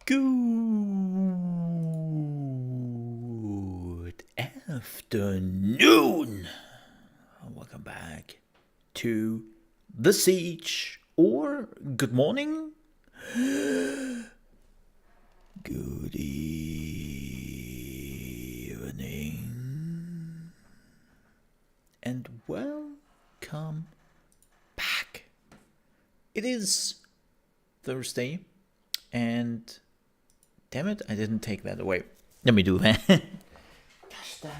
Good afternoon. Welcome back to The Siege, or good morning, good evening, and welcome back. It is Thursday, and damn it, I didn't take that away. Let me do that. Gosh damn it.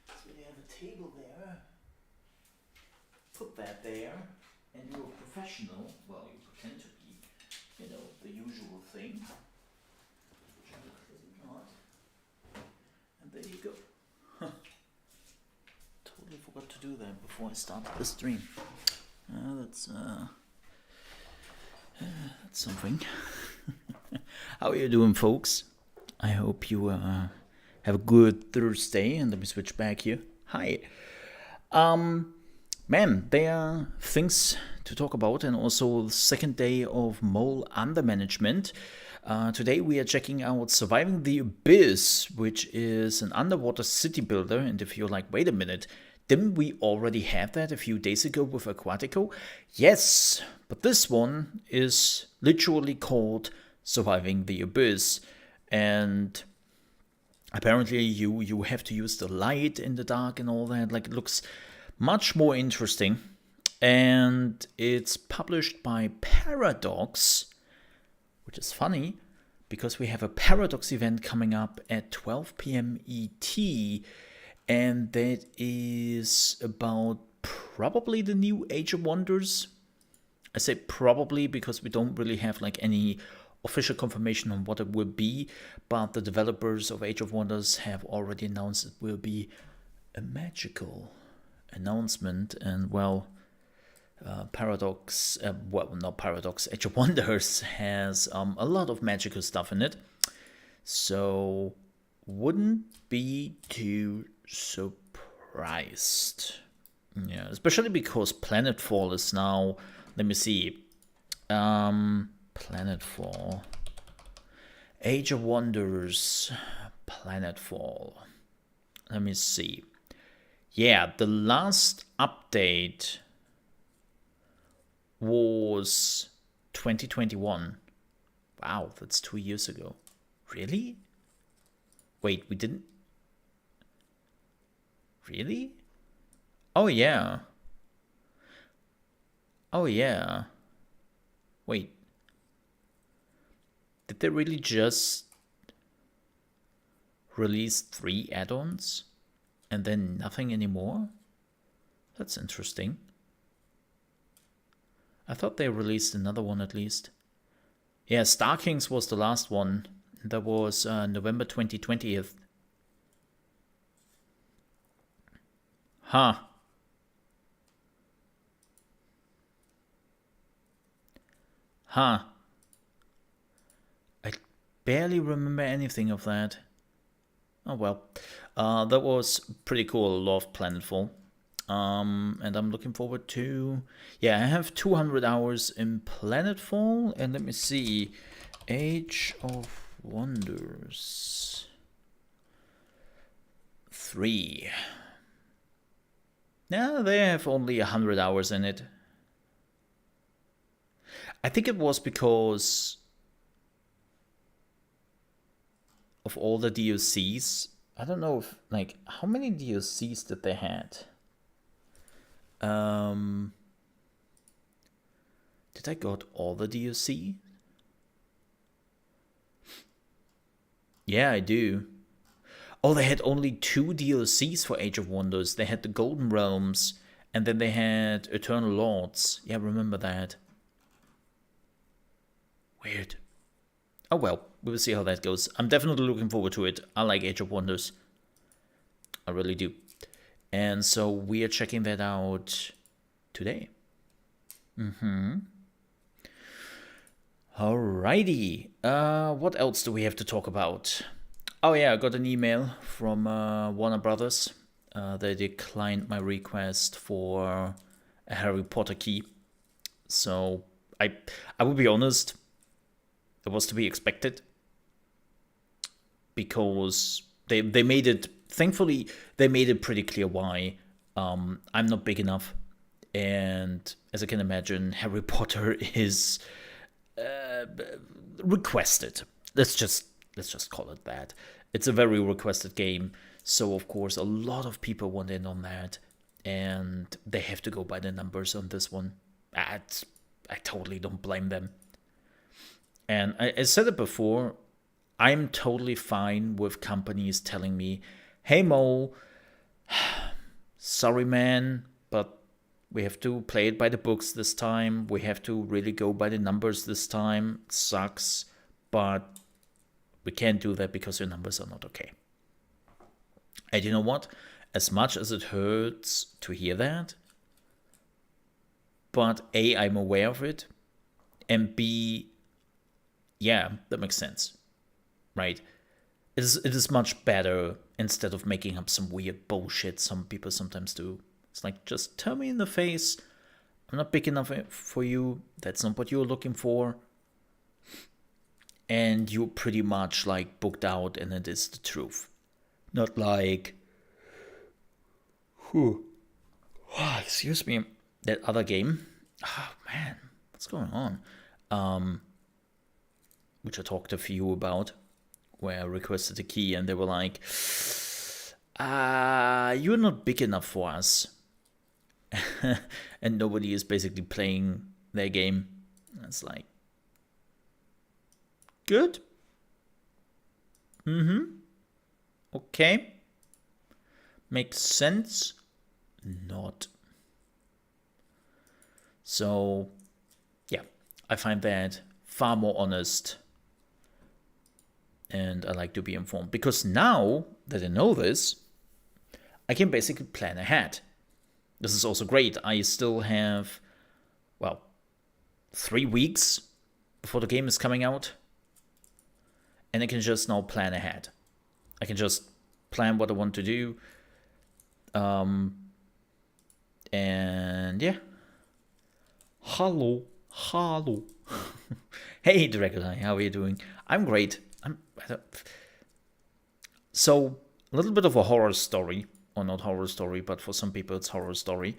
So you have a table there. Put that there. And you're a professional. Well, you pretend to be. You know, the usual thing. Which I'm clearly not. And there you go. Totally forgot to do that before I started the stream. That's something. How are you doing, folks? I hope you have a good Thursday. And let me switch back here. Hi. Man, there are things to talk about, and also the second day of mole under management. Today we are checking out Surviving the Abyss, which is an underwater city builder. And if you're like, wait a minute, didn't we already have that a few days ago with Aquatico? Yes, but this one is literally called Surviving the Abyss. And apparently you have to use the light in the dark and all that. Like, it looks much more interesting. And it's published by Paradox, which is funny because we have a Paradox event coming up at 12 p.m. ET, and that is about probably the new Age of Wonders. I say probably because we don't really have like any official confirmation on what it will be, but the developers of Age of Wonders have already announced it will be a magical announcement. And well, Paradox, not Paradox, Age of Wonders has a lot of magical stuff in it, so wouldn't be too surprised. Yeah, especially because Planetfall is now, let me see, Planetfall, Age of Wonders, Planetfall, let me see. Yeah, the last update was 2021. Wow, that's 2 years ago. Really? Wait, we didn't? Really? Oh yeah. Oh yeah. Wait. Did they really just release 3 add-ons and then nothing anymore? That's interesting. I thought they released another one at least. Yeah, Star Kings was the last one. That was November 2020th. Huh. Huh. I barely remember anything of that. Oh well. That was pretty cool. I love Planetfall. And I'm looking forward to... Yeah, I have 200 hours in Planetfall. And let me see. Age of Wonders 3. Yeah, they have only 100 hours in it. I think it was because of all the DLCs. I don't know if, like, how many DLCs did they had? Did I got all the DLC? Yeah, I do. Oh, they had only 2 DLCs for Age of Wonders. They had the Golden Realms, and then they had Eternal Lords. Yeah, remember that. Weird. Oh well, we'll see how that goes. I'm definitely looking forward to it. I like Age of Wonders. I really do. And so we are checking that out today. Alrighty. What else do we have to talk about? Oh yeah, I got an email from Warner Brothers. They declined my request for a Harry Potter key. So I will be honest, it was to be expected. Because they made it, thankfully, they made it pretty clear why. I'm not big enough. And as I can imagine, Harry Potter is requested. Let's just call it that. It's a very requested game, so of course a lot of people want in on that, and they have to go by the numbers on this one. I totally don't blame them. And I said it before, I'm totally fine with companies telling me, hey Mo, sorry man, but we have to play it by the books this time. We have to really go by the numbers this time. It sucks, but we can't do that because your numbers are not okay. And you know what? As much as it hurts to hear that, but A, I'm aware of it, and B, yeah, that makes sense, right? It is much better instead of making up some weird bullshit some people sometimes do. It's like, just tell me in the face, I'm not big enough for you. That's not what you're looking for. And you're pretty much like booked out, and it is the truth. Not like, excuse me, that other game. Oh man, what's going on? Which I talked to a few about, where I requested a key, and they were like, you're not big enough for us. And nobody is basically playing their game. It's like, good. Okay. Makes sense. Not. So, yeah, I find that far more honest. And I like to be informed. Because now that I know this, I can basically plan ahead. This is also great. I still have, 3 weeks before the game is coming out. And I can just now plan ahead. I can just plan what I want to do. And yeah. Hello. Hey, Dragonite, how are you doing? I'm great. So, a little bit of a horror story. Or not horror story, but for some people it's horror story.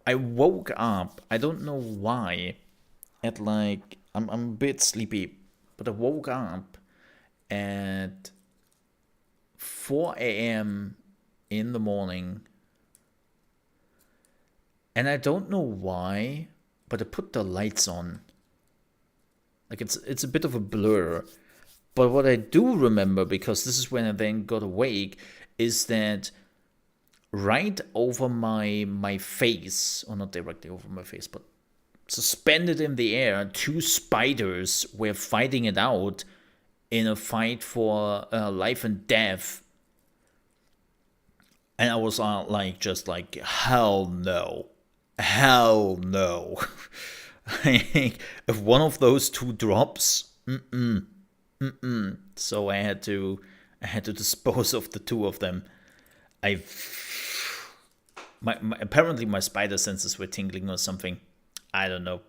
I woke up, I don't know why, at like, I'm a bit sleepy, but I woke up at 4 a.m. in the morning. And I don't know why, but I put the lights on. Like, it's a bit of a blur. But what I do remember, because this is when I then got awake, is that right over my face, or not directly over my face, but suspended in the air, 2 spiders were fighting it out in a fight for life and death. And I was just like, hell no. Hell no. If one of those 2 drops, so I had to dispose of the 2 of them. Apparently my spider senses were tingling or something. I don't know.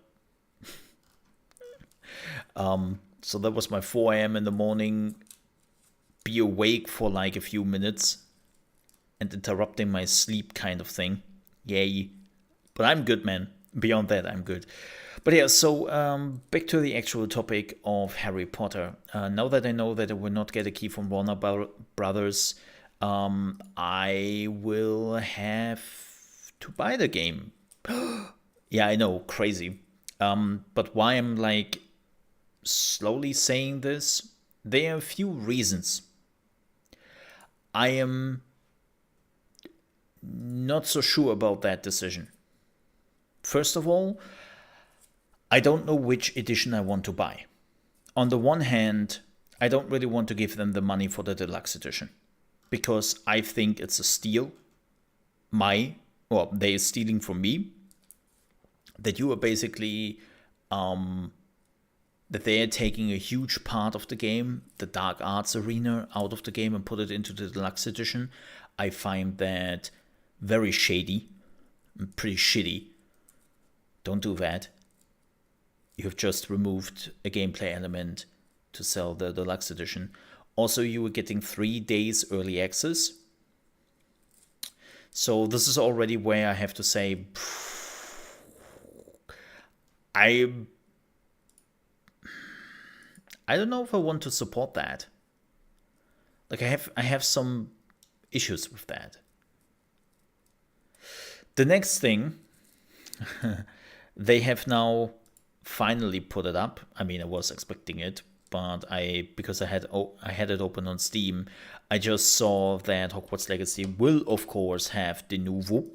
So that was my 4 a.m. in the morning. Be awake for like a few minutes and interrupting my sleep kind of thing. Yay. But I'm good, man. Beyond that, I'm good. But yeah, so back to the actual topic of Harry Potter. Now that I know that I will not get a key from Warner Brothers, I will have to buy the game. Yeah, I know, crazy. But why I'm like slowly saying this, there are a few reasons. I am not so sure about that decision. First of all, I don't know which edition I want to buy. On the one hand, I don't really want to give them the money for the deluxe edition, because I think it's a steal. They're stealing from me. That you are basically, that they are taking a huge part of the game, the Dark Arts arena, out of the game and put it into the deluxe edition. I find that very shady, pretty shitty. Don't do that. You have just removed a gameplay element to sell the deluxe edition. Also, you were getting 3 days early access. So this is already where I have to say, I don't know if I want to support that. Like, I have some issues with that. The next thing, they have now finally put it up. I mean, I was expecting it, but because I had it open on Steam, I just saw that Hogwarts Legacy will of course have de nouveau,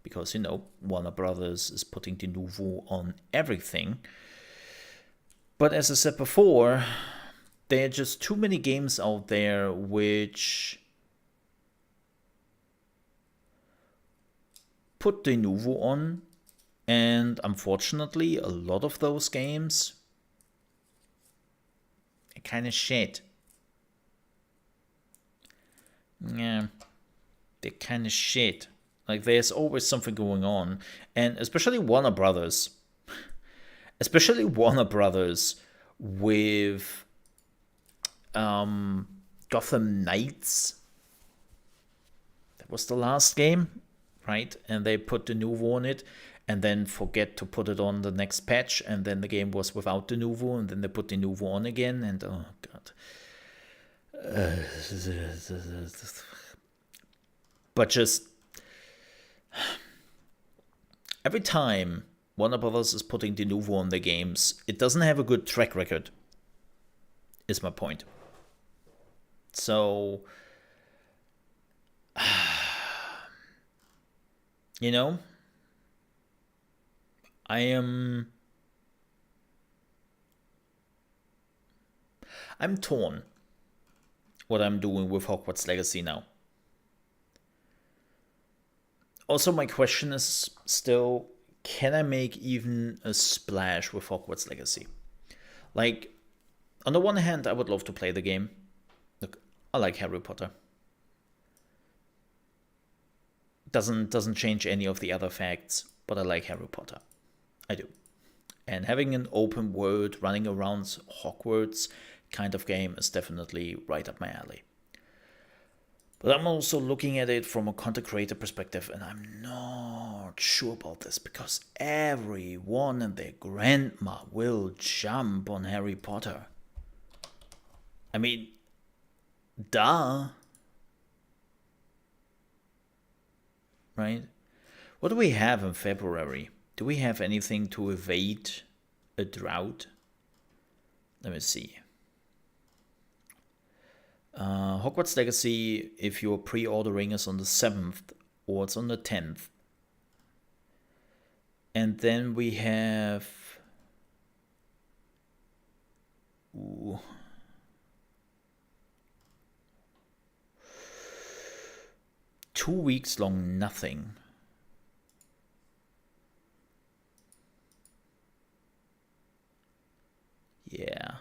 because Warner Brothers is putting de nouveau on everything. But as I said before, there are just too many games out there which put de nouveau on. And unfortunately, a lot of those games kind of shit. Yeah, they're kind of shit. Like, there's always something going on. And especially Warner Brothers. Especially Warner Brothers with Gotham Knights. That was the last game, right? And they put the Nuvo on it and then forget to put it on the next patch. And then the game was without the Nuvo, and then they put the Nuvo on again. And oh, God. But just every time Warner Brothers is putting the Nuvo on their games, it doesn't have a good track record, is my point. So, you know, I'm torn what I'm doing with Hogwarts Legacy now. Also, my question is still, can I make even a splash with Hogwarts Legacy? Like, on the one hand, I would love to play the game. Look, I like Harry Potter. Doesn't change any of the other facts, but I like Harry Potter. I do. And having an open world running around Hogwarts kind of game is definitely right up my alley. But I'm also looking at it from a content creator perspective, and I'm not sure about this, because everyone and their grandma will jump on Harry Potter. I mean, duh. Right? What do we have in February? Do we have anything to evade a drought? Let me see. Hogwarts Legacy, if you're pre-ordering, is on the 7th or it's on the 10th. And then we have 2 weeks long nothing. Yeah.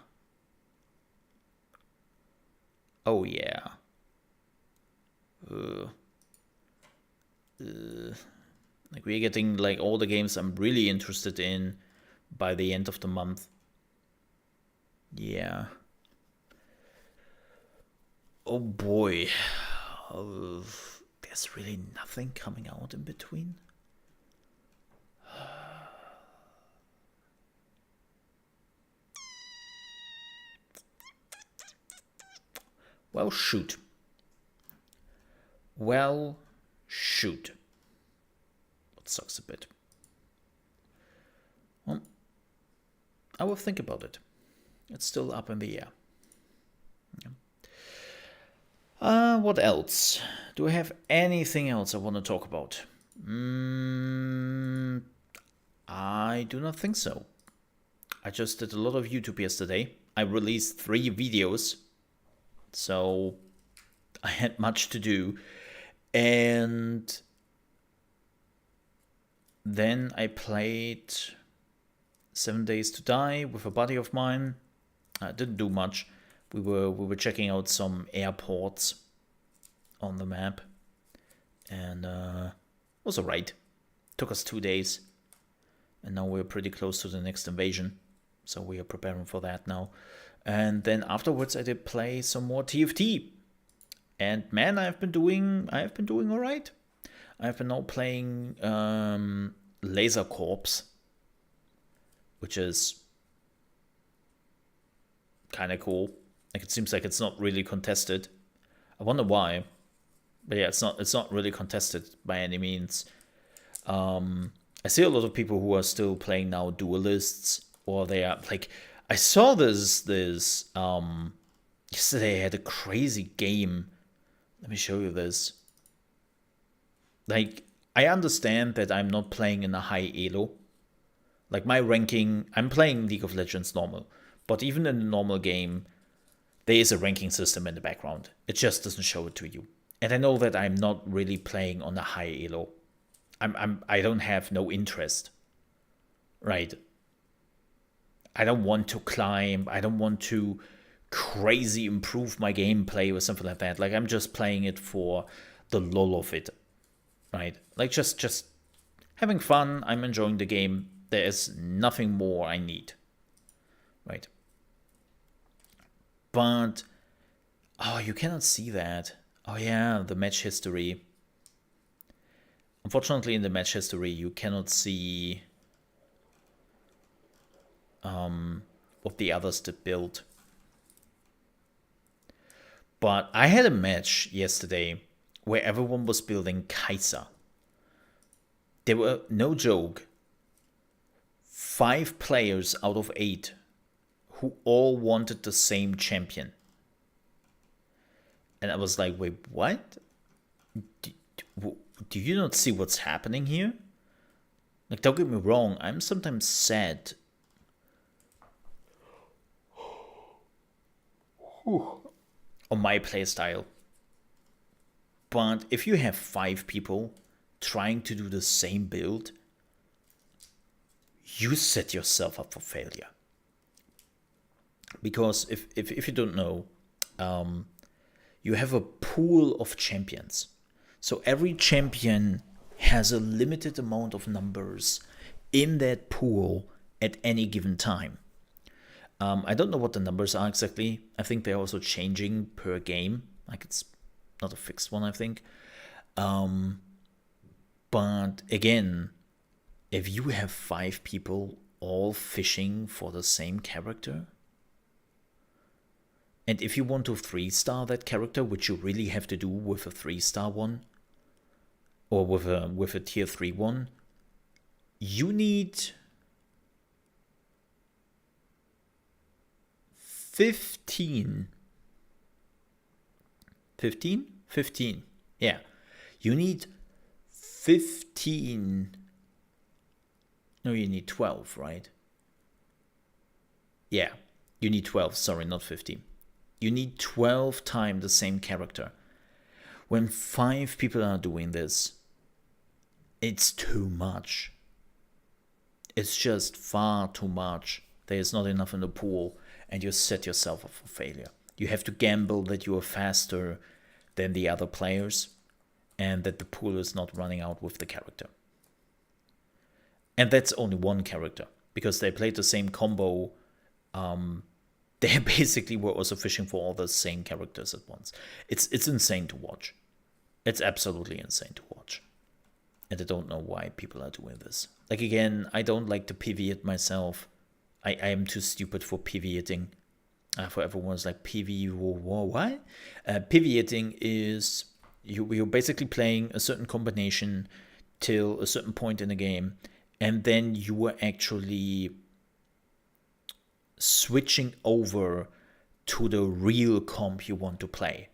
Oh yeah. Like, we're getting like all the games I'm really interested in by the end of the month. Yeah. Oh boy. There's really nothing coming out in between. Well, shoot. Well, shoot. That sucks a bit. Well, I will think about it. It's still up in the air. Yeah. What else? Do I have anything else I want to talk about? I do not think so. I just did a lot of YouTube yesterday. I released 3 videos. So I had much to do. And then I played 7 Days to Die with a buddy of mine. I didn't do much. We were checking out some airports on the map. And it was alright. Took us 2 days. And now we're pretty close to the next invasion. So we are preparing for that now. And then afterwards I did play some more TFT. And man, I've been doing all right. I've been now playing Laser Corps, which is kind of cool. Like, it seems like it's not really contested. I wonder why. But yeah, it's not really contested by any means. I see a lot of people who are still playing now Duelists, or they are like, I saw this yesterday. I had a crazy game. Let me show you this. Like, I understand that I'm not playing in a high elo. Like, my ranking, I'm playing League of Legends normal, but even in the normal game, there is a ranking system in the background. It just doesn't show it to you. And I know that I'm not really playing on a high elo. I don't have no interest. Right. I don't want to climb. I don't want to crazy improve my gameplay or something like that. Like I'm just playing it for the lull of it, right? Like just having fun. I'm enjoying the game. There is nothing more I need, right? But oh, you cannot see that. Oh yeah, the match history. Unfortunately, in the match history, you cannot see what the others did build. But I had a match yesterday where everyone was building Kaiser. There were, no joke, 5 players out of 8 who all wanted the same champion. And I was like, wait, what? Do you not see what's happening here? Like, don't get me wrong, I'm sometimes sad on my playstyle. But if you have 5 people trying to do the same build, you set yourself up for failure. Because if you don't know, you have a pool of champions. So every champion has a limited amount of numbers in that pool at any given time. I don't know what the numbers are exactly. I think they're also changing per game. Like it's not a fixed one, I think. But again, if you have 5 people all fishing for the same character, and if you want to 3-star that character, which you really have to do with a 3-star one, or with a tier 3 one, you need 15. 15? 15. Yeah. You need 15. No, you need 12, right? Yeah. You need 12. Sorry, not 15. You need 12 times the same character. When 5 people are doing this, it's too much. It's just far too much. There is not enough in the pool, and you set yourself up for failure. You have to gamble that you are faster than the other players, and that the pool is not running out with the character. And that's only one character, because they played the same combo. They basically were also fishing for all the same characters at once. It's insane to watch. It's absolutely insane to watch. And I don't know why people are doing this. Like, again, I don't like to PV it myself. I am too stupid for PV-ing. For everyone's like, PV, what? PV-ing is you're basically playing a certain combination till a certain point in the game, and then you are actually switching over to the real comp you want to play.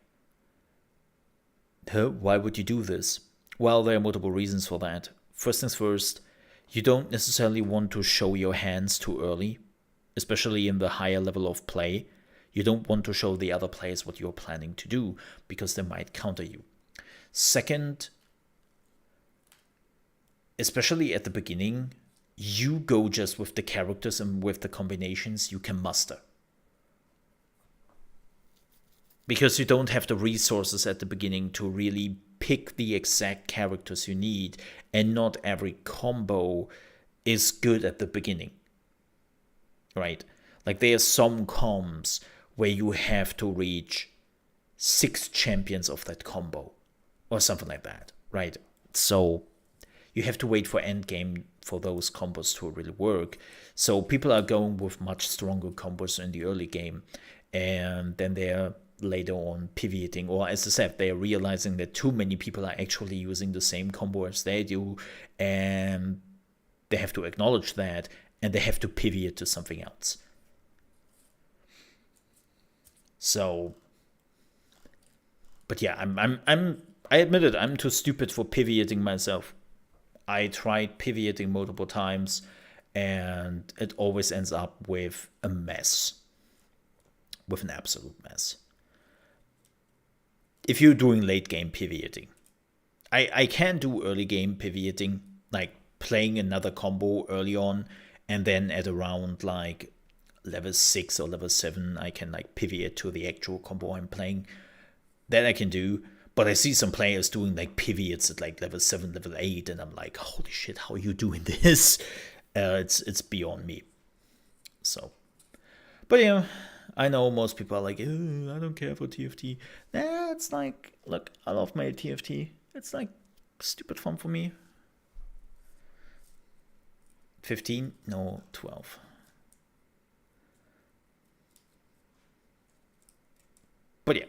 Why would you do this? Well, there are multiple reasons for that. First things first, you don't necessarily want to show your hands too early, especially in the higher level of play. You don't want to show the other players what you're planning to do, because they might counter you. Second, especially at the beginning, you go just with the characters and with the combinations you can muster. Because you don't have the resources at the beginning to really pick the exact characters you need, and not every combo is good at the beginning. Right? Like, there are some combs where you have to reach 6 champions of that combo, or something like that, right? So you have to wait for endgame for those combos to really work. So people are going with much stronger combos in the early game, and then they're later on pivoting, or as I said, they're realizing that too many people are actually using the same combo as they do, and they have to acknowledge that, and they have to pivot to something else. So, but yeah, I admit it, I'm too stupid for pivoting myself. I tried pivoting multiple times, and it always ends up with a mess. With an absolute mess. If you're doing late game pivoting, I can do early game pivoting, like playing another combo early on, and then at around like level 6 or level 7, I can like pivot to the actual combo I'm playing. That I can do. But I see some players doing like pivots at like level 7, level 8, and I'm like, holy shit, how are you doing this? It's beyond me. So, but yeah, I know most people are like, oh, I don't care for TFT. Nah, it's like, look, I love my TFT. It's like stupid fun for me. 15? No, 12. But yeah,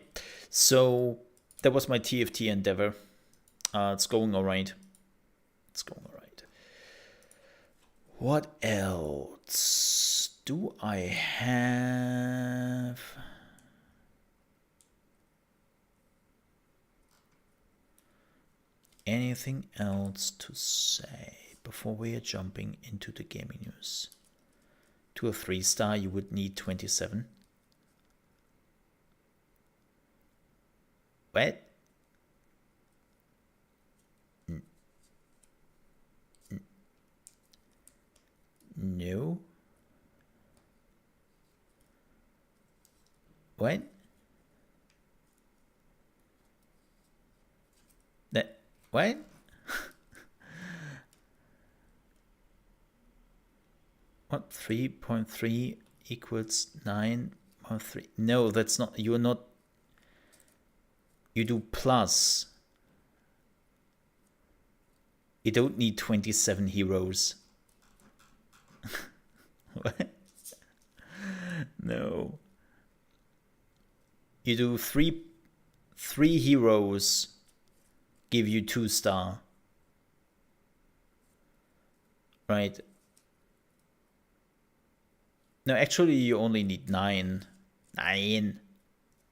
so that was my TFT endeavor. It's going alright. It's going alright. What else do I have? Anything else to say before we are jumping into the gaming news? To a 3-star, you would need 27. What? No. What? That what? What 3.3 equals 9.3? No, that's not. You're not. You do plus. You don't need 27 heroes. What? No. You do three heroes give you 2-star. Right? No, actually you only need 9. 9.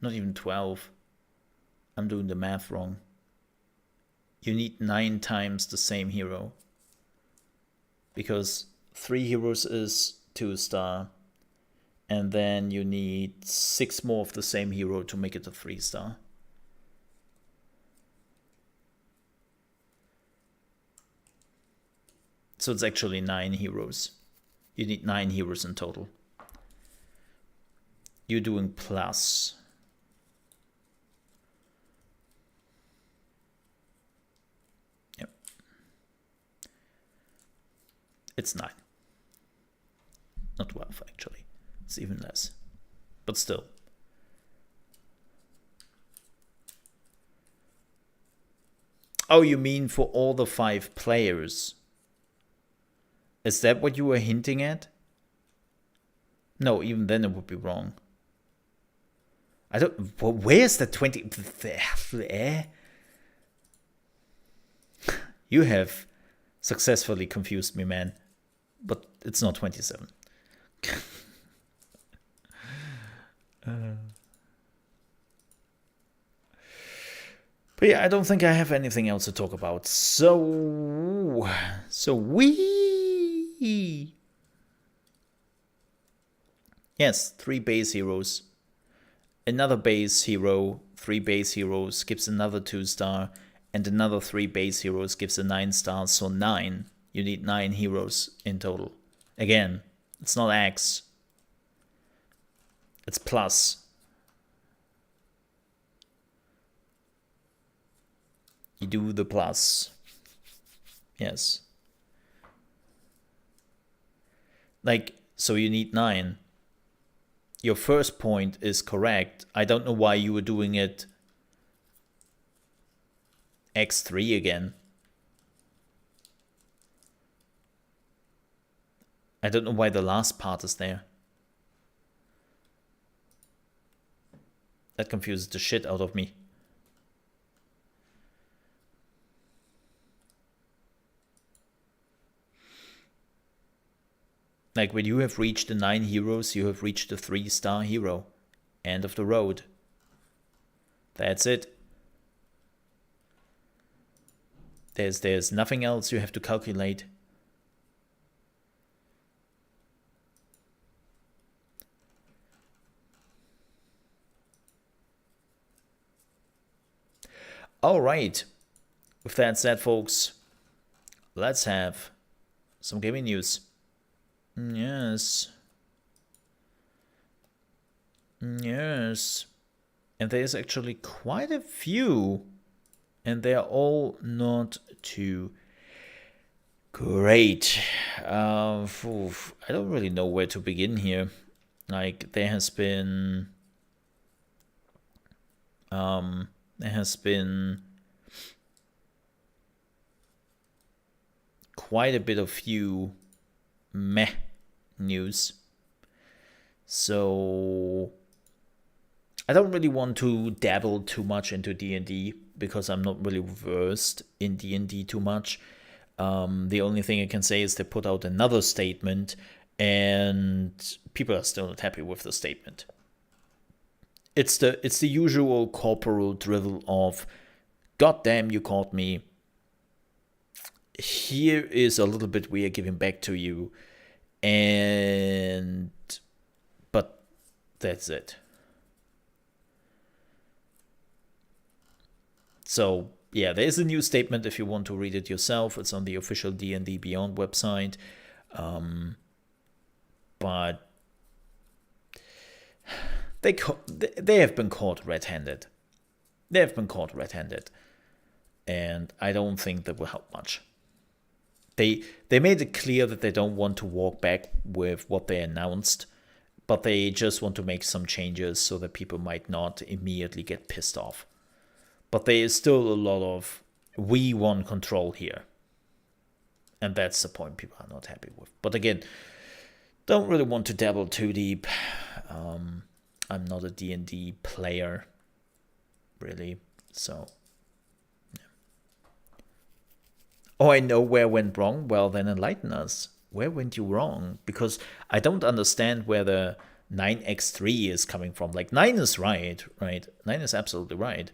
Not even 12. I'm doing the math wrong. You need 9 times the same hero. Because 3 heroes is 2-star. And then you need 6 more of the same hero to make it a 3-star. So it's actually 9 heroes. You need 9 heroes in total. You're doing plus. Yep. It's 9. Not 12, actually. It's even less. But still. Oh, you mean for all the 5 players? Is that what you were hinting at? No, even then it would be wrong. I don't... Well, where's the 20... You have successfully confused me, man. But it's not 27. But yeah, I don't think I have anything else to talk about. So we... Yes, 3 base heroes. Another base hero, 3 base heroes gives another 2-star, and another 3 base heroes gives a 9-star, so 9. You need 9 heroes in total. Again, it's not X. It's plus. You do the plus. Yes. Like, so you need 9. Your first point is correct. I don't know why you were doing it x3 again. I don't know why the last part is there. That confuses the shit out of me. Like, when you have reached the 9 heroes, you have reached the 3-star hero. End of the road. That's it. There's nothing else you have to calculate. All right. With that said, folks, let's have some gaming news. Yes. Yes. And there's actually quite a few. And they're all not too great. I don't really know where to begin here. Like, there has been quite a bit of few meh news. So I don't really want to dabble too much into D&D because I'm not really versed in D&D too much. The only thing I can say is they put out another statement and people are still not happy with the statement. It's the usual corporal drivel of, God damn, you caught me. Here is a little bit we are giving back to you. But that's it. So yeah, there's a new statement if you want to read it yourself. It's on the official D&D Beyond website. But they have been caught red-handed. They have been caught red-handed. And I don't think that will help much. They made it clear that they don't want to walk back with what they announced, but they just want to make some changes so that people might not immediately get pissed off. But there is still a lot of, we want control here. And that's the point people are not happy with. But again, don't really want to dabble too deep. I'm not a D&D player, really. So, yeah. Oh, I know where went wrong. Well, then enlighten us. Where went you wrong? Because I don't understand where the 9x3 is coming from. Like, 9 is right? 9 is absolutely right.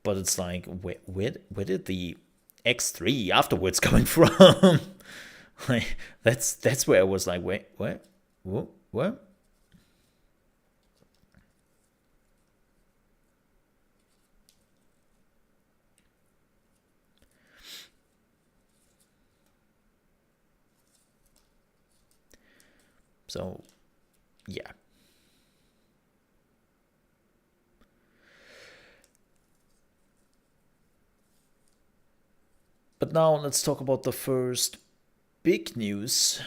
But it's like, where did the X3 afterwards coming from? Like, that's where I was like, wait, what? What? So, yeah. But now let's talk about the first big news.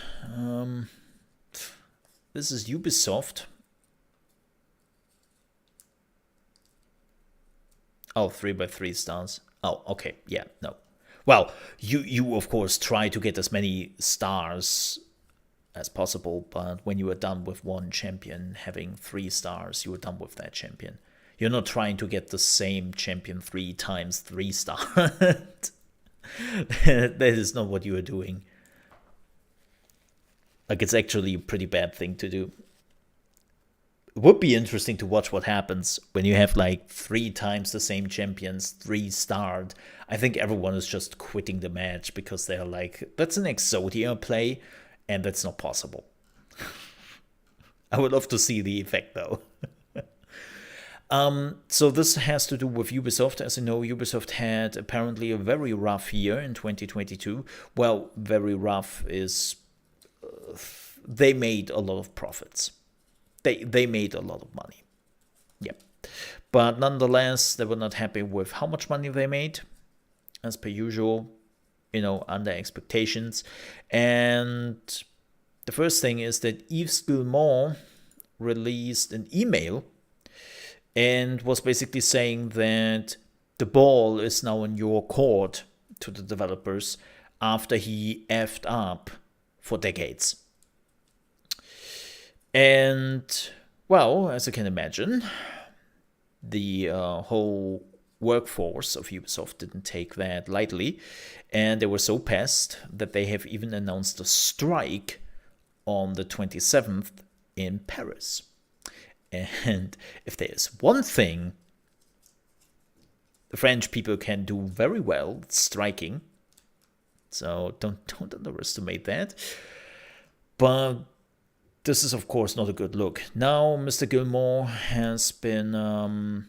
This is Ubisoft. Oh, 3x3 stars. Oh, okay. Yeah, no. Well, you of course try to get as many stars as possible, but when you are done with one champion having 3 stars, you are done with that champion. You're not trying to get the same champion 3 times 3 stars. That is not what you are doing. Like, it's actually a pretty bad thing to do. It would be interesting to watch what happens when you have like 3 times the same champions, 3 starred. I think everyone is just quitting the match because they're like, that's an Exodia play, and that's not possible. I would love to see the effect though. So this has to do with Ubisoft. As you know, Ubisoft had apparently a very rough year in 2022. Well, very rough is they made a lot of profits. They made a lot of money. Yep. But nonetheless, they were not happy with how much money they made. As per usual, under expectations. And the first thing is that Yves Guillemot released an email and was basically saying that the ball is now in your court to the developers after he effed up for decades. And, well, as you can imagine, the whole workforce of Ubisoft didn't take that lightly, and they were so pissed that they have even announced a strike on the 27th in Paris. And if there is one thing the French people can do very well, it's striking. So don't underestimate that. But this is, of course, not a good look. Now, Mr. Guillemot has been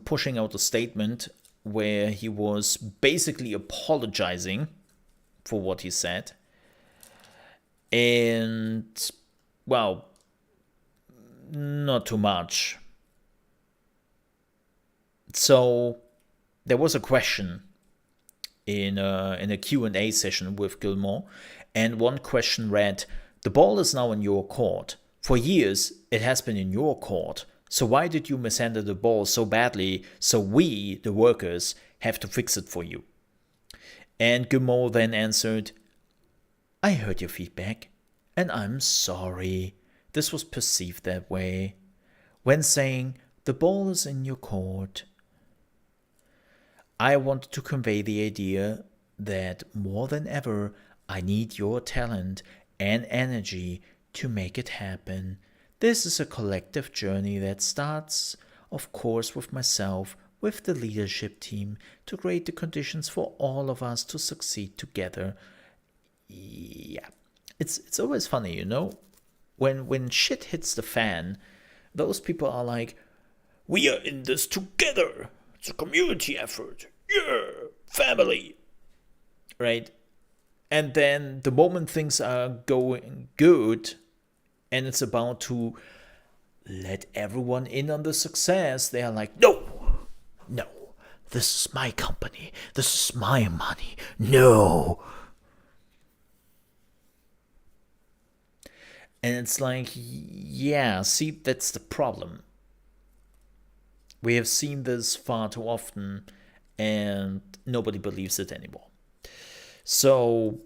pushing out a statement where he was basically apologizing for what he said. And, well, not too much. So there was a question in a Q&A session with Gilmore, and one question read, "The ball is now in your court. For years, it has been in your court. So why did you mishandle the ball so badly so we, the workers, have to fix it for you?" And Gilmore then answered, "I heard your feedback, and I'm sorry. This was perceived that way. When saying, the ball is in your court, I wanted to convey the idea that more than ever, I need your talent and energy to make it happen. This is a collective journey that starts, of course, with myself, with the leadership team, to create the conditions for all of us to succeed together." Yeah, it's always funny, you know? When shit hits the fan, those people are like, "We are in this together. It's a community effort. Yeah, family." Right? And then the moment things are going good and it's about to let everyone in on the success, they are like, "No, no, this is my company. This is my money. No." And it's like, yeah, see, that's the problem. We have seen this far too often, and nobody believes it anymore. So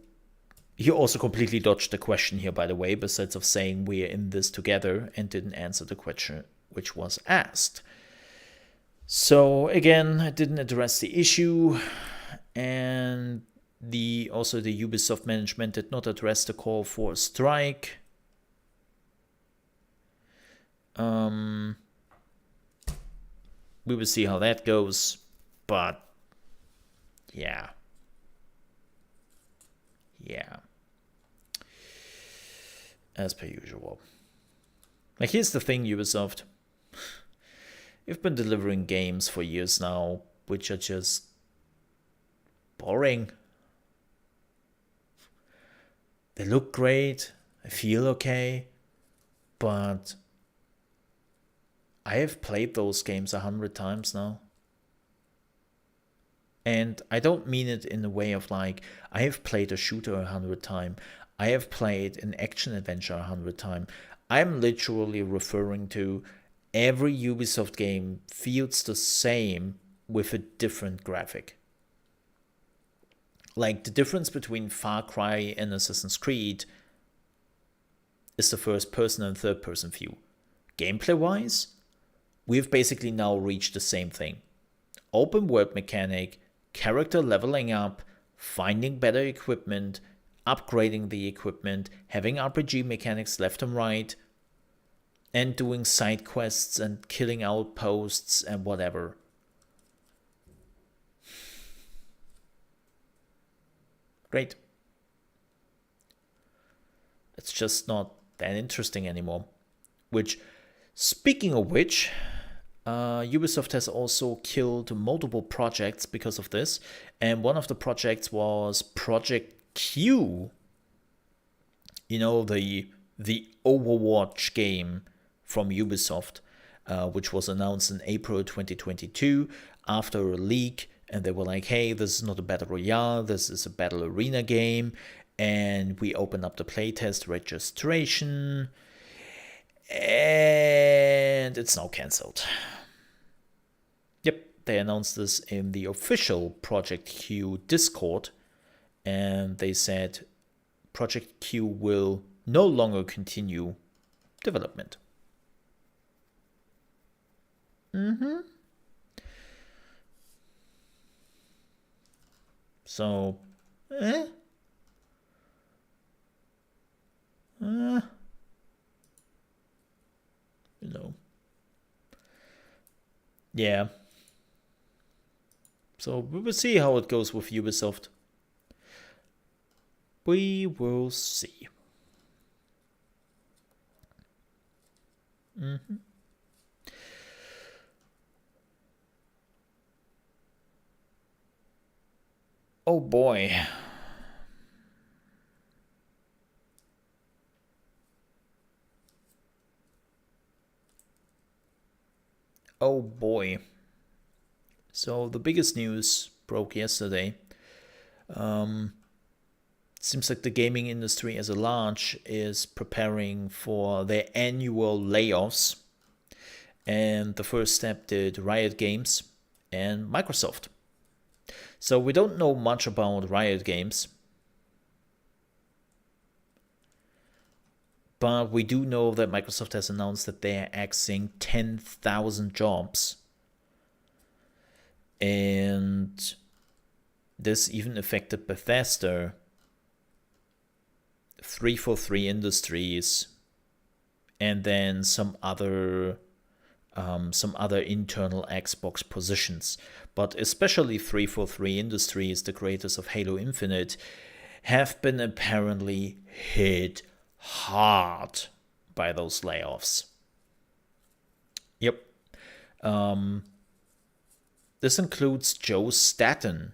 he also completely dodged the question here, by the way, besides of saying we're in this together, and didn't answer the question which was asked. So again, I didn't address the issue, and the Ubisoft management did not address the call for a strike. We will see how that goes, but yeah. As per usual. Like, here's the thing, Ubisoft. You've been delivering games for years now, which are just boring. They look great, I feel okay, but I have played those games 100 times now. And I don't mean it in the way of like, I have played a shooter 100 times. I have played an action adventure 100 times. I'm literally referring to every Ubisoft game feels the same with a different graphic. Like, the difference between Far Cry and Assassin's Creed is the first person and third person view. Gameplay wise, we've basically now reached the same thing. Open world mechanic, character leveling up, finding better equipment, upgrading the equipment, having RPG mechanics left and right, and doing side quests and killing outposts and whatever. Great. It's just not that interesting anymore. Which, speaking of which, Ubisoft has also killed multiple projects because of this, and one of the projects was Project Q. You know, the Overwatch game from Ubisoft, which was announced in April 2022 after a leak, and they were like, "Hey, this is not a battle royale, this is a battle arena game," and we open up the playtest registration, and it's now cancelled. Yep, they announced this in the official Project Q Discord, and they said Project Q will no longer continue development. So, you know. Yeah. So we will see how it goes with Ubisoft. We will see. Oh boy. Oh boy. So the biggest news broke yesterday. Seems like the gaming industry as a large is preparing for their annual layoffs. And the first step did Riot Games and Microsoft. So we don't know much about Riot Games. But we do know that Microsoft has announced that they are axing 10,000 jobs. And this even affected Bethesda, 343 Industries, and then some other internal Xbox positions. But especially 343 Industries, the creators of Halo Infinite, have been apparently hit hard by those layoffs. Yep. This includes Joe Staten,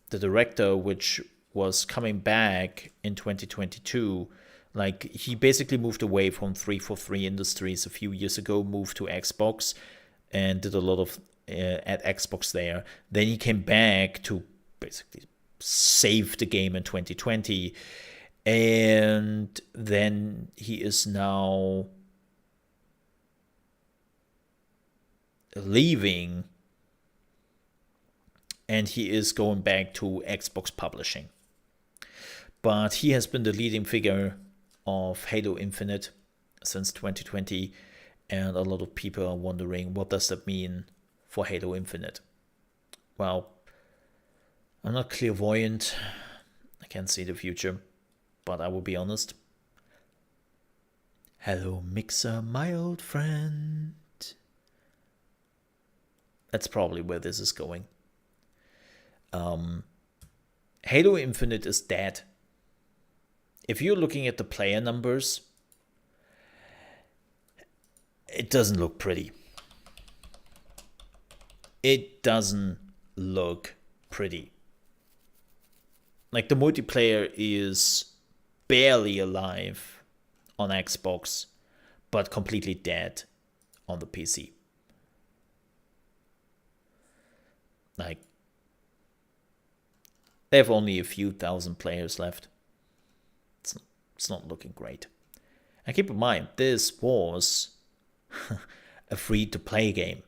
the director, which was coming back in 2022. Like, he basically moved away from 343 Industries a few years ago, moved to Xbox, and did a lot of at Xbox there. Then he came back to basically save the game in 2020. And then he is now leaving, and he is going back to Xbox Publishing. But he has been the leading figure of Halo Infinite since 2020, and a lot of people are wondering, what does that mean for Halo Infinite? Well, I'm not clairvoyant. I can't see the future. But I will be honest. Hello, Mixer, my old friend. That's probably where this is going. Halo Infinite is dead. If you're looking at the player numbers, it doesn't look pretty. It doesn't look pretty. Like, the multiplayer is barely alive on Xbox, but completely dead on the PC. Like, they have only a few thousand players left. It's not looking great. And keep in mind, this was a free-to-play game.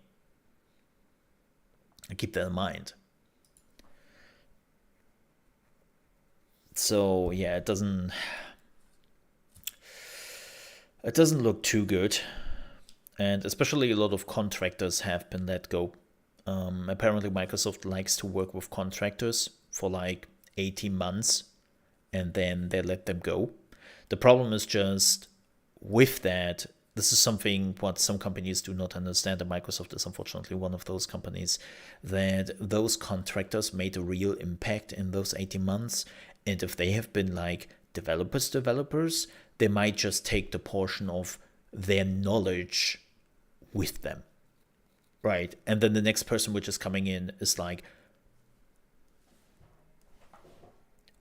And keep that in mind. So yeah, it doesn't look too good, and especially a lot of contractors have been let go. Apparently Microsoft likes to work with contractors for like 18 months and then they let them go. The problem is just with that, this is something what some companies do not understand, and Microsoft is unfortunately one of those companies, that those contractors made a real impact in those 18 months. And if they have been like developers, they might just take the portion of their knowledge with them. Right. And then the next person which is coming in is like,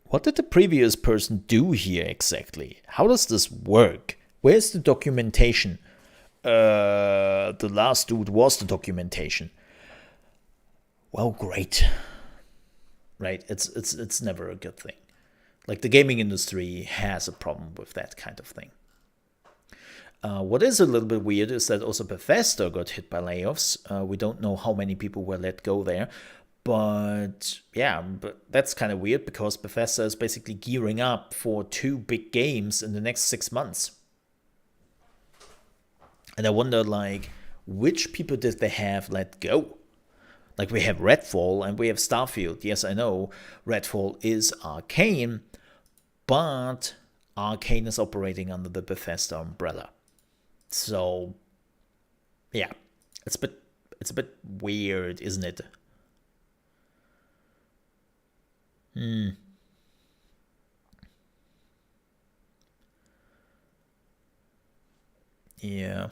what did the previous person do here exactly? How does this work? Where's the documentation? The last dude was the documentation. Well, great. Right? It's never a good thing. Like, the gaming industry has a problem with that kind of thing. What is a little bit weird is that also Bethesda got hit by layoffs. We don't know how many people were let go there. But yeah, but that's kind of weird because Bethesda is basically gearing up for 2 big games in the next 6 months. And I wonder, like, which people did they have let go? Like, we have Redfall and we have Starfield. Yes, I know Redfall is Arcane, but Arcane is operating under the Bethesda umbrella. So, yeah, it's a bit weird, isn't it? Yeah.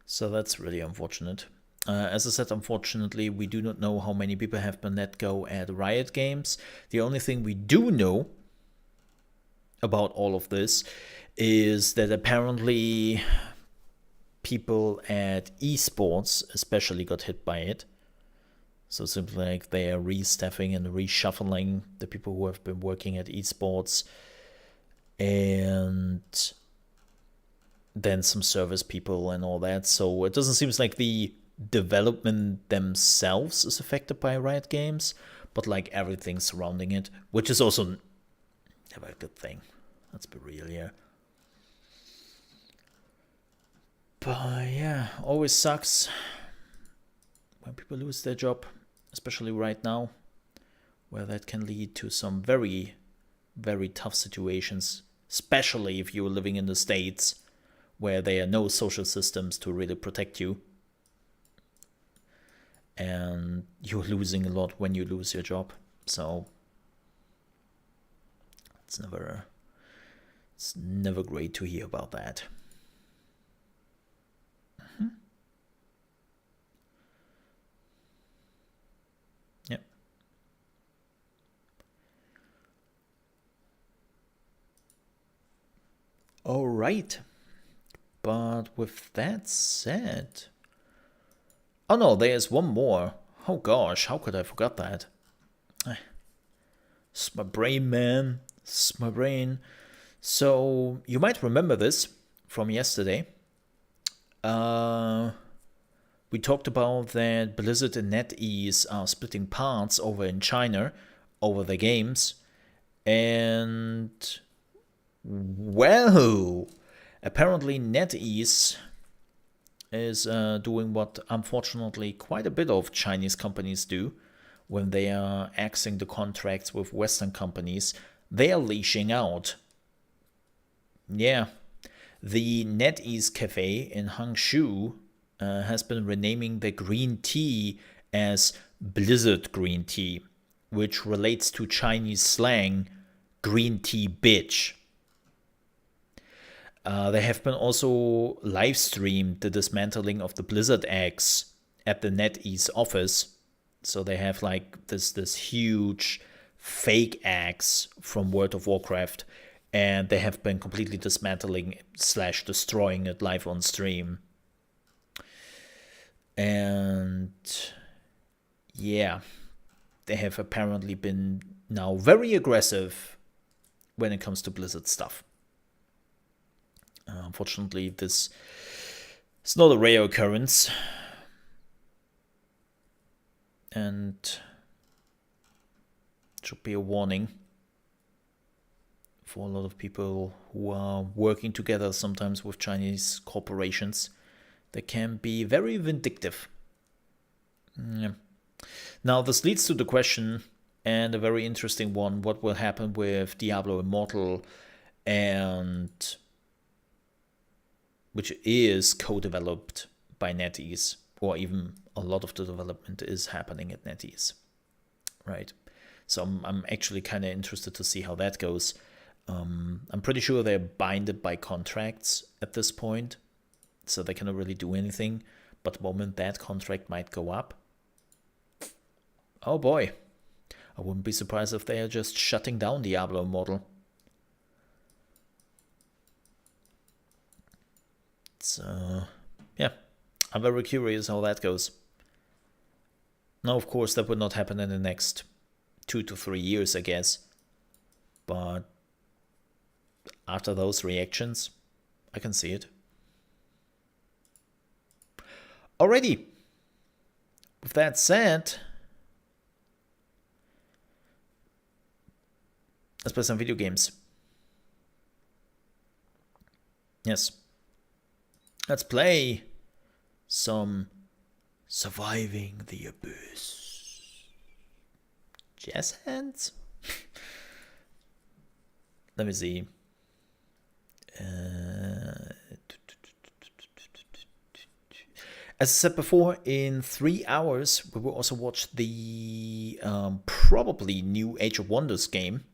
So that's really unfortunate. As I said, unfortunately, we do not know how many people have been let go at Riot Games. The only thing we do know about all of this is that apparently people at esports especially got hit by it. So simply like they are restaffing and reshuffling the people who have been working at esports, and then some service people and all that. So it doesn't seem like the development themselves is affected by Riot Games, but like everything surrounding it, which is also never a good thing. Let's be real here. But yeah, always sucks when people lose their job, especially right now, where that can lead to some very, very tough situations, especially if you're living in the States where there are no social systems to really protect you. And you're losing a lot when you lose your job. So it's never great to hear about that. Yep. All right. But with that said, oh no, there's one more. Oh gosh, how could I forget that? It's my brain, man. It's my brain. So you might remember this from yesterday. We talked about that Blizzard and NetEase are splitting parts over in China over the games. And well, apparently NetEase is doing what unfortunately quite a bit of Chinese companies do when they are axing the contracts with Western companies. They are leashing out. Yeah, the NetEase cafe in Hangzhou has been renaming the green tea as Blizzard green tea, which relates to Chinese slang, green tea bitch. They have been also live streamed the dismantling of the Blizzard eggs at the NetEase office. So they have like this huge fake axe from World of Warcraft, and they have been completely dismantling / destroying it live on stream. And yeah, they have apparently been now very aggressive when it comes to Blizzard stuff. Unfortunately, this is not a rare occurrence. And it should be a warning for a lot of people who are working together sometimes with Chinese corporations. They can be very vindictive. Yeah. Now, this leads to the question, and a very interesting one, what will happen with Diablo Immortal, and which is co-developed by NetEase, or even a lot of the development is happening at NetEase, right? So I'm actually kind of interested to see how that goes. I'm pretty sure they're binded by contracts at this point, so they cannot really do anything. But the moment that contract might go up, oh boy, I wouldn't be surprised if they are just shutting down Diablo Immortal. So, yeah, I'm very curious how that goes. Now, of course, that would not happen in the next 2 to 3 years, I guess. But after those reactions, I can see it. Alrighty. With that said, let's play some video games. Yes. Let's play some Surviving the Abyss. Jazz hands? Let me see. As I said before, in 3 hours, we will also watch the probably new Age of Wonders game,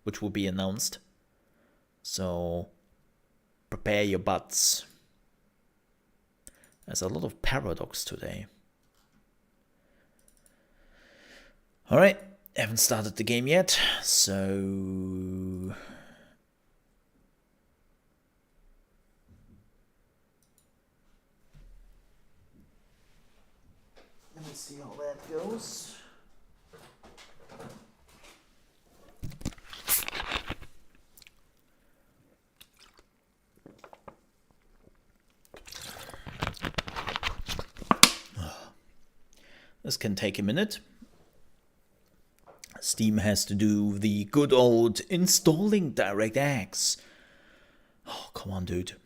which will be announced. So prepare your butts. There's a lot of paradox today. Alright, haven't started the game yet, so see how that goes. This can take a minute. Steam has to do the good old installing DirectX. Oh, come on, dude.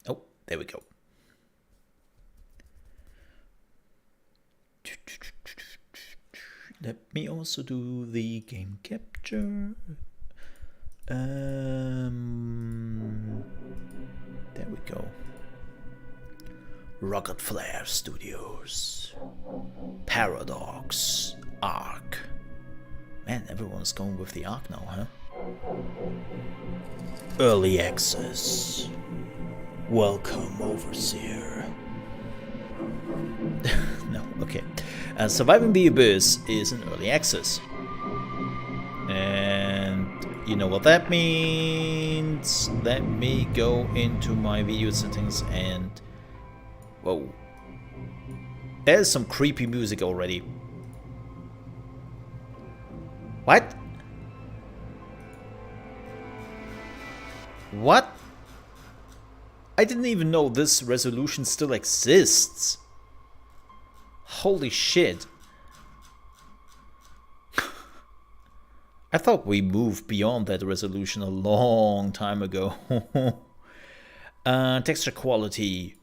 Oh, there we go. Let me also do the game capture. There we go. Rocket Flare Studios. Paradox. Arc. Man, everyone's going with the Arc now, huh? Early access. Welcome, Overseer. No, okay. Surviving the Abyss is an early access. And you know what that means. Let me go into my video settings and... Whoa. There's some creepy music already. What? What? I didn't even know this resolution still exists. Holy shit. I thought we moved beyond that resolution a long time ago. Texture quality.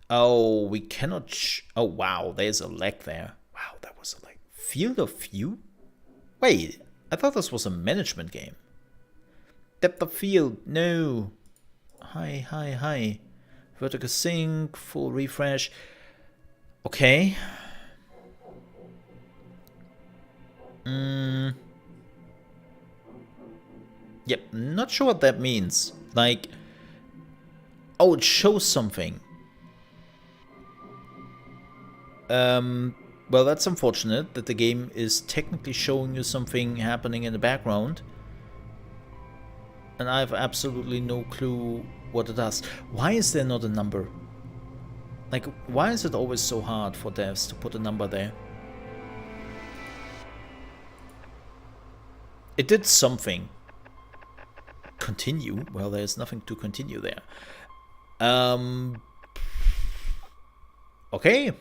Oh, we cannot... oh, wow, there's a lag there. Wow, that was a lag. Field of view? Wait, I thought this was a management game. Depth of field, no. Hi. Vertical sync, full refresh. Okay. Yep, not sure what that means. Like, oh, it shows something. Well, that's unfortunate that the game is technically showing you something happening in the background. And I have absolutely no clue what it does. Why is there not a number? Like, why is it always so hard for devs to put a number there? It did something. Continue? Well, there's nothing to continue there. Okay.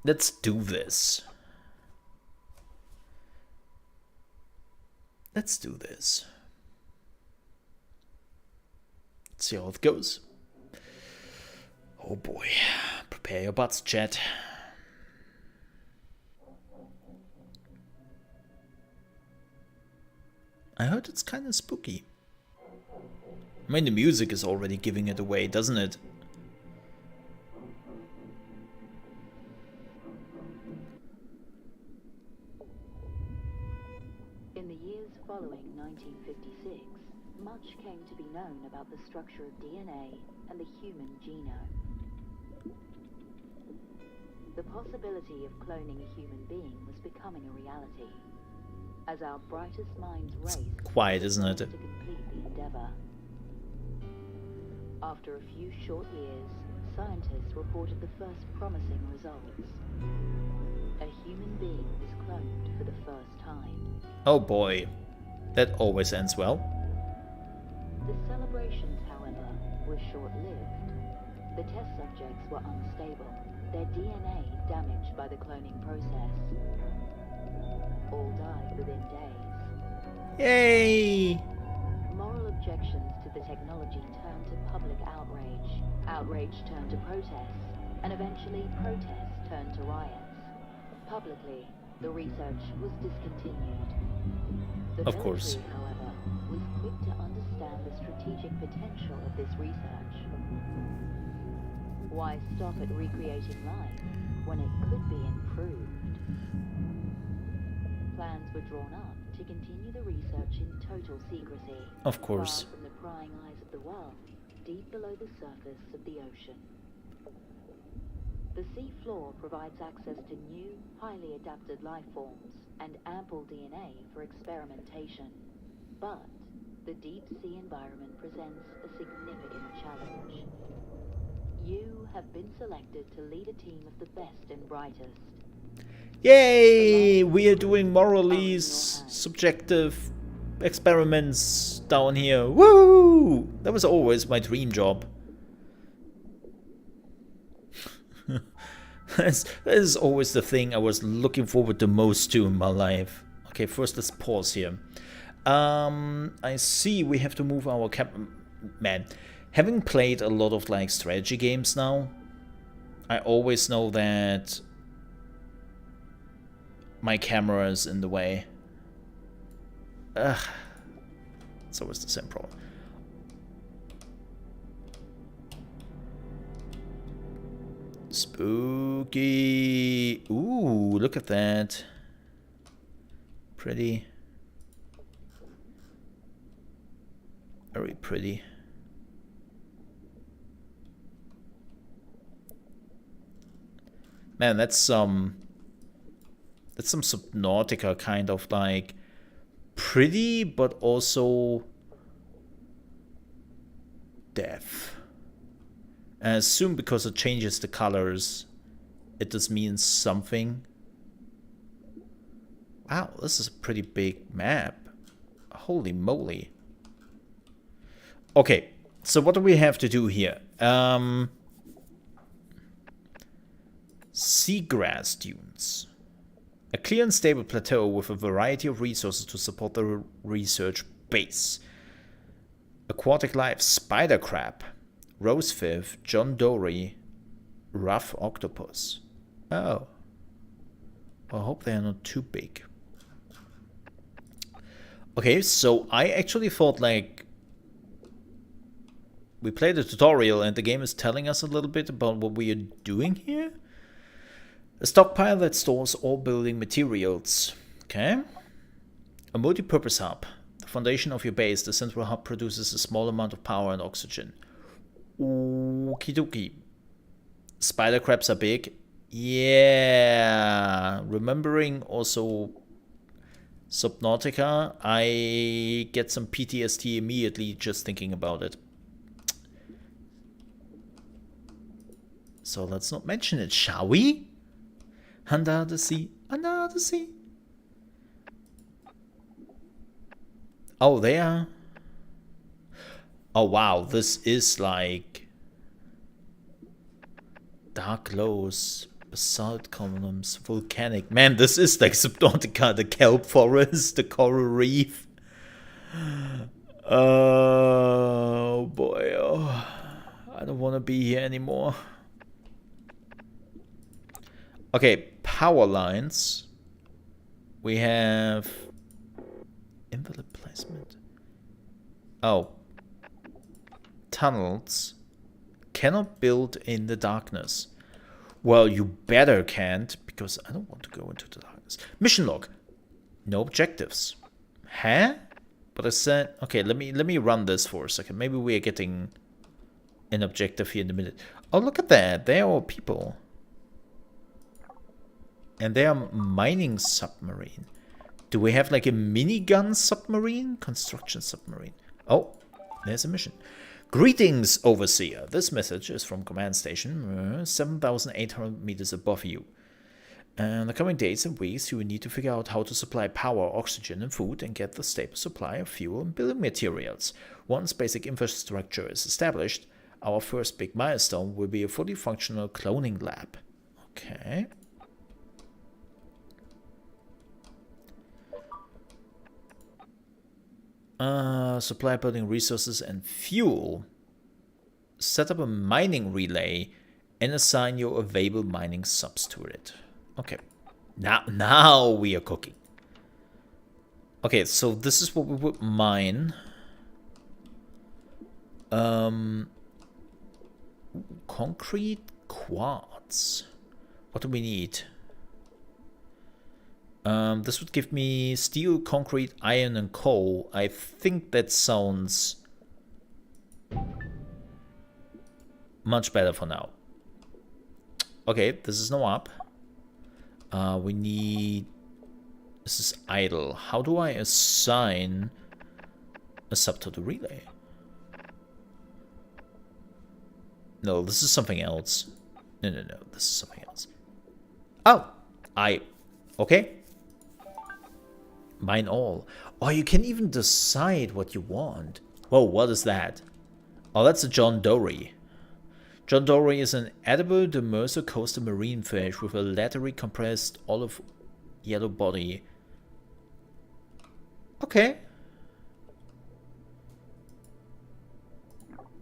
Let's do this. Let's do this. Let's see how it goes. Oh boy. Prepare your butts, chat. I heard it's kind of spooky. I mean, the music is already giving it away, doesn't it? In the years following 1956, much came to be known about the structure of DNA and the human genome. The possibility of cloning a human being was becoming a reality, as our brightest minds raced quiet, isn't it? to complete the endeavor. After a few short years, scientists reported the first promising results. A human being is cloned for the first time. Oh boy, that always ends well. The celebrations, however, were short-lived. The test subjects were unstable, their DNA damaged by the cloning process. All died within days. Yay! Moral objections to the technology turned to public outrage. Outrage turned to protests, and eventually protests turned to riots. Publicly, the research was discontinued. The Of course. military, however, was quick to understand the strategic potential of this research. Why stop at recreating life when it could be improved? Plans were drawn up to continue the research in total secrecy. Of course. Far from the prying eyes of the world, deep below the surface of the ocean. The sea floor provides access to new, highly adapted life forms and ample DNA for experimentation. But the deep sea environment presents a significant challenge. You have been selected to lead a team of the best and brightest. Yay! We are doing morally subjective experiments down here. Woo! That was always my dream job. That is always the thing I was looking forward the most to in my life. Okay, first let's pause here. I see we have to move our man. Having played a lot of like strategy games now, I always know that my camera is in the way. Ugh. It's always the same problem. Spooky. Ooh, look at that. Pretty. Very pretty. Man, that's some Subnautica kind of like pretty, but also death. And I assume because it changes the colors, it just means something. Wow, this is a pretty big map. Holy moly. Okay, so what do we have to do here? Seagrass dunes. A clear and stable plateau with a variety of resources to support the research base. Aquatic life, spider crab, rosefish, John Dory, rough octopus. Oh. I hope they are not too big. Okay, so I actually thought like we played a tutorial and the game is telling us a little bit about what we are doing here. A stockpile that stores all building materials. Okay. A multi-purpose hub. The foundation of your base, the central hub produces a small amount of power and oxygen. Okie dokie. Spider crabs are big. Yeah. Remembering also Subnautica, I get some PTSD immediately just thinking about it. So let's not mention it, shall we? Under the sea, under the sea. Oh, there. Oh, wow. This is like dark glows, basalt columns, volcanic. Man, this is like Subnautica, the kelp forest, the coral reef. Oh, boy. Oh, I don't want to be here anymore. Okay, power lines. We have invalid placement. Oh. Tunnels. Cannot build in the darkness. Well, you better can't, because I don't want to go into the darkness. Mission log. No objectives. Huh? But I said, okay, let me run this for a second. Maybe we are getting an objective here in a minute. Oh, look at that. There are people. And they are mining submarine. Do we have like a minigun submarine? Construction submarine. Oh, there's a mission. Greetings, Overseer. This message is from Command Station 7,800 meters above you. In the coming days and weeks, you will need to figure out how to supply power, oxygen, and food and get the stable supply of fuel and building materials. Once basic infrastructure is established, our first big milestone will be a fully functional cloning lab. Okay. Supply building resources and fuel. Set up a mining relay and assign your available mining subs to it. Okay. Now we are cooking. Okay, so this is what we would mine. Concrete quartz. What do we need? This would give me steel, concrete, iron, and coal. I think that sounds much better for now. Okay, this is no up. We need... This is idle. How do I assign a sub to the relay? No, this is something else. No, this is something else. Oh! Okay. Mine all. Oh, you can even decide what you want. Whoa, what is that? Oh, that's a John Dory. John Dory is an edible demersal coastal marine fish with a laterally compressed olive yellow body. Okay.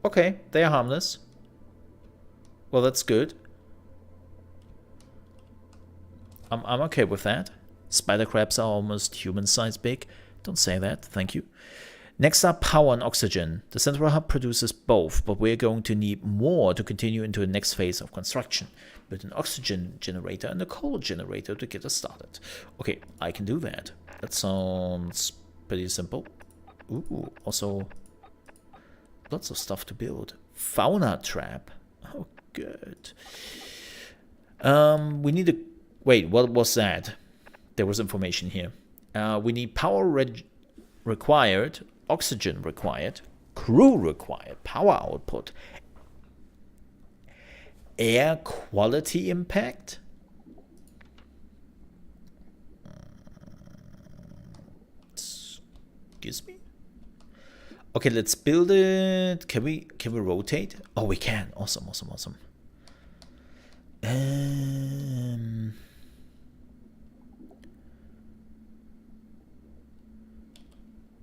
Okay, they are harmless. Well, that's good. I'm okay with that. Spider crabs are almost human-sized big. Don't say that, thank you. Next up, power and oxygen. The central hub produces both, but we're going to need more to continue into the next phase of construction. Build an oxygen generator and a coal generator to get us started. Okay, I can do that. That sounds pretty simple. Ooh, also lots of stuff to build. Fauna trap. Oh, good. We need a... Wait, what was that? There was information here. We need power required, oxygen required, crew required, power output, air quality impact. Excuse me. Okay, let's build it. Can we rotate? Oh, we can. Awesome, awesome, awesome.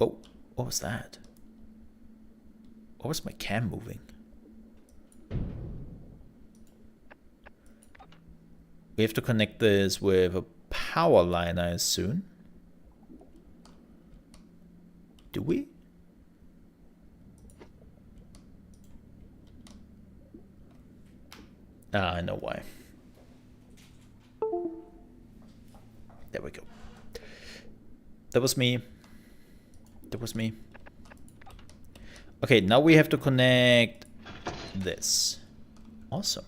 Oh, what was that? What was my cam moving? We have to connect this with a power line, I assume. Do we? Ah, I know why. There we go. That was me. That was me. Okay, now we have to connect this. Awesome.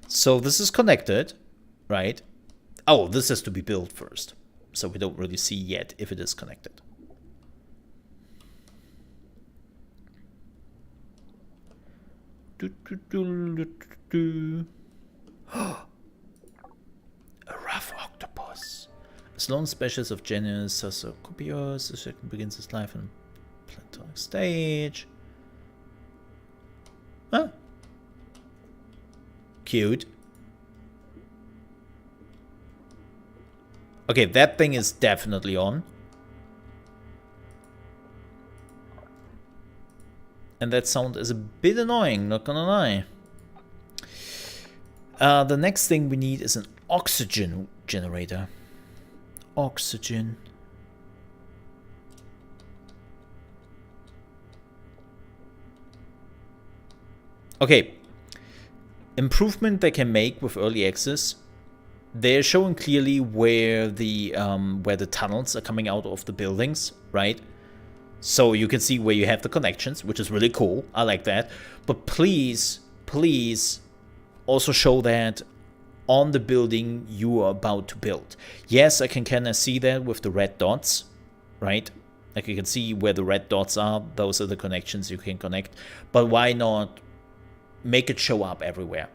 So this is connected, right? Oh, this has to be built first. So we don't really see yet if it is connected. A rough octopus. A Sloan species of genus Sasocopios. The second begins its life in planktonic stage. Huh? Cute. Okay, that thing is definitely on. And that sound is a bit annoying, not gonna lie. The next thing we need is an oxygen generator. Oxygen. Okay. Improvement they can make with early access. They're showing clearly where the tunnels are coming out of the buildings, right? So you can see where you have the connections, which is really cool. I like that. But please, please also show that on the building you are about to build. Yes, I can kind of see that with the red dots, right? Like you can see where the red dots are. Those are the connections you can connect. But why not make it show up everywhere?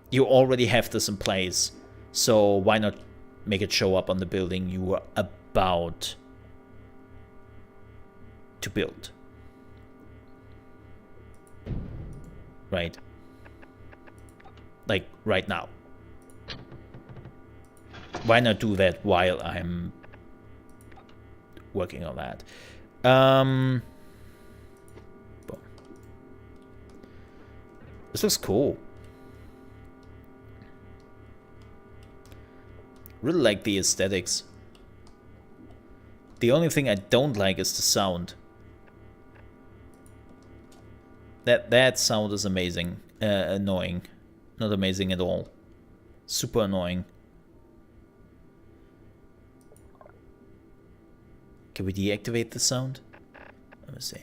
You already have this in place. So why not make it show up on the building you are about to build? Right? Like right now. Why not do that while I'm working on that? Boom. This looks cool. Really like the aesthetics. The only thing I don't like is the sound. That sound is amazing. Annoying. Not amazing at all. Super annoying. Can we deactivate the sound? Let me see.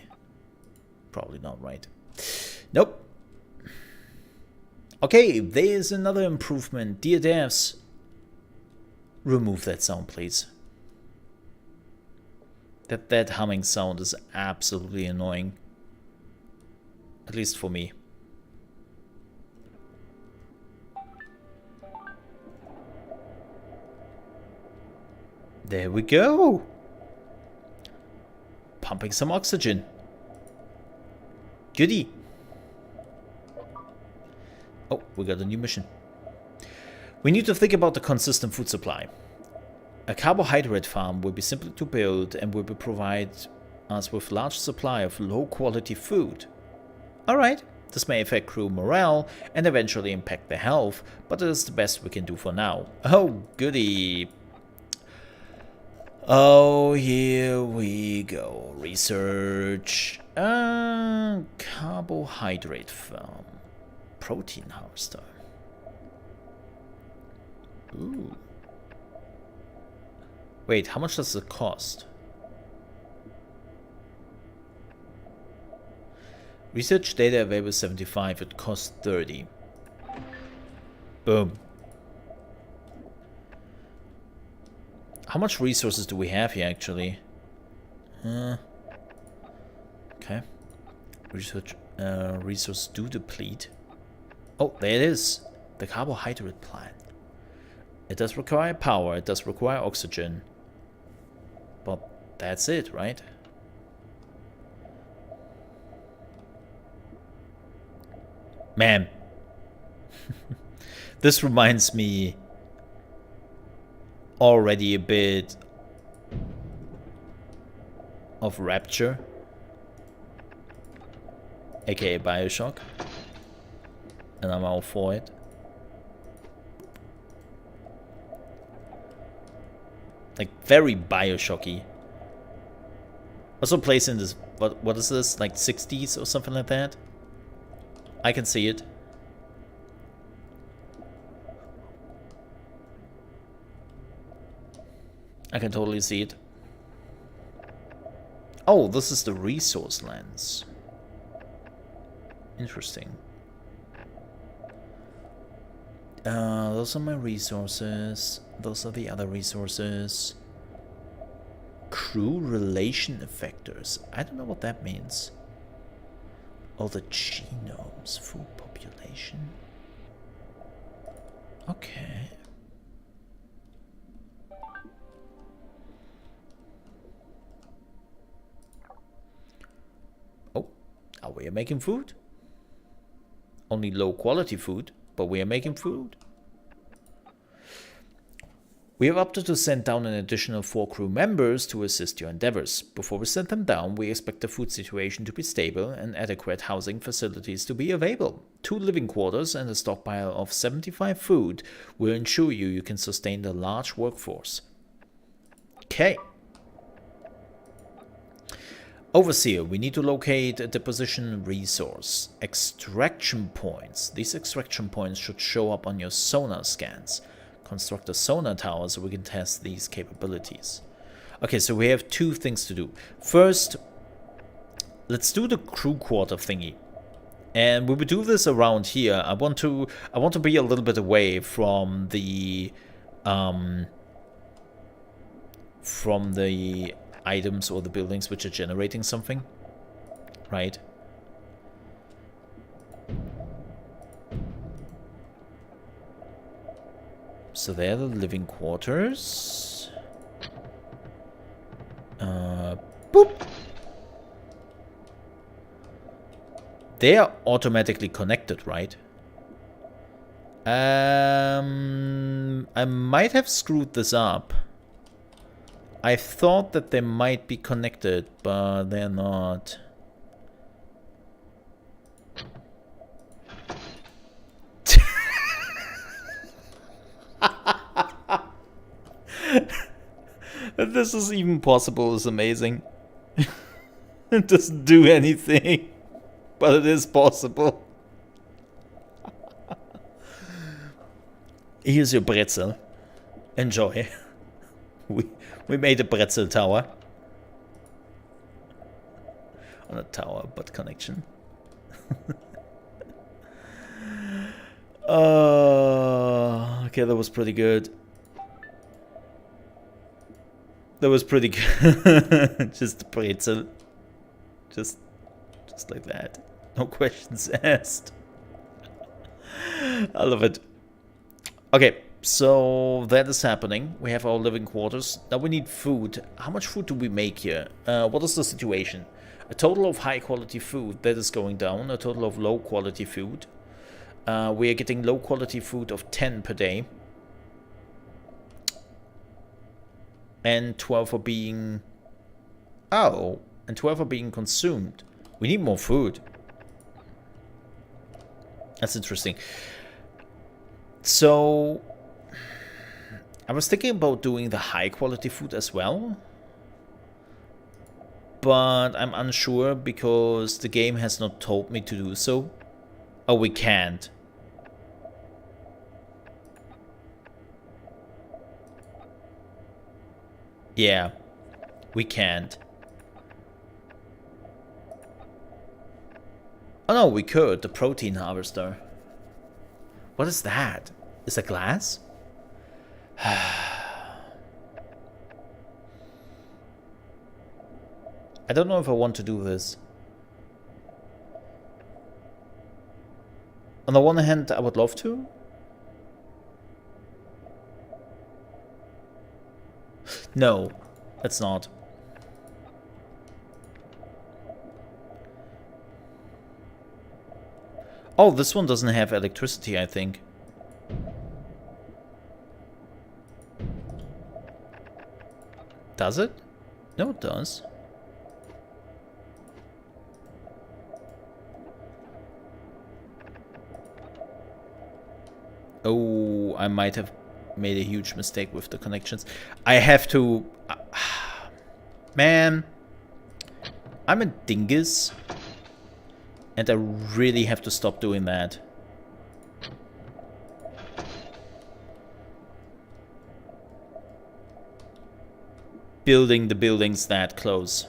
Probably not, right? Nope. Okay, there's another improvement. Dear devs, remove that sound, please. That humming sound is absolutely annoying. At least for me. There we go. Pumping some oxygen. Goody. Oh, we got a new mission. We need to think about the consistent food supply. A carbohydrate farm will be simple to build and will provide us with large supply of low quality food. Alright, this may affect crew morale and eventually impact their health, but it is the best we can do for now. Oh, goody. Oh, here we go. Research. Carbohydrate farm. Protein harvester. Ooh. Wait, how much does it cost? Research data available 75, it costs 30. Boom. How much resources do we have here actually? Okay. Resources do deplete. Oh, there it is. The carbohydrate plant. It does require power, it does require oxygen. But that's it, right? Man. This reminds me already a bit of Rapture, aka Bioshock, and I'm all for it. Like very Bioshocky. Also plays in this, what is this, like 60s or something like that? I can see it. I can totally see it. Oh, this is the resource lens. Interesting. Those are my resources. Those are the other resources. Crew relation effectors. I don't know what that means. Oh, the genomes. Food population. Okay. Oh, we are making food. Only low quality food, but we are making food. We have opted to send down an additional 4 crew members to assist your endeavors. Before we send them down, we expect the food situation to be stable and adequate housing facilities to be available. 2 living quarters and a stockpile of 75 food will ensure you can sustain the large workforce. Okay. Overseer, we need to locate a deposition resource. Extraction points. These extraction points should show up on your sonar scans. Construct a sonar tower so we can test these capabilities. Okay, so we have 2 things to do. First, let's do the crew quarter thingy. And we will do this around here. I want to be a little bit away from the items or the buildings which are generating something, right? So they're the living quarters. Boop. They are automatically connected, right? I might have screwed this up. I thought that they might be connected, but they're not. That this is even possible is amazing. It doesn't do anything, but it is possible. Here's your pretzel. Enjoy. We made a pretzel tower. Not a tower, but connection. Okay, that was pretty good. That was pretty good. Just the pretzel. Just like that. No questions asked. I love it. Okay, so that is happening. We have our living quarters. Now we need food. How much food do we make here? What is the situation? A total of high quality food, that is going down. A total of low quality food. We are getting low quality food of 10 per day. And 12 are being... Oh, and 12 are being consumed. We need more food. That's interesting. So, I was thinking about doing the high quality food as well. But I'm unsure because the game has not told me to do so. Oh, we can't. Yeah, we can't. Oh no, we could. The protein harvester. What is that? Is that glass? I don't know if I want to do this. On the one hand, I would love to. No, it's not. Oh, this one doesn't have electricity, I think. Does it? No, it does. Oh, I might have made a huge mistake with the connections. I have to... man, I'm a dingus. And I really have to stop doing that. Building the buildings that close.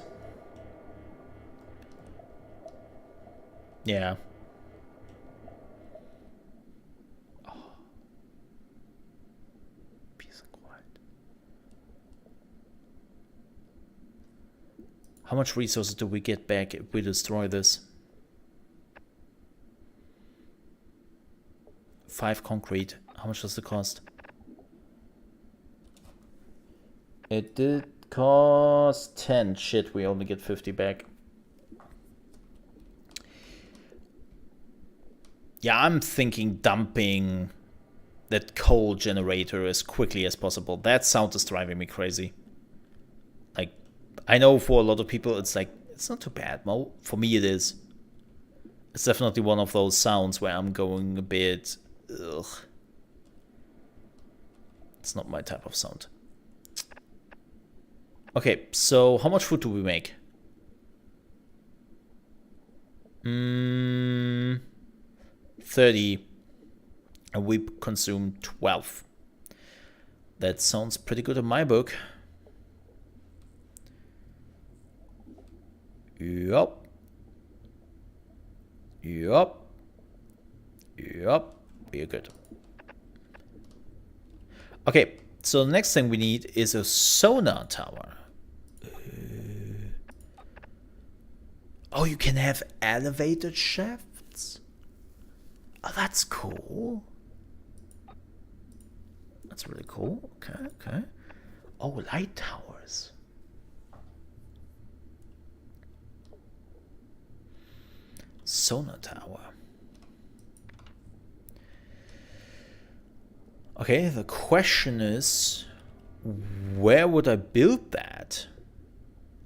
Yeah. Oh. Peace and quiet. How much resources do we get back if we destroy this? 5 concrete. How much does it cost? It did cost 10. Shit, we only get 50 back. Yeah, I'm thinking dumping that coal generator as quickly as possible. That sound is driving me crazy. Like, I know for a lot of people it's like, it's not too bad. Well, for me it is. It's definitely one of those sounds where I'm going a bit... Ugh. It's not my type of sound. Okay, so how much food do we make? 30. And we consume 12. That sounds pretty good in my book. Yup. Yup. Yup. We're good. Okay, so the next thing we need is a sonar tower. Oh, you can have elevated shafts? Oh, that's cool. That's really cool. Okay, okay. Oh, light towers. Sonar tower. Okay, the question is, where would I build that?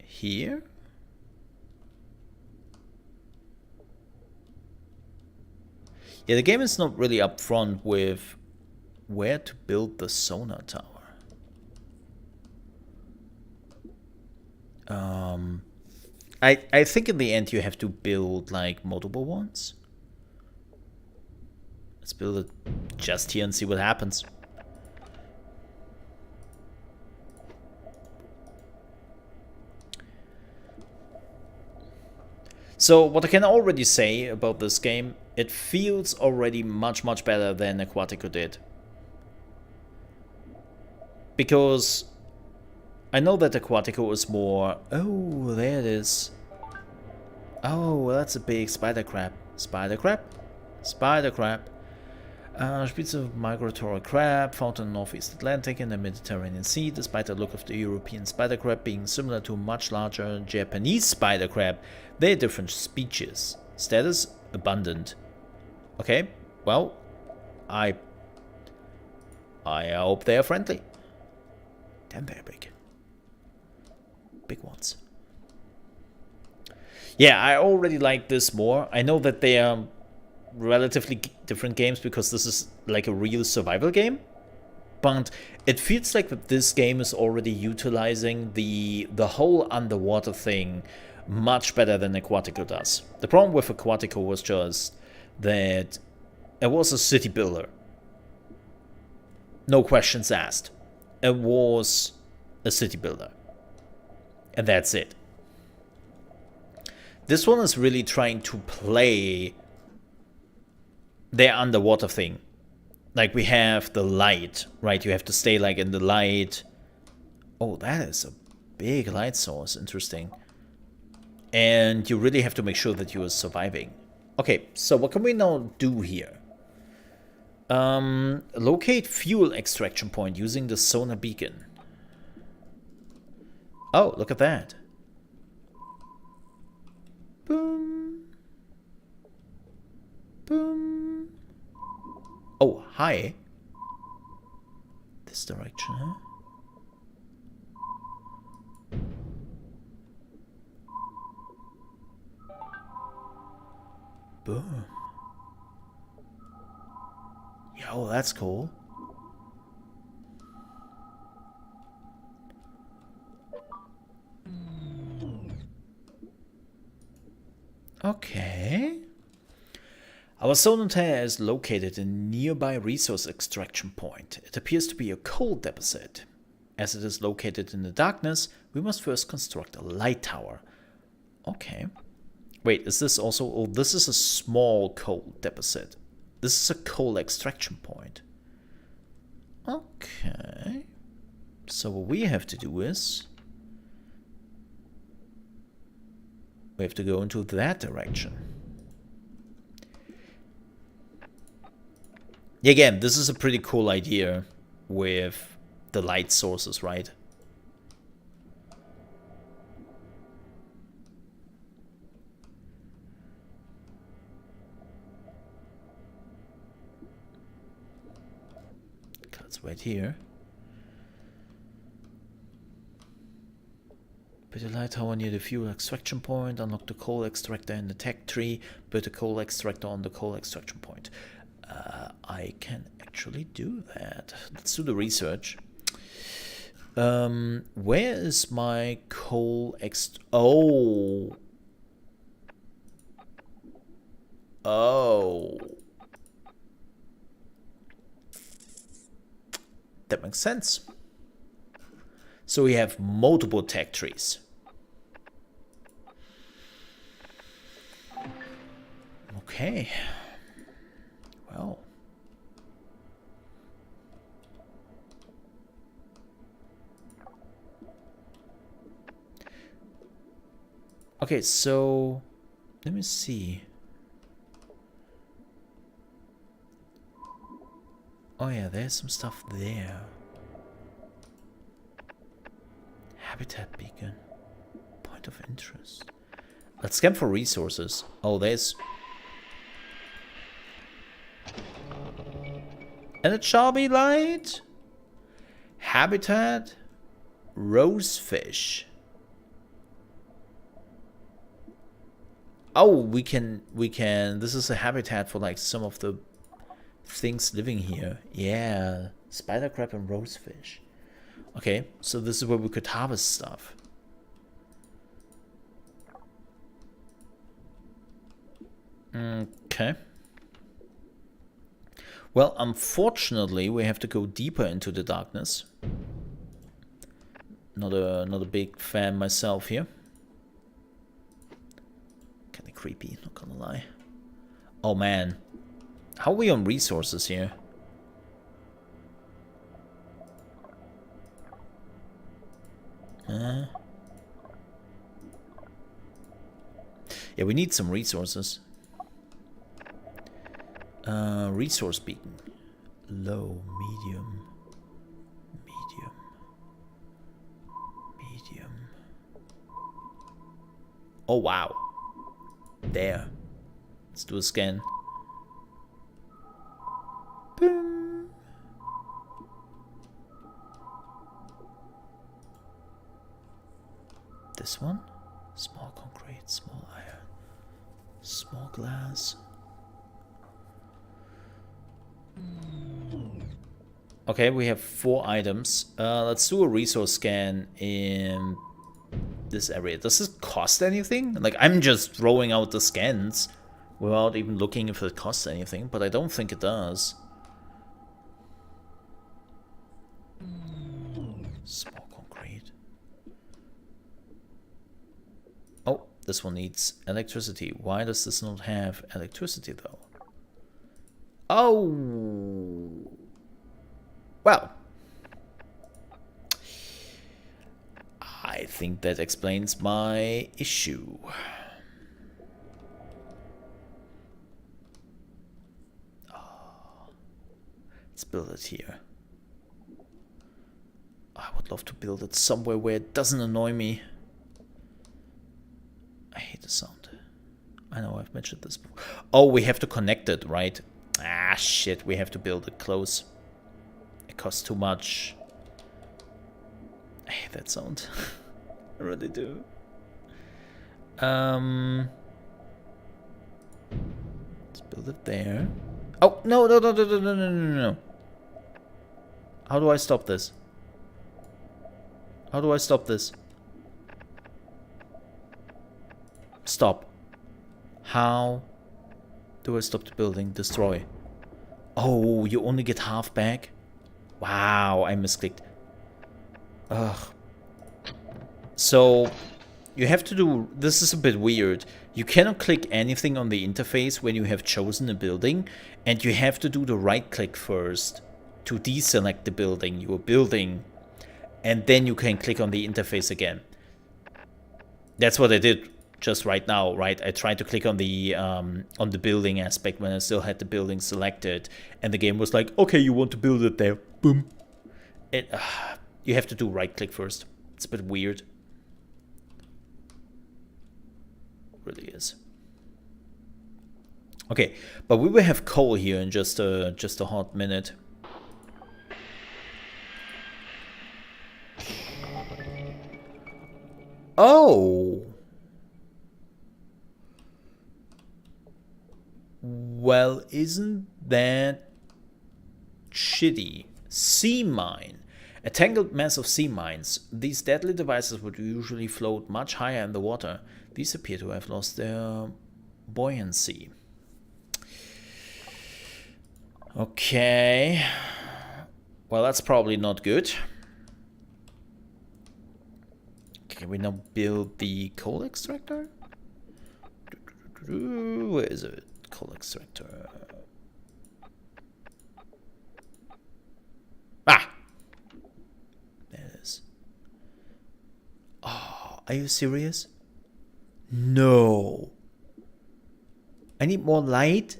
Here? Yeah, the game is not really upfront with where to build the sonar tower. I think in the end you have to build like multiple ones. Let's build it just here and see what happens. So what I can already say about this game, it feels already much better than Aquatico did. Because I know that Aquatico is more... Oh, there it is. Oh, that's a big spider crab. Spider crab? Spider crab. Spitze migratory crab found in the Northeast Atlantic and the Mediterranean Sea. Despite the look of the European spider crab being similar to a much larger Japanese spider crab, they are different species. Status abundant. Okay, well, I hope they are friendly. Damn, they're big. Big ones. Yeah, I already like this more. I know that they are relatively different games because this is like a real survival game, but it feels like that this game is already utilizing the whole underwater thing much better than Aquatico does. The problem with Aquatico was just that it was a city builder. No questions asked. It was a city builder. And that's it. This one is really trying to play their underwater thing. Like we have the light, right? You have to stay like in the light. Oh, that is a big light source. Interesting. And you really have to make sure that you are surviving. Okay, so what can we now do here? Locate fuel extraction point using the sonar beacon. Oh, look at that. Boom. Boom. Oh, hi. This direction, huh? Boom. Yo, that's cool. Okay. Our sonar antenna is located in a nearby resource extraction point. It appears to be a coal deposit. As it is located in the darkness, we must first construct a light tower. Okay. Wait, is this also... Oh, this is a small coal deposit. This is a coal extraction point. Okay. So what we have to do is... we have to go into that direction. Again, this is a pretty cool idea with the light sources, right? Let's wait here. Build a light tower near the fuel extraction point. Unlock the coal extractor in the tech tree. Build a coal extractor on the coal extraction point. I can actually do that. Let's do the research. Where is my coal Oh. Oh. That makes sense. So we have multiple tech trees. Okay. Well. Okay, so let me see. Oh yeah, there's some stuff there. Habitat beacon. Point of interest. Let's scan for resources. Oh, there's... and it shall be light. Habitat. Rosefish. Oh, we can, this is a habitat for like some of the things living here. Yeah, spider crab and rosefish. Okay, so this is where we could harvest stuff. Okay. Well, unfortunately, we have to go deeper into the darkness. Not a big fan myself here. creepy, not gonna lie. Oh man. How are we on resources here? Yeah, we need some resources. Resource beacon. Low, medium, medium, medium. Oh wow. There. Let's do a scan. Boom. This one? Small concrete, small iron, small glass. Okay, we have 4 items. Let's do a resource scan in this area. Does this cost anything? Like, I'm just throwing out the scans without even looking if it costs anything, but I don't think it does. Small concrete. Oh, this one needs electricity. Why does this not have electricity though? Oh! Well, I think that explains my issue. Oh, let's build it here. I would love to build it somewhere where it doesn't annoy me. I hate the sound. I know I've mentioned this before. Oh, we have to connect it, right? Ah, shit, we have to build it close. It costs too much. I hate that sound. I really do. Let's build it there. Oh, no, no, no, no, no, no, no, no, no. How do I stop this? How do I stop this? Stop. How do I stop the building? Destroy. Oh, you only get half back? Wow, I misclicked. Ugh. So, you have to do... This is a bit weird. You cannot click anything on the interface when you have chosen a building, and you have to do the right click first to deselect the building you are building, and then you can click on the interface again. That's what I did just right now, right? I tried to click on the building aspect when I still had the building selected, and the game was like, okay, you want to build it there. Boom. You have to do right click first. It's a bit weird. It really is. Okay, but we will have coal here in just a hot minute. Oh. Well, isn't that shitty? Sea mine. A tangled mass of sea mines. These deadly devices would usually float much higher in the water. These appear to have lost their buoyancy. Okay. Well, that's probably not good. Can we now build the coal extractor? Where is it? Coal extractor. Ah! There it is. Oh, are you serious? No. I need more light?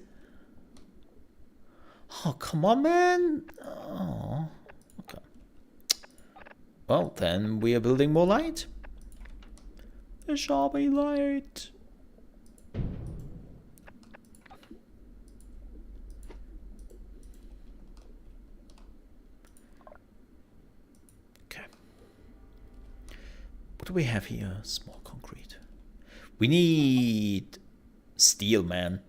Oh, come on, man. Oh, okay. Well, then we are building more light. There shall be light. Okay. What do we have here? Small concrete. We need steel, man.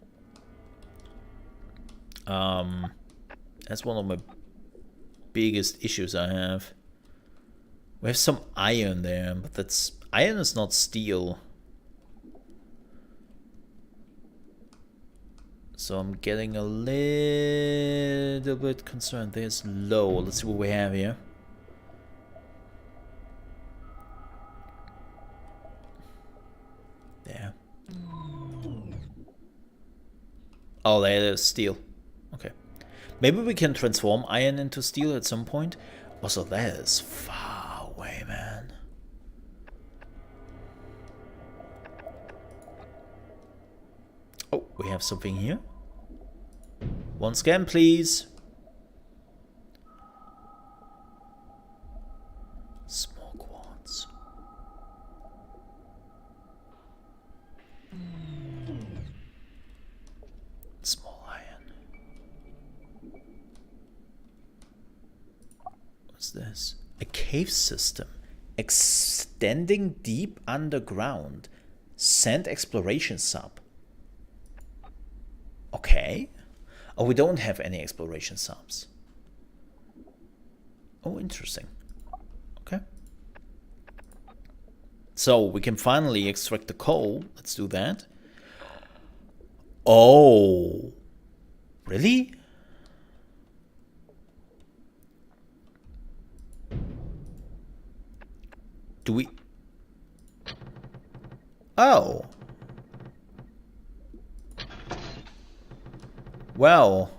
That's one of my biggest issues I have. We have some iron there, but that's iron is not steel. So I'm getting a little bit concerned. There's low. Let's see what we have here. There. Oh, that is steel. Okay. Maybe we can transform iron into steel at some point. Also, that is far away, man. Oh, we have something here. One scan, please. Small quartz. Small iron. What's this? A cave system extending deep underground. Sand exploration sub. Okay. Oh, we don't have any exploration subs. Oh, interesting. Okay. So we can finally extract the coal. Let's do that. Oh. Really? Do we... Oh. Well.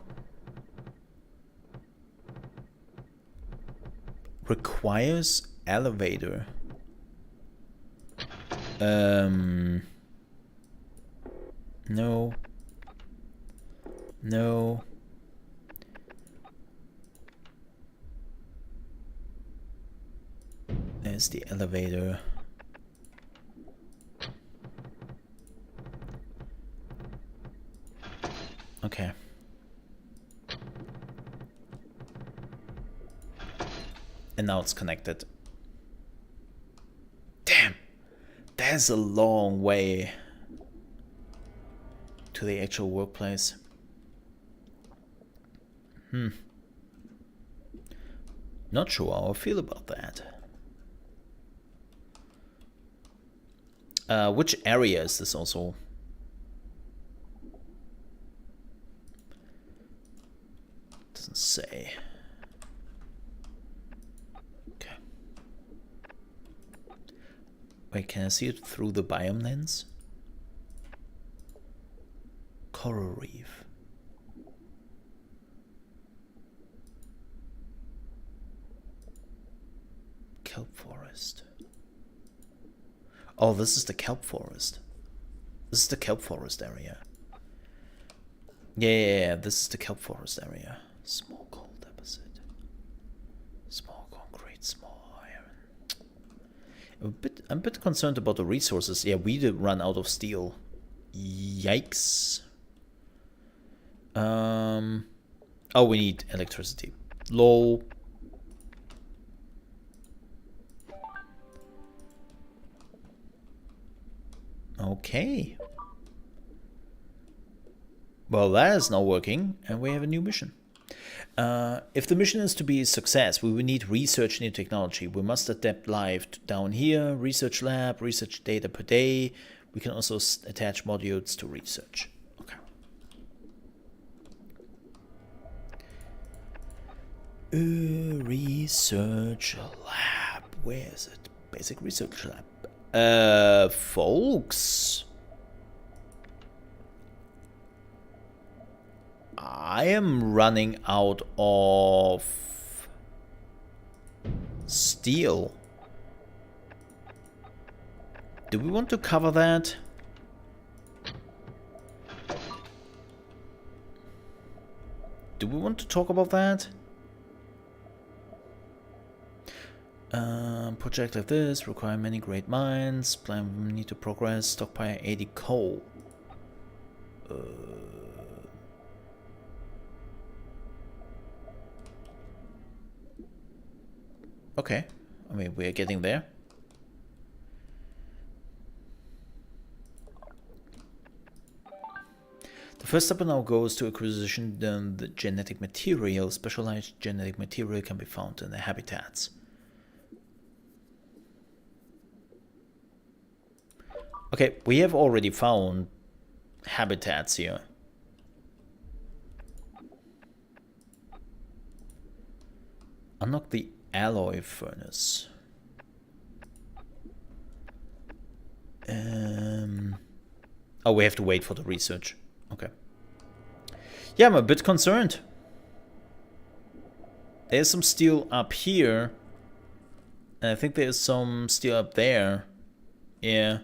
Requires elevator. No. No. There's the elevator. Okay. And now it's connected. Damn. That's a long way to the actual workplace. Not sure how I feel about that. Which area is this also? Doesn't say. Okay. Wait, can I see it through the biome lens? Coral reef. Kelp forest. Oh, this is the kelp forest. This is the kelp forest area. Yeah, this is the kelp forest area. Small coal deposit. Small concrete, small iron. I'm a bit concerned about the resources. Yeah, we did run out of steel. Yikes. Oh, we need electricity. Low. Okay. Well, that is now working, and we have a new mission. If the mission is to be a success, we will need research new technology. We must adapt live down here, research lab, research data per day. We can also attach modules to research. Okay. Research lab. Where is it? Basic research lab. Folks. I am running out of steel. Do we want to cover that? Do we want to talk about that? Project like this require many great minds. Plan need to progress. Stockpile 80 coal. Okay, I mean, we're getting there. The first step now goes to acquisition the genetic material. Specialized genetic material can be found in the habitats. Okay, we have already found habitats here. Unlock the alloy furnace. Oh, we have to wait for the research. Okay. Yeah, I'm a bit concerned. There's some steel up here. And I think there's some steel up there. Yeah.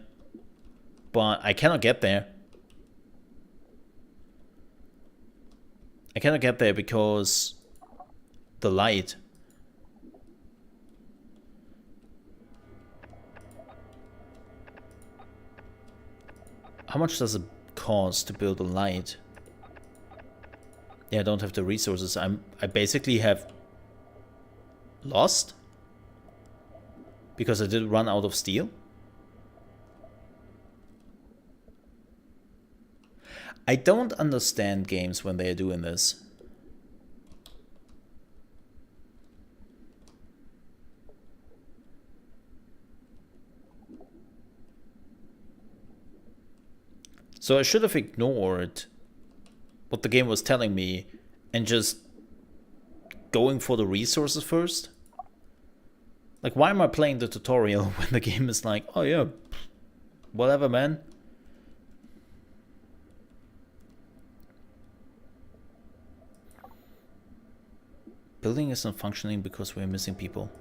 But I cannot get there. I cannot get there because the light. How much does it cost to build a light? Yeah, I don't have the resources. I basically have lost because I did run out of steel. I don't understand games when they are doing this. So I should have ignored what the game was telling me and just going for the resources first. Like, why am I playing the tutorial when the game is like, oh yeah, whatever, man. Building isn't functioning because we're missing people.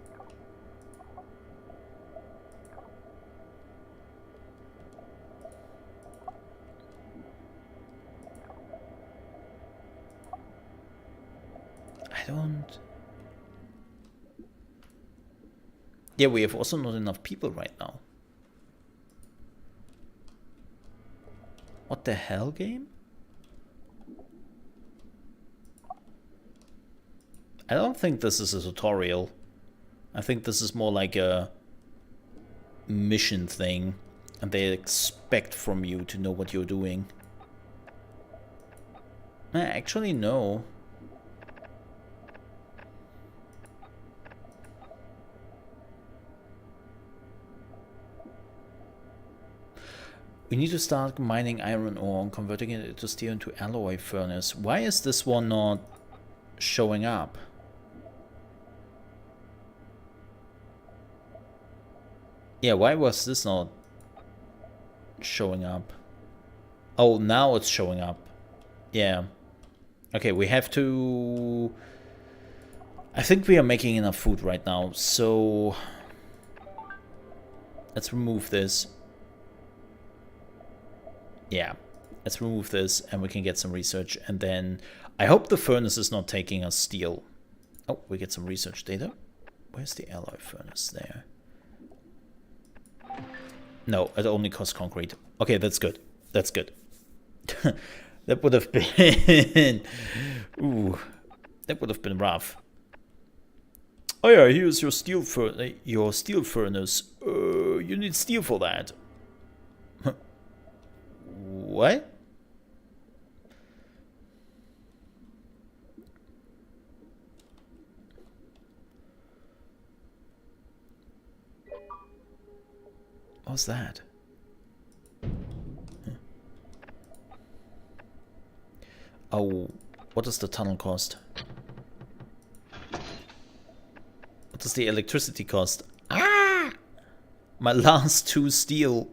I don't... Yeah, we have also not enough people right now. What the hell, game? I don't think this is a tutorial. I think this is more like a mission thing, and they expect from you to know what you're doing. Actually, no. We need to start mining iron ore and converting it into steel into alloy furnace. Why is this one not showing up? Yeah, why was this not showing up? Oh, now it's showing up. Yeah. Okay, we have to... I think we are making enough food right now, so... Let's remove this. Yeah, let's remove this and we can get some research. And then I hope the furnace is not taking us steel. Oh, we get some research data. Where's the alloy furnace there? No, it only costs concrete. Okay, that's good. That's good. That would have been... Ooh, that would have been rough. Oh yeah, here's your steel furnace. You need steel for that. What? What's that? Oh, what does the tunnel cost? What does the electricity cost? Ah! My last 2 steel.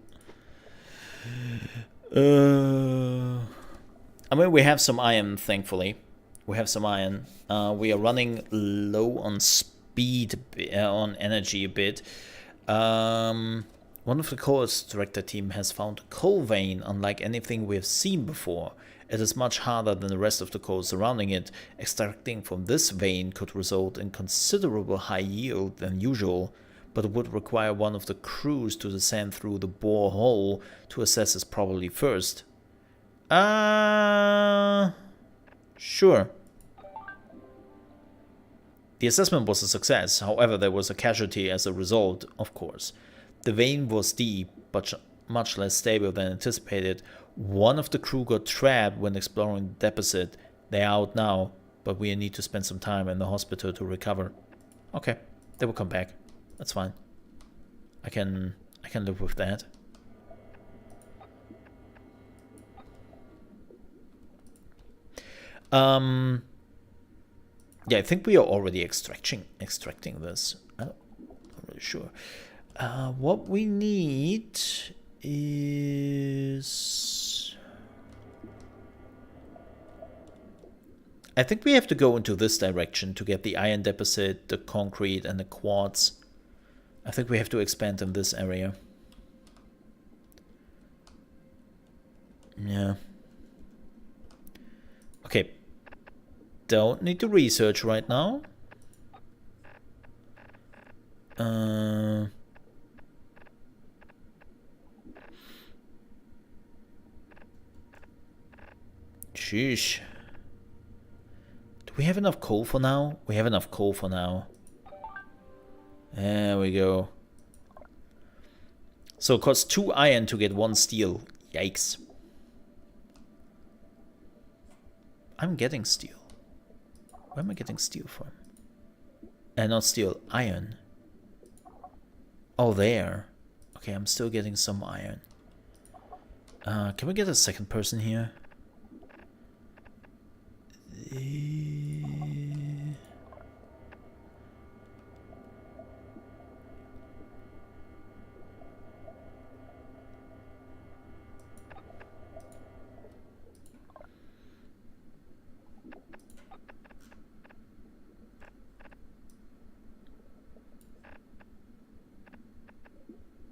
I mean, we have some iron, thankfully. We have some iron. We are running low on speed, on energy a bit. One of the coal extractor team has found a coal vein unlike anything we have seen before. It is much harder than the rest of the coal surrounding it. Extracting from this vein could result in considerable high yield than usual, but it would require one of the crews to descend through the borehole to assess its probability first. Sure. The assessment was a success, however there was a casualty as a result, of course. The vein was deep, but much less stable than anticipated. One of the crew got trapped when exploring the deposit. They are out now, but we need to spend some time in the hospital to recover. Okay, they will come back. That's fine. I can live with that. Yeah, I think we are already extracting this. I'm not really sure. What we need is I think we have to go into this direction to get the iron deposit, the concrete, and the quartz. I think we have to expand in this area. Yeah. Okay. Don't need to research right now. Sheesh. Do we have enough coal for now? We have enough coal for now. There we go. So it costs 2 iron to get 1 steel. Yikes. I'm getting steel. Where am I getting steel from? Not steel, iron. Oh, there. Okay, I'm still getting some iron. Can we get a second person here?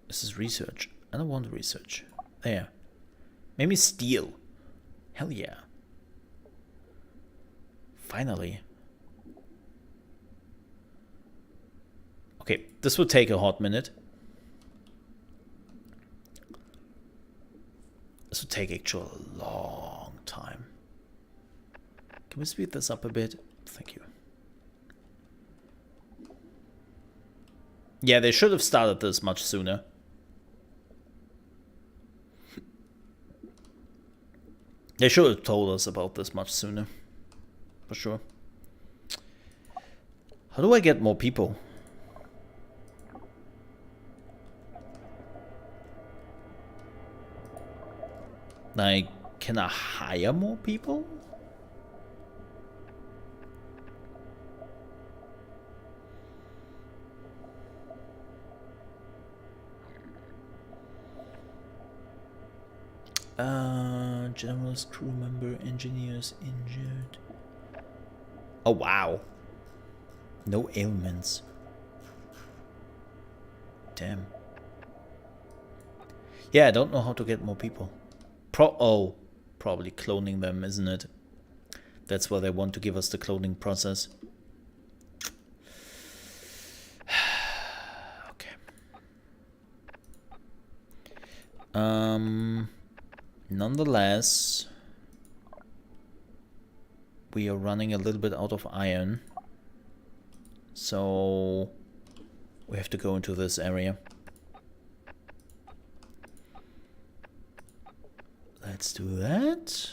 This is research. I don't want research. There. Maybe steel. Hell yeah. Finally. Okay, this will take a hot minute. This will take actually a long time. Can we speed this up a bit? Thank you. Yeah, they should have started this much sooner. They should have told us about this much sooner. For sure. How do I get more people? Like, can I hire more people? Generalist, crew member, engineers injured. Oh wow. No ailments. Damn. Yeah, I don't know how to get more people. Probably cloning them, isn't it? That's why they want to give us the cloning process. Okay. Nonetheless, we are running a little bit out of iron, so we have to go into this area. Let's do that.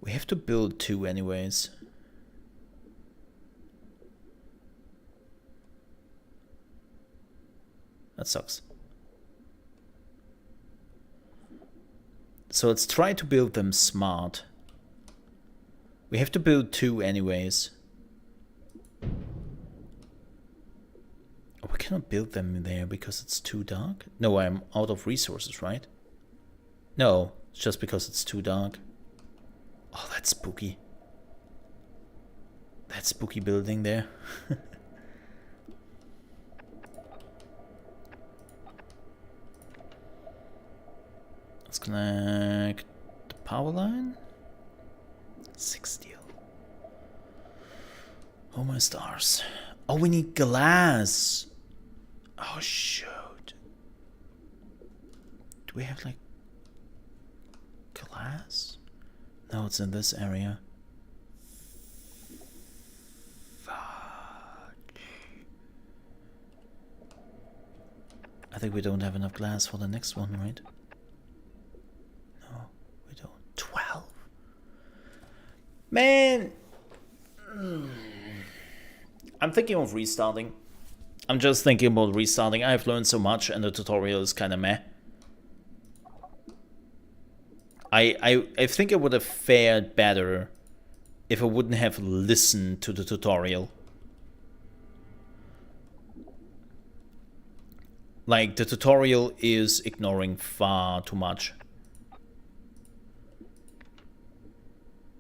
We have to build 2 anyways. That sucks. So let's try to build them smart. We have to build 2 anyways. Oh, we cannot build them there because it's too dark? No, I'm out of resources, right? No, it's just because it's too dark. Oh, that's spooky. That spooky building there. Let's connect the power line. 6 steel. Oh my stars. Oh, we need glass. Oh shoot. Do we have like glass? No, it's in this area. Fudge. I think we don't have enough glass for the next one, right? No, we don't. 12. Man! I'm thinking of restarting. I'm just thinking about restarting. I've learned so much and the tutorial is kind of meh. I think I would have fared better if I wouldn't have listened to the tutorial. Like, the tutorial is ignoring far too much.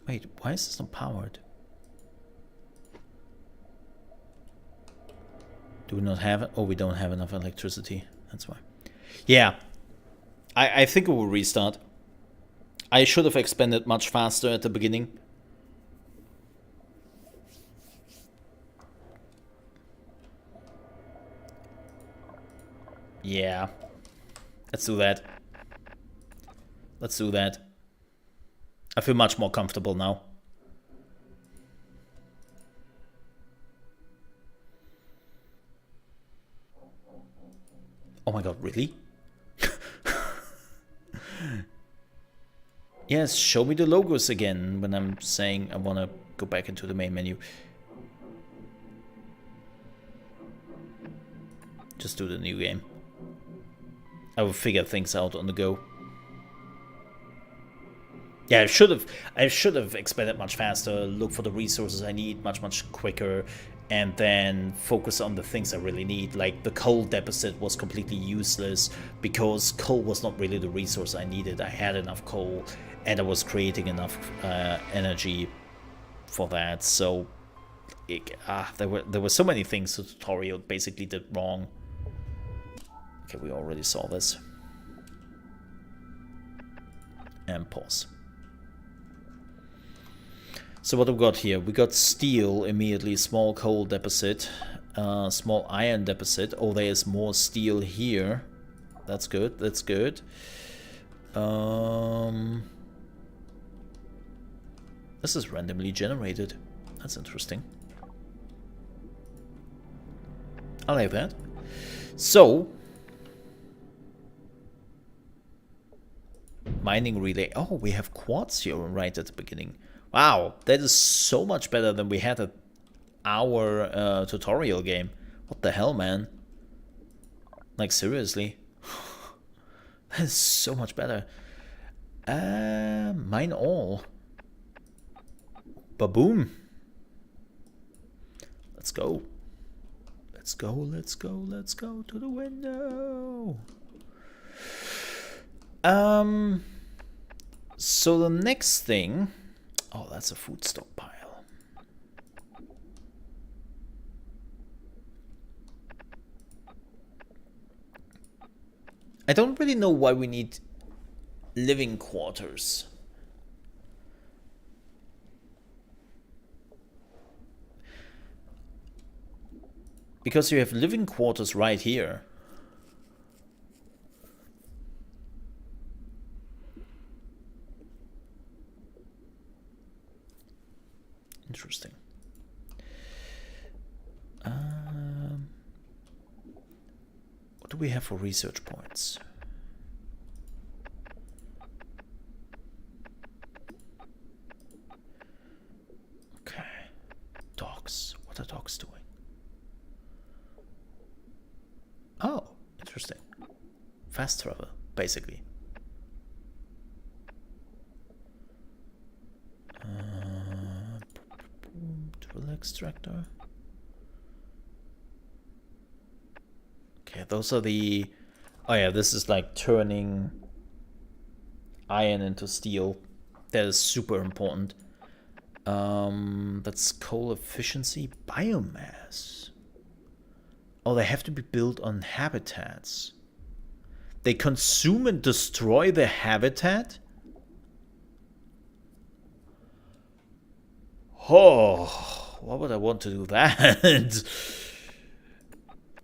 Wait, why is this not powered? Do we not have it? Oh, we don't have enough electricity. That's why. Yeah. I think it will restart. I should have expanded much faster at the beginning. Yeah. Let's do that. Let's do that. I feel much more comfortable now. Oh my god, really? Yes, show me the logos again when I'm saying I want to go back into the main menu. Just do the new game. I will figure things out on the go. Yeah, I should have expanded much faster, look for the resources I need much quicker, and then focus on the things I really need. Like, the coal deposit was completely useless because coal was not really the resource I needed. I had enough coal and I was creating enough energy for that. So there were so many things the tutorial basically did wrong. Okay, we already saw this. And pause. So what have we got here? We got steel immediately, small coal deposit, small iron deposit. Oh, there's more steel here. That's good, that's good. This is randomly generated. That's interesting. I like that. So, mining relay. Oh, we have quartz here right at the beginning. Wow, that is so much better than we had at our tutorial game. What the hell, man? Like, seriously? That is so much better. Mine all. Ba-boom. Let's go. Let's go, let's go, let's go to the window. So the next thing... Oh, that's a food stockpile. I don't really know why we need living quarters. Because you have living quarters right here. Interesting. What do we have for research points? Okay. Dogs. What are dogs doing? Oh, interesting. Fast travel, basically. Drill extractor. Okay, those are the... Oh yeah, this is like turning iron into steel. That is super important. That's coal efficiency. Biomass. Oh, they have to be built on habitats. They consume and destroy the habitat? Oh, why would I want to do that?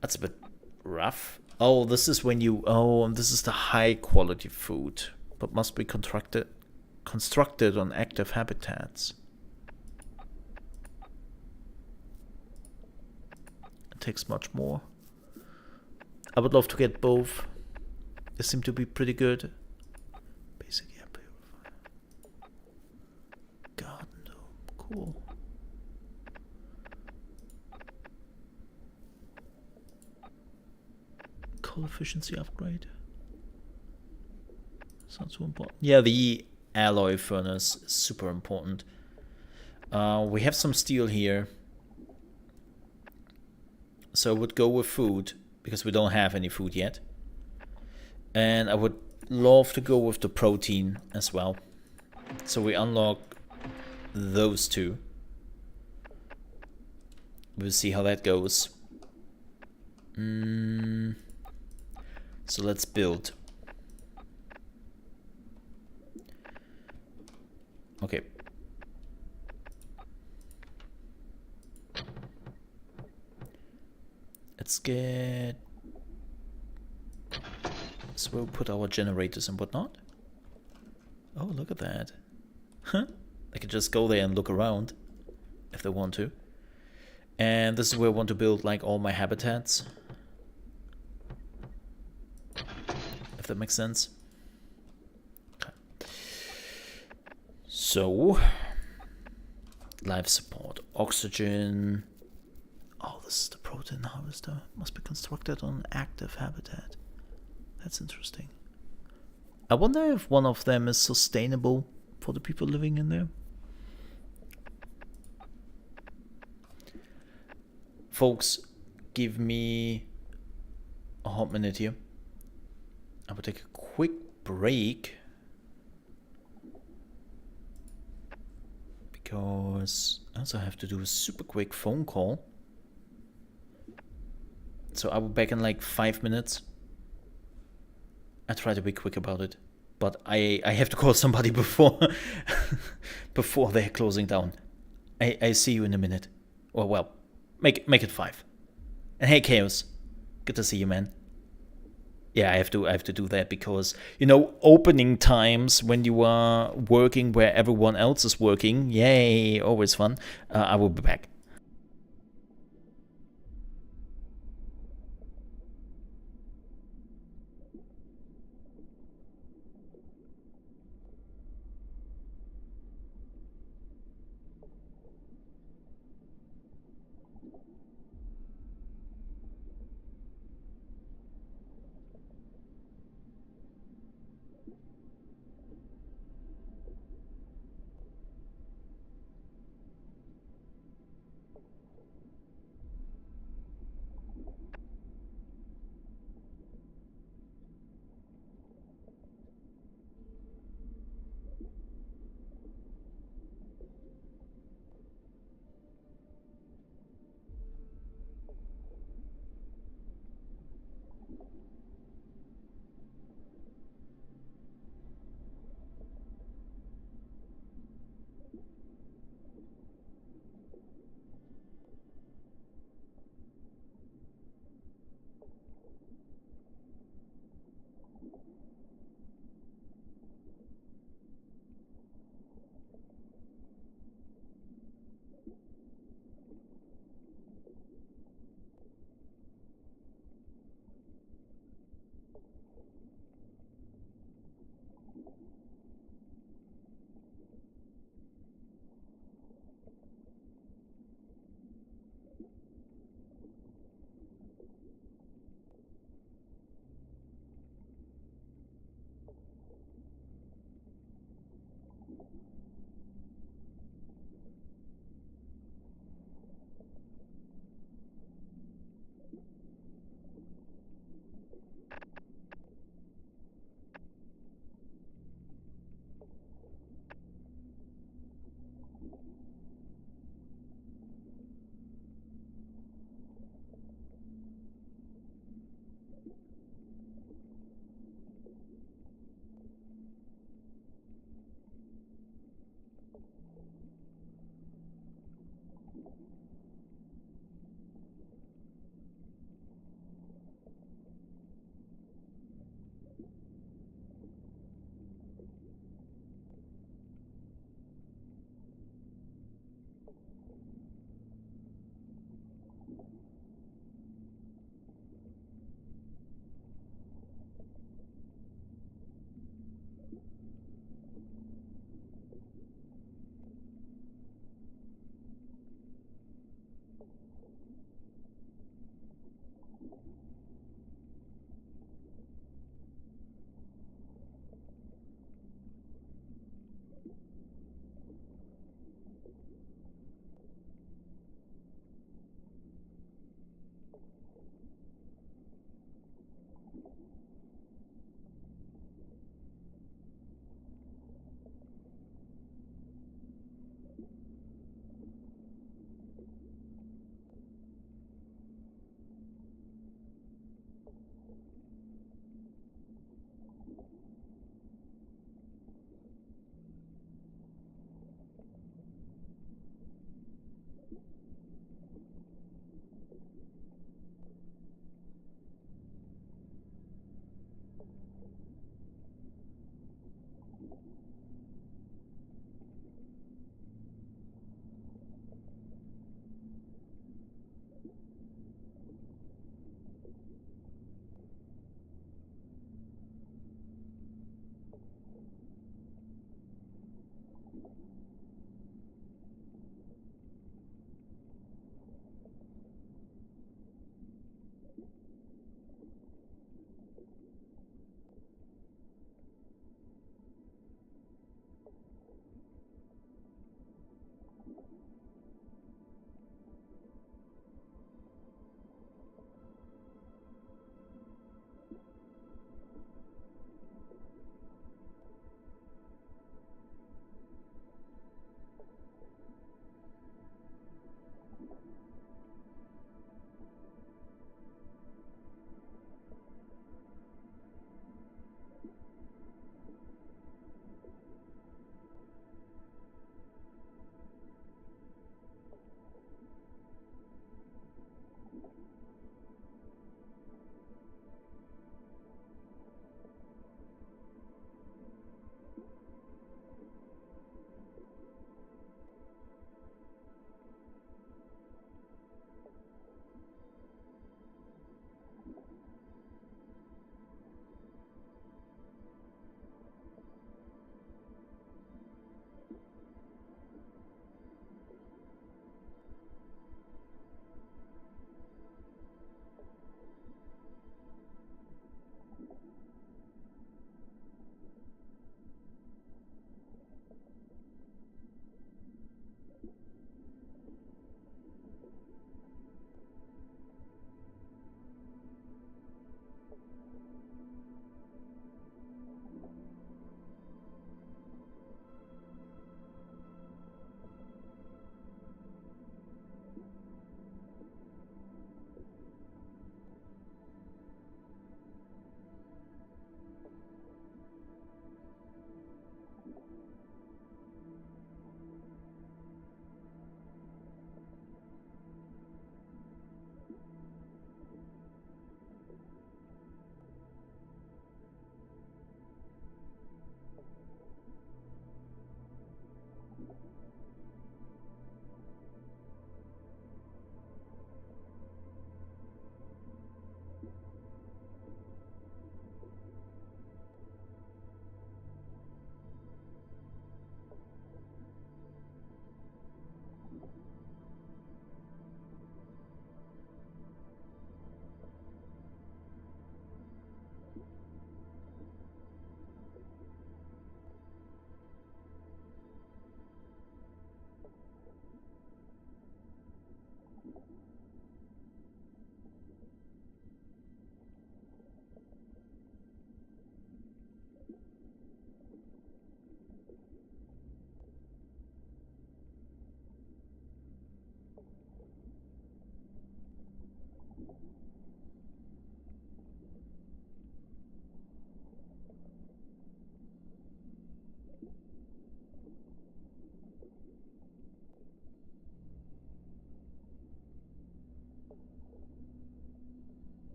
That's a bit rough. Oh, this is when you... Oh, this is the high quality food, but must be constructed on active habitats. It takes much more. I would love to get both. They seem to be pretty good. Basic air purifier. Garden dome. Cool. Coal efficiency upgrade. It's not too important. Yeah, the alloy furnace is super important. We have some steel here. So I would go with food. because we don't have any food yet. And I would love to go with the protein as well. So we unlock those two. We'll see how that goes. So let's build. Okay. Let's get... So we'll put our generators and whatnot. Oh, look at that. Huh? They can just go there and look around if they want to. And this is where I want to build like all my habitats. If that makes sense. Okay. So, life support, oxygen. Oh, this is the protein harvester. Must be constructed on active habitat. That's interesting. I wonder if one of them is sustainable for the people living in there. Folks, give me a hot minute here. I will take a quick break because I also have to do a super quick phone call. So I will be back in like 5 minutes. I try to be quick about it, but I have to call somebody before before they're closing down. I see you in a minute. Or well, make it 5. And hey, Chaos, good to see you, man. Yeah, I have to do that because, you know, opening times when you are working where everyone else is working, yay, always fun. I will be back.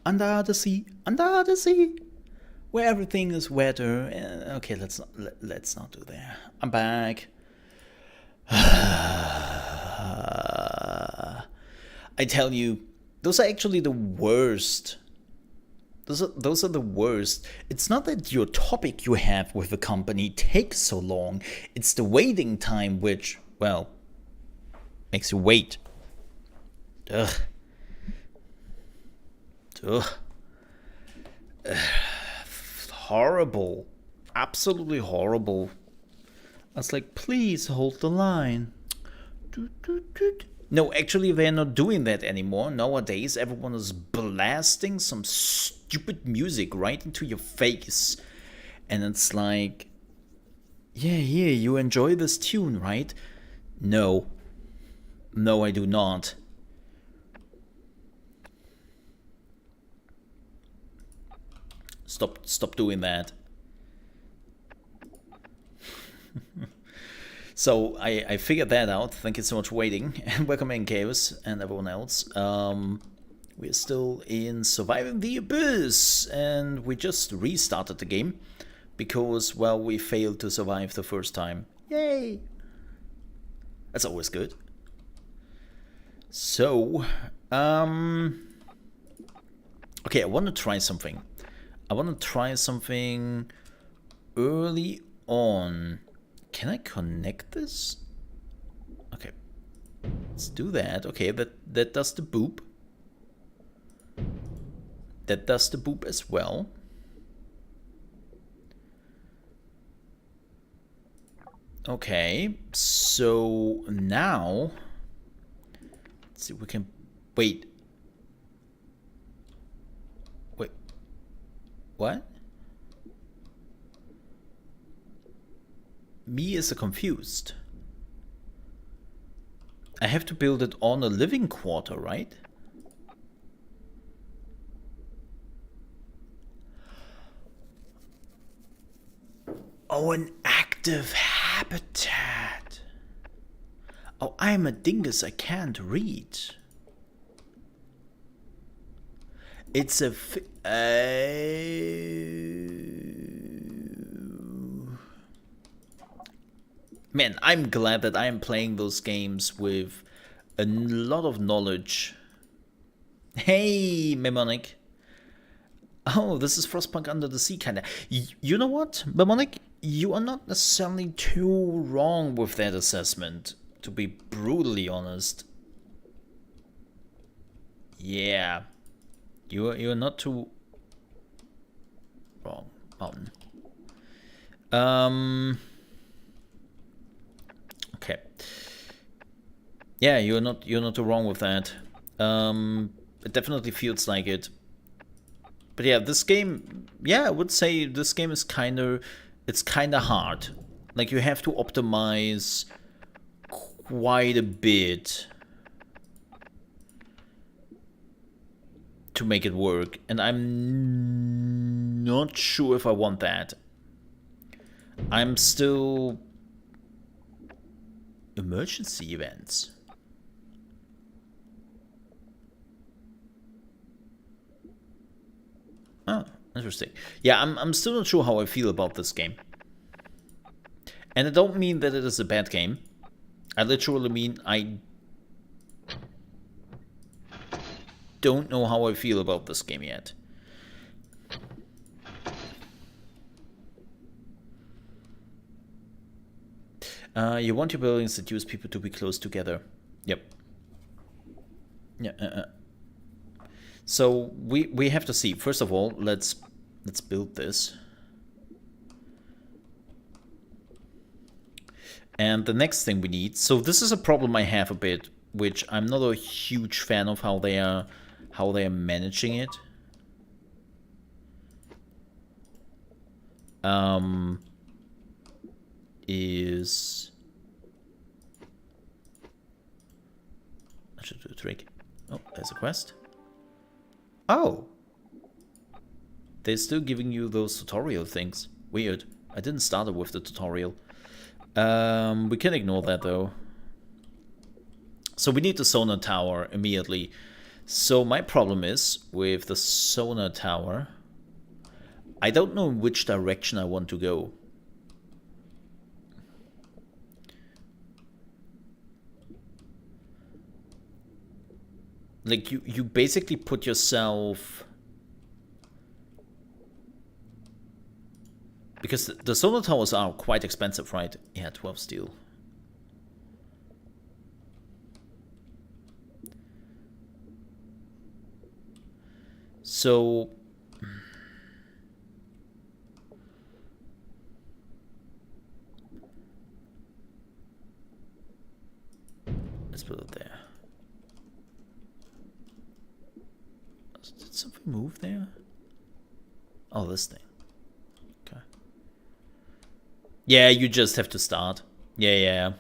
Under the sea, where everything is wetter. Okay, let's not do that. I'm back. I tell you, those are actually the worst. Those are the worst. It's not that your topic you have with the company takes so long. It's the waiting time which, well, makes you wait. Ugh. Ugh. Horrible. Absolutely horrible. I was like, please hold the line. No, actually, they're not doing that anymore. Nowadays, everyone is blasting some stupid music right into your face. And it's like, yeah, you enjoy this tune, right? No. No, I do not. Stop doing that. So I figured that out. Thank you so much for waiting. And welcome in, Chaos and everyone else. We're still in Surviving the Abyss. And we just restarted the game. Because, well, we failed to survive the first time. Yay! That's always good. So, okay, I want to try something. I want to try something early on. Can I connect this? Okay, let's do that. Okay, that does the boop. That does the boop as well. Okay, so now let's see if we can wait. Wait. What? Me is confused. I have to build it on a living quarter, right? Oh, an active habitat. Oh, I'm a dingus, I can't read. It's a Man, I'm glad that I am playing those games with a lot of knowledge. Hey, Mnemonic. Oh, this is Frostpunk Under the Sea, kinda. You know what, Mnemonic? You are not necessarily too wrong with that assessment, to be brutally honest. Yeah. You're not too wrong, Mountain. Okay. Yeah, you're not too wrong with that. It definitely feels like it. But yeah, this game, yeah, I would say this game is it's kinda hard. Like, you have to optimize quite a bit to make it work, and I'm not sure if I want that. I'm still... Emergency events. Oh, interesting. Yeah, I'm still not sure how I feel about this game. And I don't mean that it is a bad game. I literally mean I don't know how I feel about this game yet. You want your buildings that use people to be close together. Yep. Yeah. So we have to see. First of all, let's build this. And the next thing we need. So this is a problem I have a bit, which I'm not a huge fan of how they are managing it. Is I should do a trick. Oh, there's a quest. Oh, they're still giving you those tutorial things. Weird. I didn't start it with the tutorial. We can ignore that though. So we need the sonar tower immediately. So my problem is with the sonar tower, I don't know in which direction I want to go. Like you basically put yourself, because the solar towers are quite expensive, right? Yeah, 12 steel. So let's put it there. Did something move there? Oh, this thing. Okay. Yeah, you just have to start. Yeah.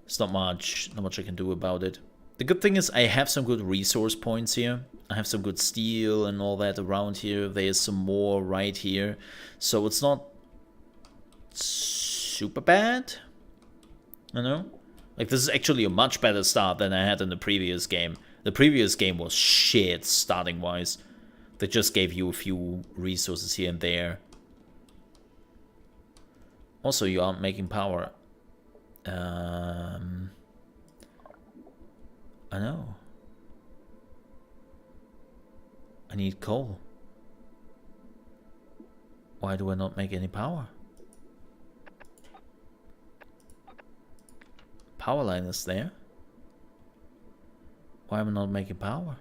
It's not much I can do about it. The good thing is I have some good resource points here. I have some good steel and all that around here. There's some more right here. So it's not super bad. You know? Like, this is actually a much better start than I had in the previous game. The previous game was shit starting wise. They just gave you a few resources here and there. Also, you aren't making power. I know. I need coal. Why do I not make any power? Power line is there. Why am I not making power?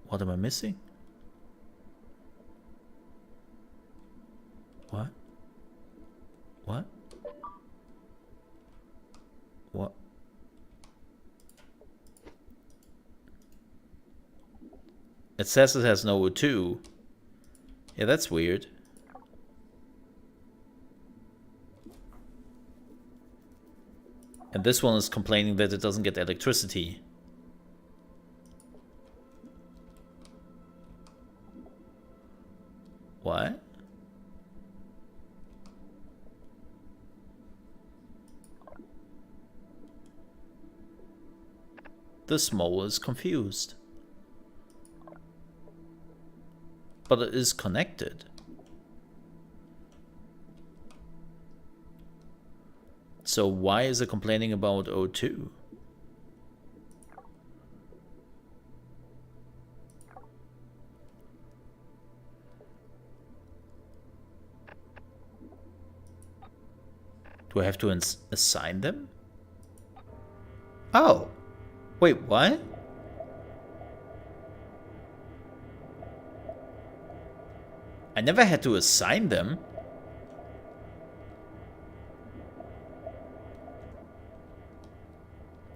What am I missing? What? What? What? It says it has no O2. Yeah, that's weird. And this one is complaining that it doesn't get electricity. What? This mole is confused. But it is connected. So why is it complaining about O2? Do I have to assign them? Oh. Wait, what? I never had to assign them.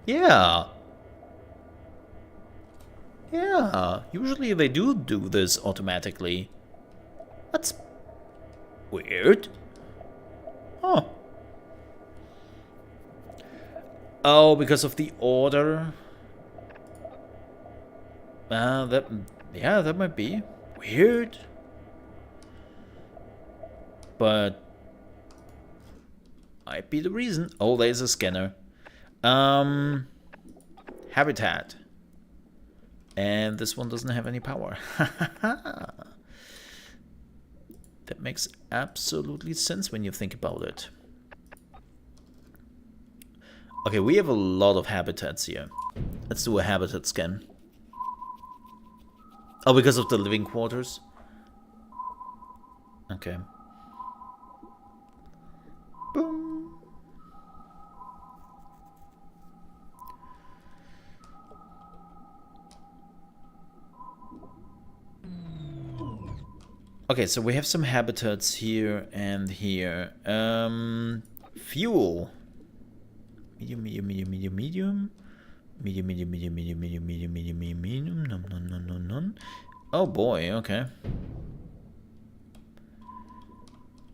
Yeah. Yeah. Usually they do this automatically. That's weird. Huh. Oh, because of the order. That might be weird. But might be the reason. Oh, there's a scanner. Habitat. And this one doesn't have any power. That makes absolutely sense when you think about it. Okay, we have a lot of habitats here. Let's do a habitat scan. Oh, because of the living quarters? Okay. Boom. Okay, so we have some habitats here and here. Fuel. Medium. Medium. None. Oh boy, okay.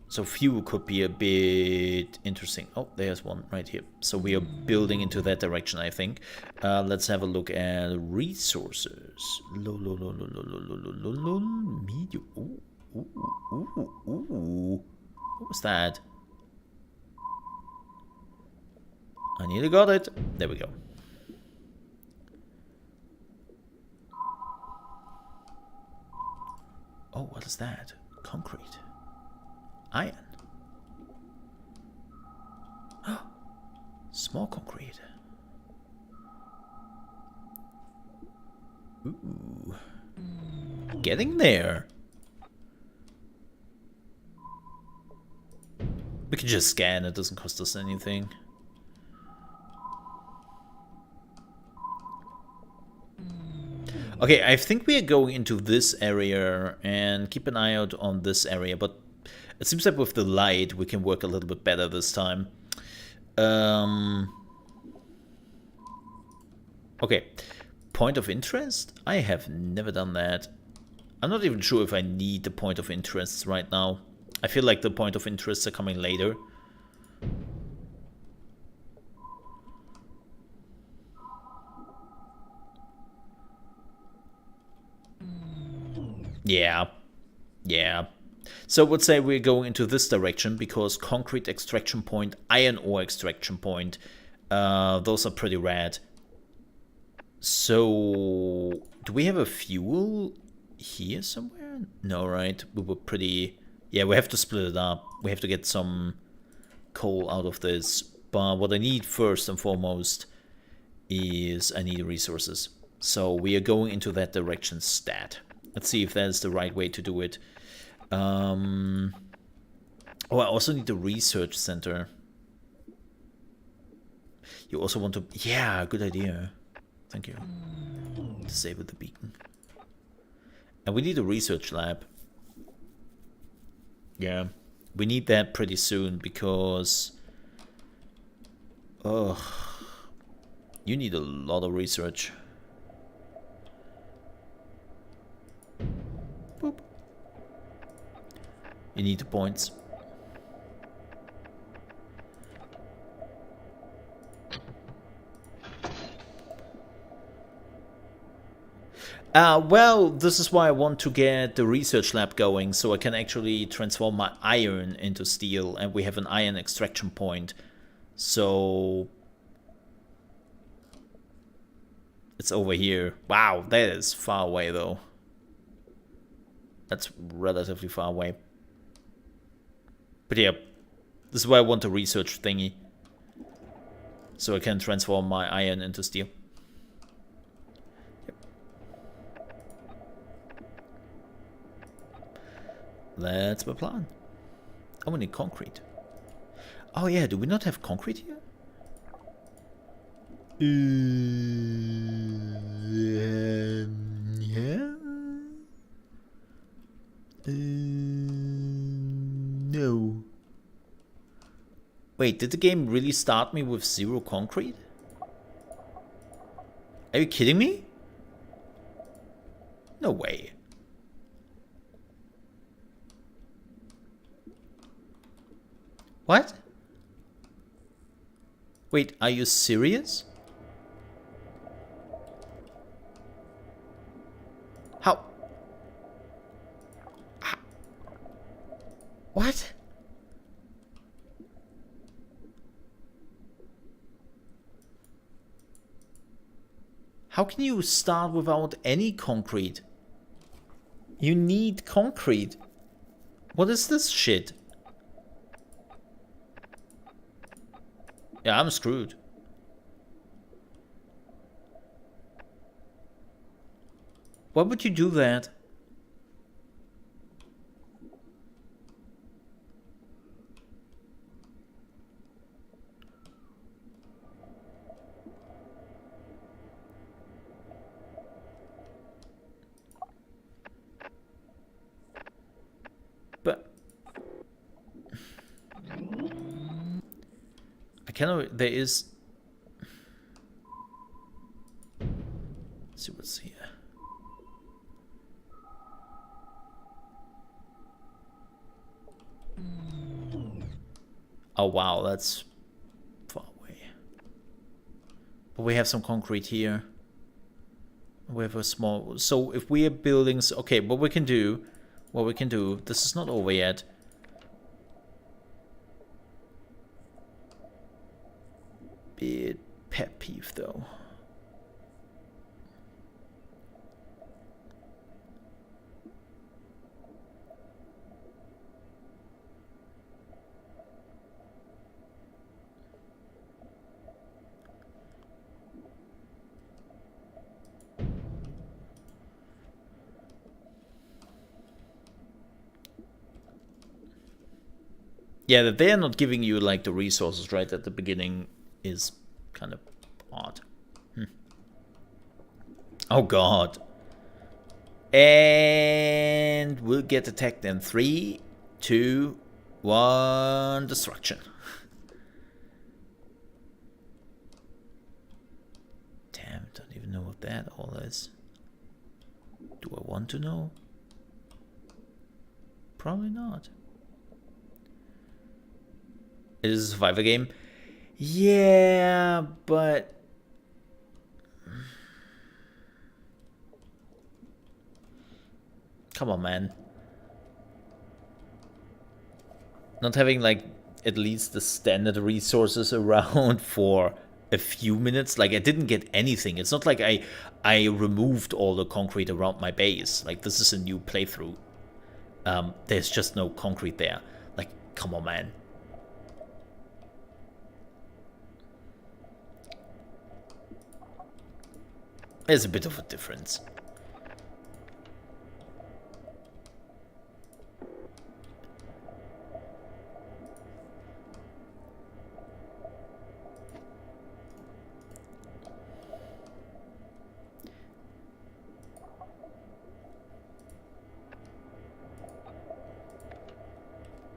So fuel could be a bit interesting. Oh, there's one right here. So we are building into that direction, I think. Let's have a look at resources. Medium. Ooh. What was that? I nearly got it. There we go. Oh, what is that? Concrete. Iron. Small concrete. Ooh. Getting there. We can just scan, it doesn't cost us anything. Okay, I think we are going into this area and keep an eye out on this area, but it seems like with the light we can work a little bit better this time. Okay, point of interest? I have never done that. I'm not even sure if I need the point of interests right now. I feel like the point of interests are coming later. Yeah. So I would say we're going into this direction because concrete extraction point, iron ore extraction point, those are pretty rad. So, do we have a fuel here somewhere? No, right? We were pretty... Yeah, we have to split it up. We have to get some coal out of this. But what I need first and foremost is I need resources. So we are going into that direction stat. Let's see if that's the right way to do it. Oh, I also need the research center. You also want to... Yeah, good idea. Thank you. Disable the beacon. And we need a research lab. Yeah. We need that pretty soon because... Ugh. You need a lot of research. Boop. You need the points. Well, this is why I want to get the research lab going, so I can actually transform my iron into steel, and we have an iron extraction point. So... It's over here. Wow, that is far away, though. That's relatively far away. But yeah, this is why I want a research thingy. So I can transform my iron into steel. That's my plan. Oh, we need concrete. Oh yeah, do we not have concrete here? Yeah. No. Wait, did the game really start me with 0 concrete? Are you kidding me? No way. What? Wait, are you serious? How? What? How can you start without any concrete? You need concrete. What is this shit? Yeah, I'm screwed. Why would you do that? But I cannot. There is. Let's see what's here. Oh wow, that's far away. But we have some concrete here. We have a small... So if we are building... Okay, what we can do... This is not over yet. Bit pet peeve though. Yeah, that they're not giving you like the resources right at the beginning is kind of odd. Oh god. And we'll get attacked in 3, 2, 1, destruction. Damn, don't even know what that all is. Do I want to know? Probably not. It is a survivor game. Yeah, but come on, man. Not having like at least the standard resources around for a few minutes. Like I didn't get anything. It's not like I removed all the concrete around my base. Like this is a new playthrough. There's just no concrete there. Like, come on, man. There's a bit of a difference.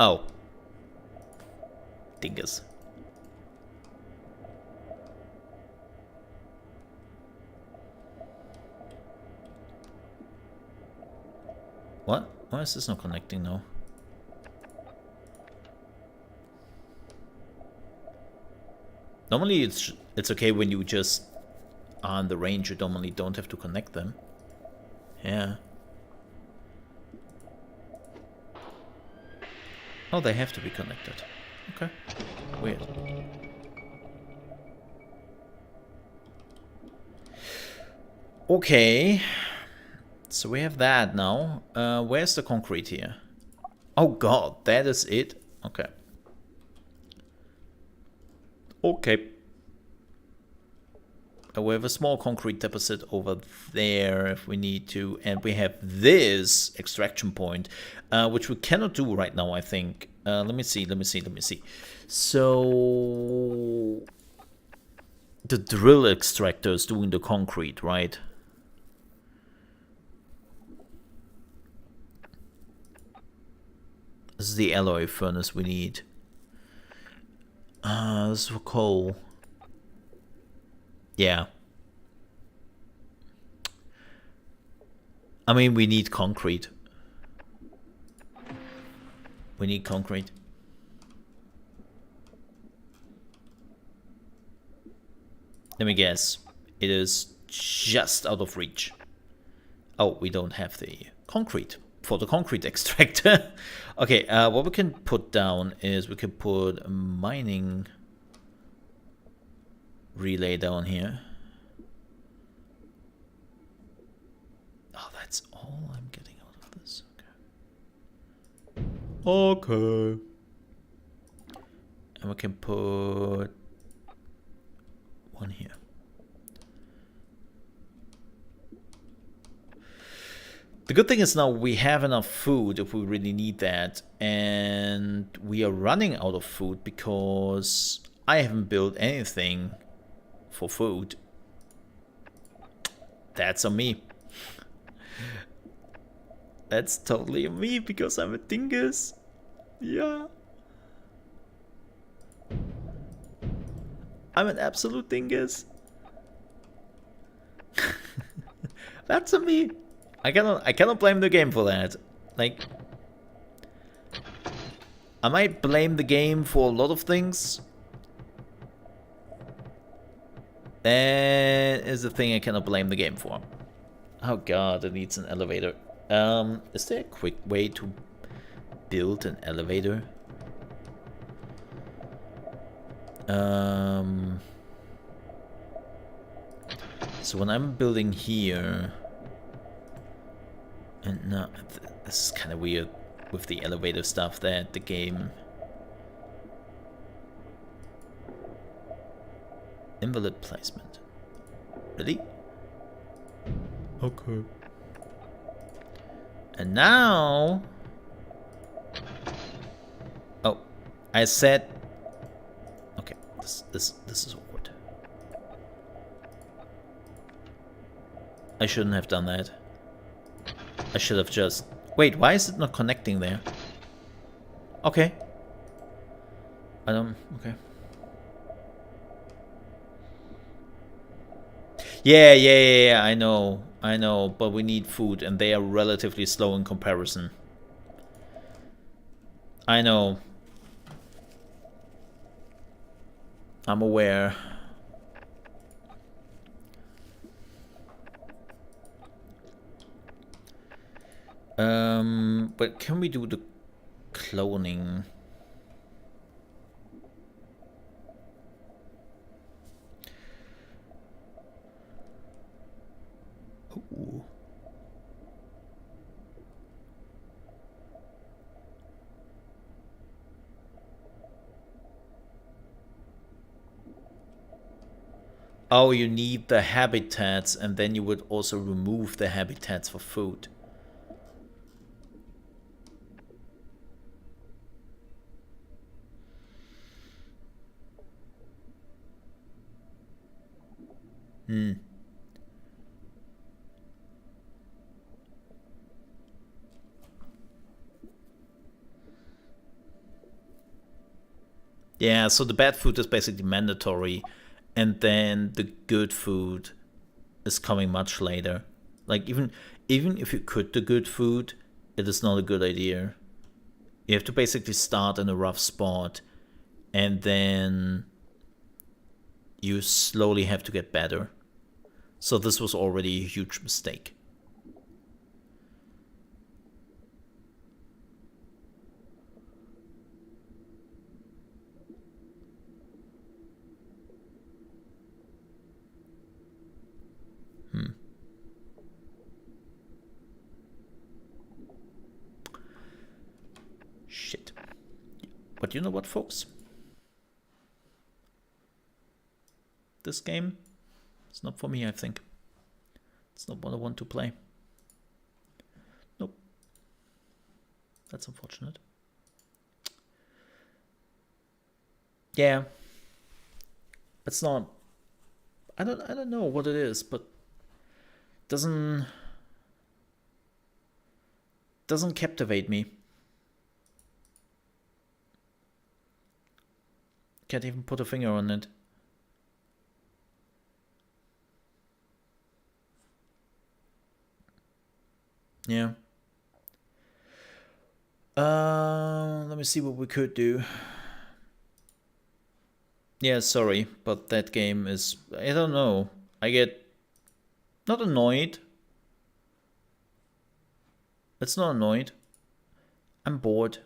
Oh. Dingus. What? Why is this not connecting now? Normally it's okay when you just are in the range. You normally don't have to connect them. Yeah. Oh, they have to be connected. Okay. Weird. Okay. So we have that now. Where's the concrete here? Oh god, that is it? Okay. Okay. We have a small concrete deposit over there if we need to. And we have this extraction point, which we cannot do right now, I think. Let me see. So the drill extractor is doing the concrete, right? This is the alloy furnace we need. This is for coal. Yeah. I mean, we need concrete. We need concrete. Let me guess. It is just out of reach. Oh, we don't have the concrete for the concrete extractor. Okay, what we can put down is we can put a mining relay down here. Oh, that's all I'm getting out of this. Okay. Okay. And we can put one here. The good thing is now we have enough food if we really need that, and we are running out of food because I haven't built anything for food. That's on me. That's totally on me because I'm a dingus. Yeah. I'm an absolute dingus. That's on me. I cannot blame the game for that. Like, I might blame the game for a lot of things. That is the thing I cannot blame the game for. Oh god, it needs an elevator. Is there a quick way to build an elevator? So when I'm building here, and no, this is kind of weird with the elevator stuff that the game. Invalid placement. Really? Okay. And now... Oh, I said... Okay, this is awkward. I shouldn't have done that. I should have just... Wait, why is it not connecting there? Okay. I don't... Okay. Yeah, I know, but we need food, and they are relatively slow in comparison. I know. I'm aware. But can we do the cloning? Ooh. Oh, you need the habitats, and then you would also remove the habitats for food. Yeah, so the bad food is basically mandatory, and then the good food is coming much later. Like even if you could the good food, it is not a good idea. You have to basically start in a rough spot, and then you slowly have to get better. So this was already a huge mistake. Shit. But you know what, folks? This game, it's not for me, I think. It's not what I want to play. Nope. That's unfortunate. Yeah. It's not... I don't know what it is, but doesn't captivate me. Can't even put a finger on it. Yeah. Let me see what we could do. Yeah, sorry, but that game is... I don't know. I get... not annoyed. It's not annoyed. I'm bored.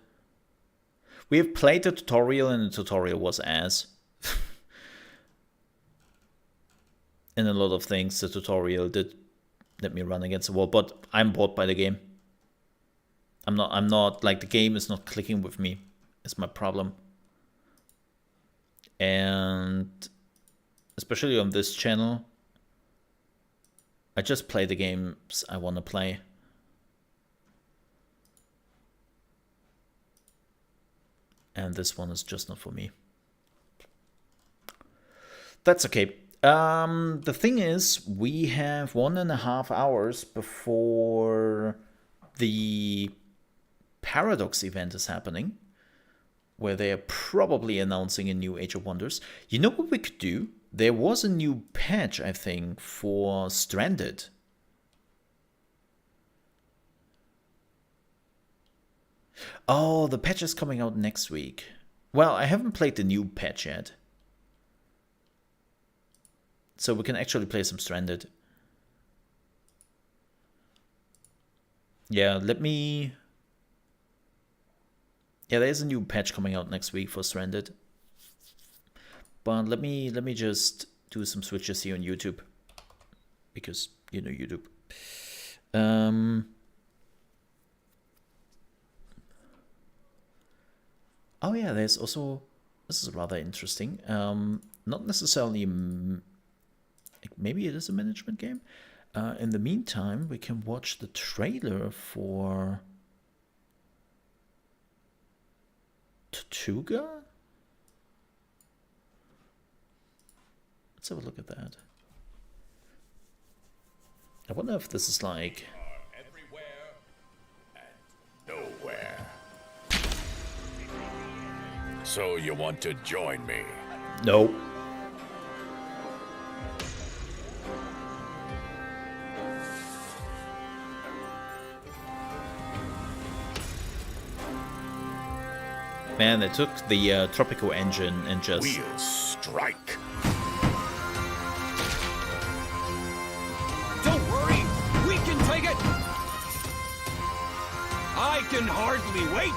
We have played the tutorial, and the tutorial was ass. In a lot of things, the tutorial did let me run against the wall, but I'm bored by the game. I'm not like, the game is not clicking with me. It's my problem. And especially on this channel, I just play the games I want to play. And this one is just not for me. That's okay. The thing is, we have 1.5 hours before the Paradox event is happening, where they are probably announcing a new Age of Wonders. You know what we could do? There was a new patch, I think, for Stranded. Oh, the patch is coming out next week. Well, I haven't played the new patch yet. So we can actually play some Stranded. Yeah, let me... Yeah, there's a new patch coming out next week for Stranded. But let me just do some switches here on YouTube. Because, you know, YouTube. Oh yeah, there's also... This is rather interesting. Not necessarily... Maybe it is a management game. In the meantime, we can watch the trailer for... Tortuga? Let's have a look at that. I wonder if this is like... Everywhere and nowhere. So you want to join me? No. Man, they took the Tropico engine and just... We'll strike. Don't worry, we can take it. I can hardly wait.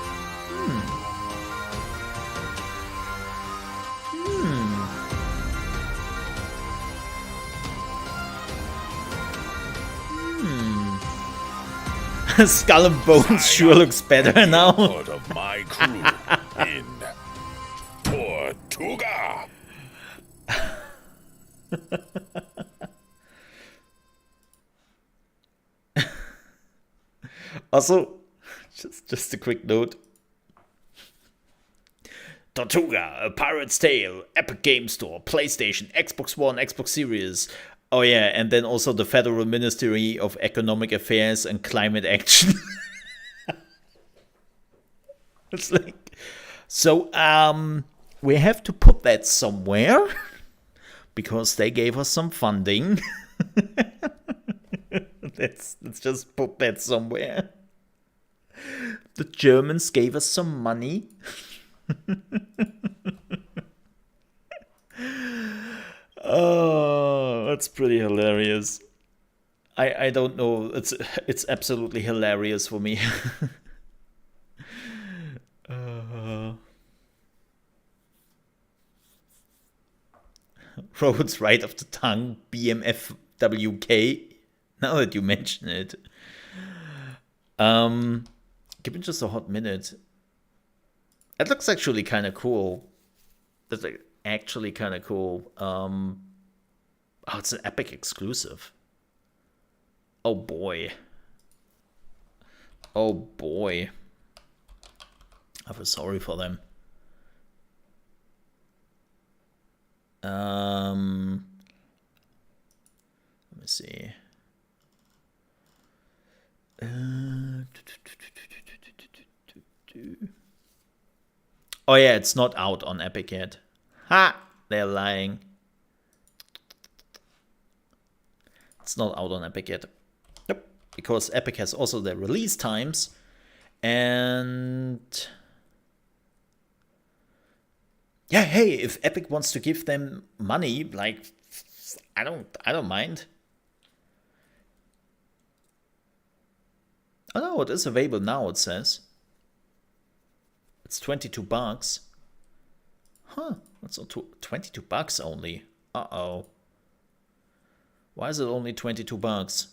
Skull and Bones sure looks better now. Part of my crew in Tortuga. Also, just a quick note. Tortuga, A Pirate's Tale, Epic Game Store, PlayStation, Xbox One, Xbox Series. Oh yeah, and then also the Federal Ministry of Economic Affairs and Climate Action. It's like, so we have to put that somewhere because they gave us some funding. Let's just put that somewhere. The Germans gave us some money. Oh, that's pretty hilarious. I don't know. It's absolutely hilarious for me. Roads right off the tongue. BMFWK. Now that you mention it. Give me just a hot minute. It looks actually kind of cool. That's like actually kind of cool. Oh, it's an Epic exclusive. Oh boy. Oh boy. I feel sorry for them. Let me see. Oh yeah, it's not out on Epic yet. Ha! They're lying. It's not out on Epic yet. Nope. Because Epic has also their release times. And... yeah, hey, if Epic wants to give them money, like, I don't mind. Oh no, it is available now, it says. It's $22. Huh, that's not $22 only. Uh-oh. Why is it only $22?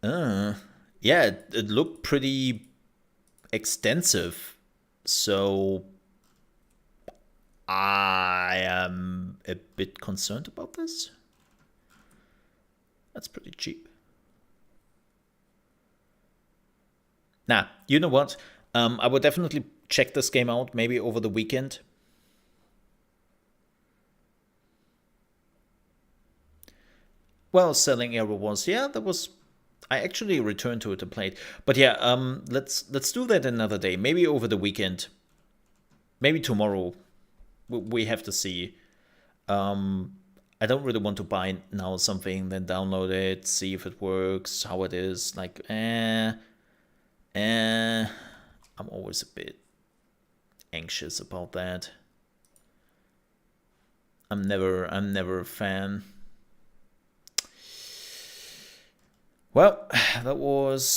Yeah, it looked pretty extensive. So I am a bit concerned about this. That's pretty cheap. Nah, you know what? I would definitely check this game out maybe over the weekend. Well, Selling Error was, yeah, that was... I actually returned to it to play it. But yeah, let's do that another day. Maybe over the weekend. Maybe tomorrow. We have to see. I don't really want to buy now something, then download it, see if it works, how it is. Like, I'm always a bit anxious about that. I'm never a fan. Well, that was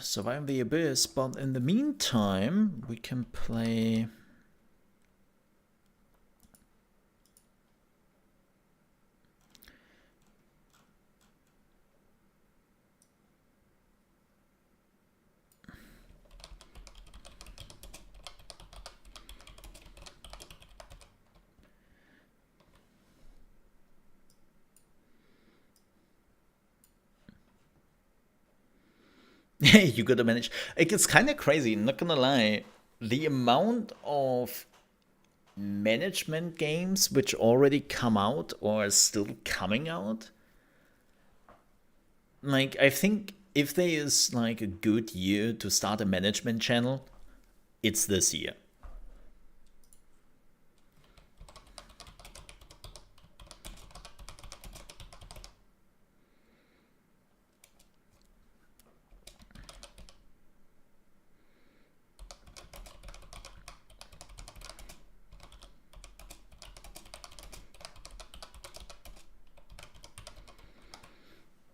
Surviving the Abyss, but in the meantime, we can play... You gotta manage. It's kind of crazy, not gonna lie. The amount of management games which already come out or are still coming out. Like, I think if there is like a good year to start a management channel, it's this year.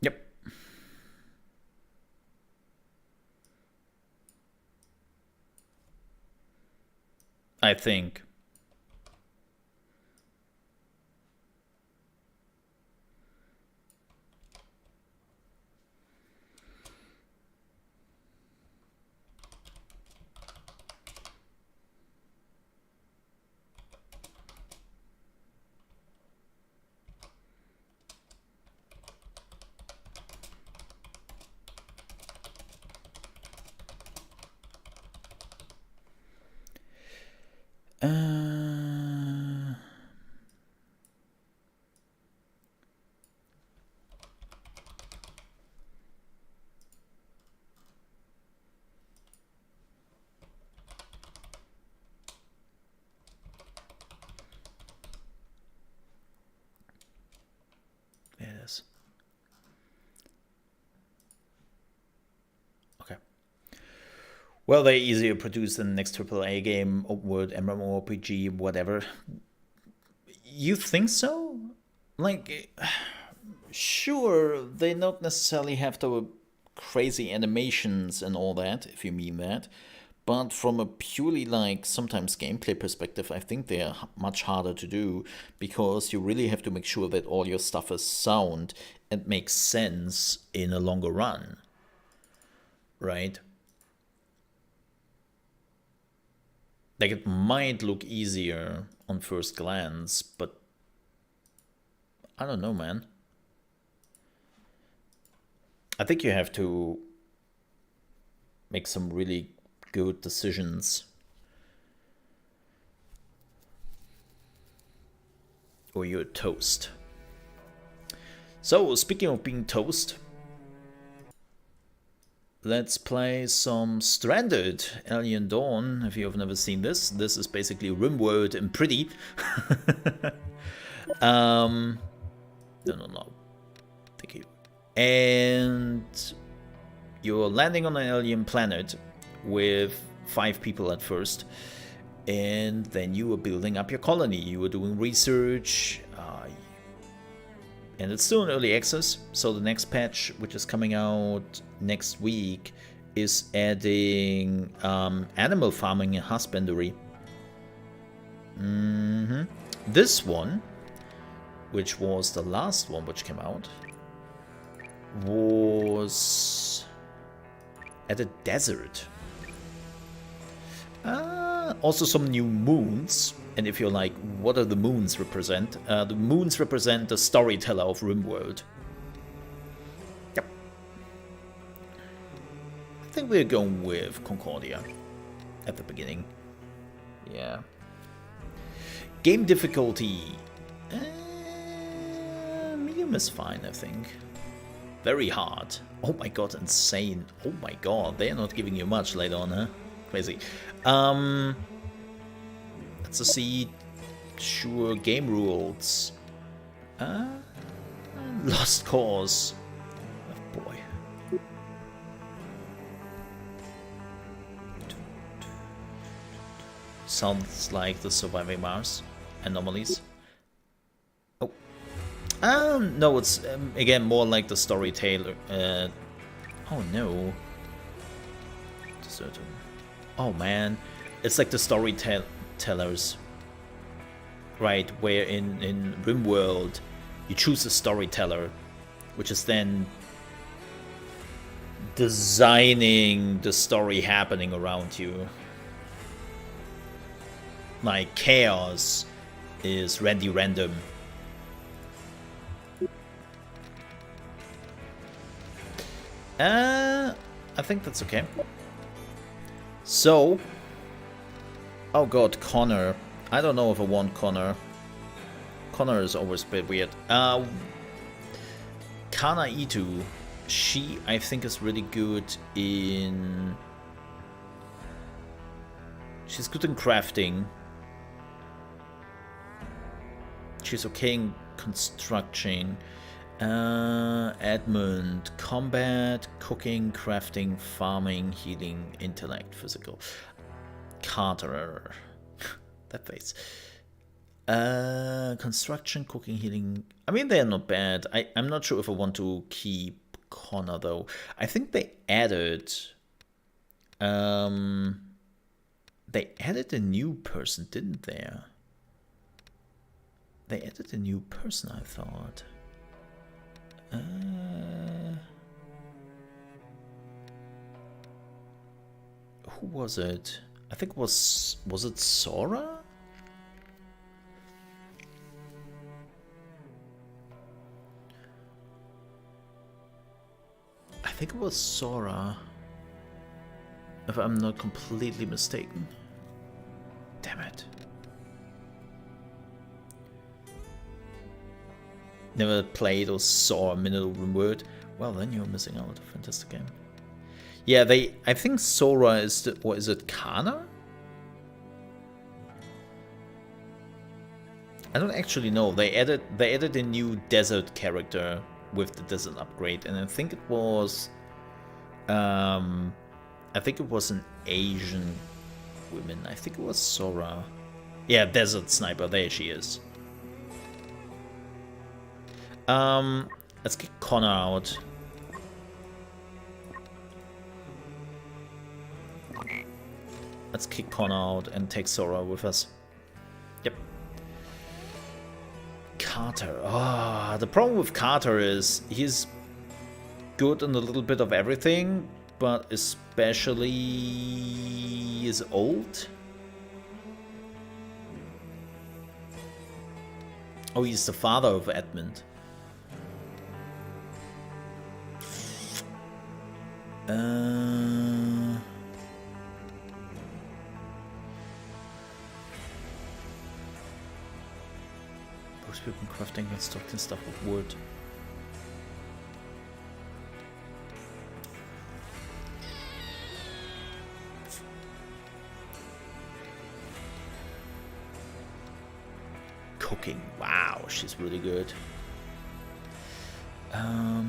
Yep. I think. There it is. Okay. Well, they're easier to produce than the next AAA game, open world, MMORPG, whatever. You think so? Like, sure, they don't necessarily have the crazy animations and all that, if you mean that. But from a purely, like, sometimes gameplay perspective, I think they're much harder to do because you really have to make sure that all your stuff is sound and makes sense in a longer run. Right? Like, it might look easier on first glance, but I don't know, man. I think you have to make some really good decisions. Or you're toast. So, speaking of being toast, let's play some Stranded Alien Dawn. If you have never seen this, this is basically Rimworld and pretty. No. Thank you. And you're landing on an alien planet with 5 people at first, and then you are building up your colony. You are doing research, and it's still in early access. So the next patch, which is coming out next week, is adding animal farming and husbandry. This one, which was the last one which came out, was at a desert. Also some new moons. And if you're like, what do the moons represent? The moons represent the storyteller of Rimworld. Yep. I think we're going with Concordia at the beginning. Yeah. Game difficulty. Medium is fine, I think. Very hard. Oh my god, insane. Oh my god, they're not giving you much later on, huh? Crazy. Let's see. Sure, game rules. Lost Cause. Oh boy. Sounds like the Surviving Mars anomalies. Oh. No, it's again more like the storyteller. Oh no. Certain. Oh man, it's like the storytellers, right? Where in Rimworld, you choose a storyteller, which is then designing the story happening around you. Like Chaos is Randy Random. I think that's okay. So, oh god, Connor. I don't know if I want Connor. Connor is always a bit weird. Kana Itu, she I think is really good in... She's good in crafting. She's okay in construction. Edmund, combat, cooking, crafting, farming, healing, intellect, physical. Carter. That face. Construction, cooking, healing. I mean, they're not bad. I'm not sure if I want to keep Connor though. I think they added a new person, didn't they? They added a new person, I thought. Who was it? I think it was it Sora? I think it was Sora, if I'm not completely mistaken. Damn it. Never played or saw a minute of Rimworld. Well, then you're missing out. Fantastic game. Yeah, I think Sora is the, or is it Kana? I don't actually know. They added a new desert character with the desert upgrade, and I think it was an Asian woman. I think it was Sora. Yeah, desert sniper. There she is. Let's kick Connor out. Let's kick Connor out and take Sora with us. Yep. Carter. Ah, the problem with Carter is he's good in a little bit of everything, but especially is old. Oh, he's the father of Edmund. Most people crafting constructing stuff with wood. Cooking. Wow, she's really good. Yeah,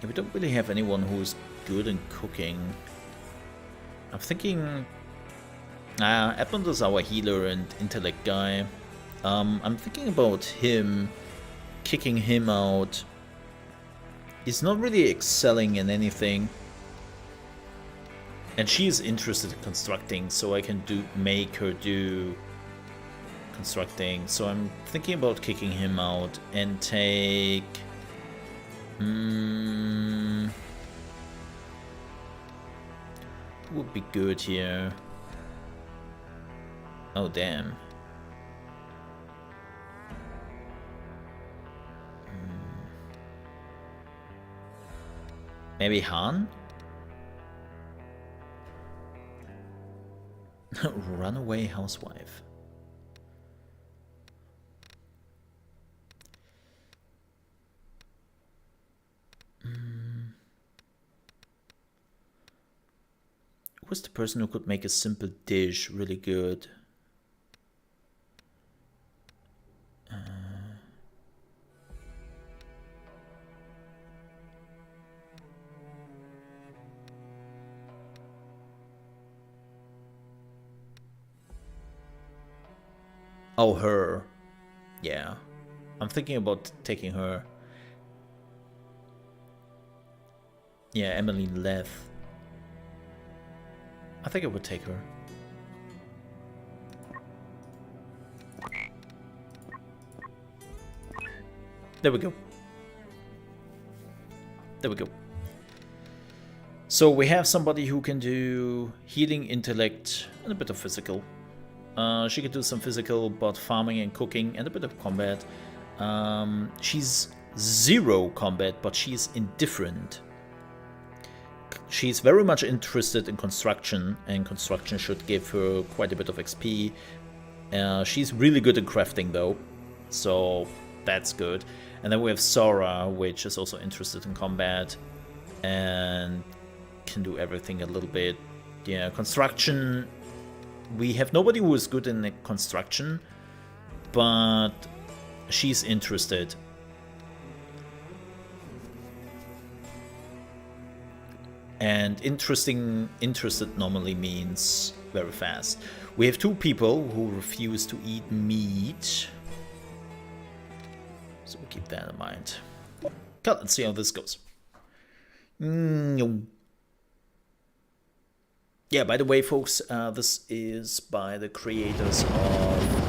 we don't really have anyone who's good in cooking. I'm thinking Edmund is our healer and intellect guy. I'm thinking about him, kicking him out. He's not really excelling in anything. And she is interested in constructing, so I can make her do constructing. So I'm thinking about kicking him out and take... who would be good here? Oh, damn. Maybe Han? Runaway housewife. Who's the person who could make a simple dish really good? Oh, her. Yeah. I'm thinking about taking her. Yeah, Emmeline Leth. I think I would take her. There we go. There we go. So we have somebody who can do healing, intellect, and a bit of physical. She can do some physical, but farming and cooking, and a bit of combat. She's 0 combat, but she's indifferent. she's very much interested in construction, and construction should give her quite a bit of XP. She's really good at crafting though, so that's good. And then we have Sora, which is also interested in combat and can do everything a little bit. Yeah, construction, we have nobody who is good in the construction, but she's interested. And interested normally means very fast. We have 2 people who refuse to eat meat, so we'll keep that in mind. Okay, let's see how this goes. Yeah, by the way, folks, this is by the creators of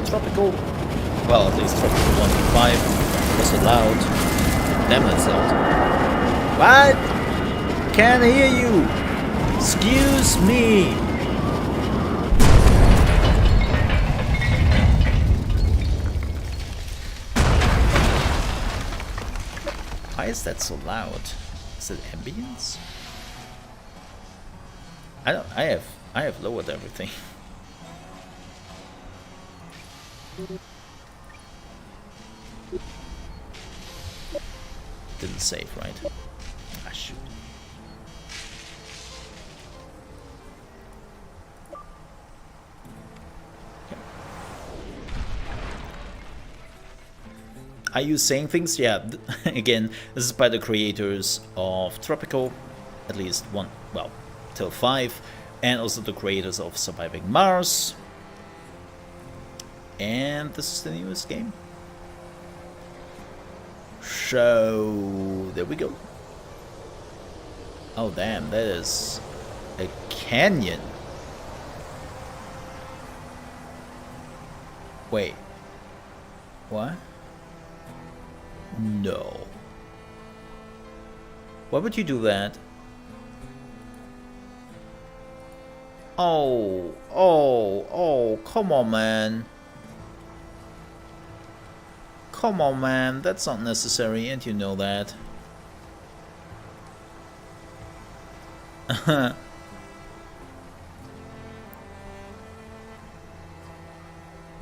Tropico. Well, at least Tropico 1.5 was allowed. Damn, that's loud. What? Can't hear you. Excuse me. Why is that so loud? Is it ambience? I have lowered everything. Didn't save, right? Ah, shoot. Are you saying things? Yeah, again, this is by the creators of Tropico, at least one, well, till 5, and also the creators of Surviving Mars. And this is the newest game. So, there we go. Oh damn, that is a canyon. Wait. What? No. Why would you do that? Oh, come on, man. Come on, man. That's not necessary, and you know that.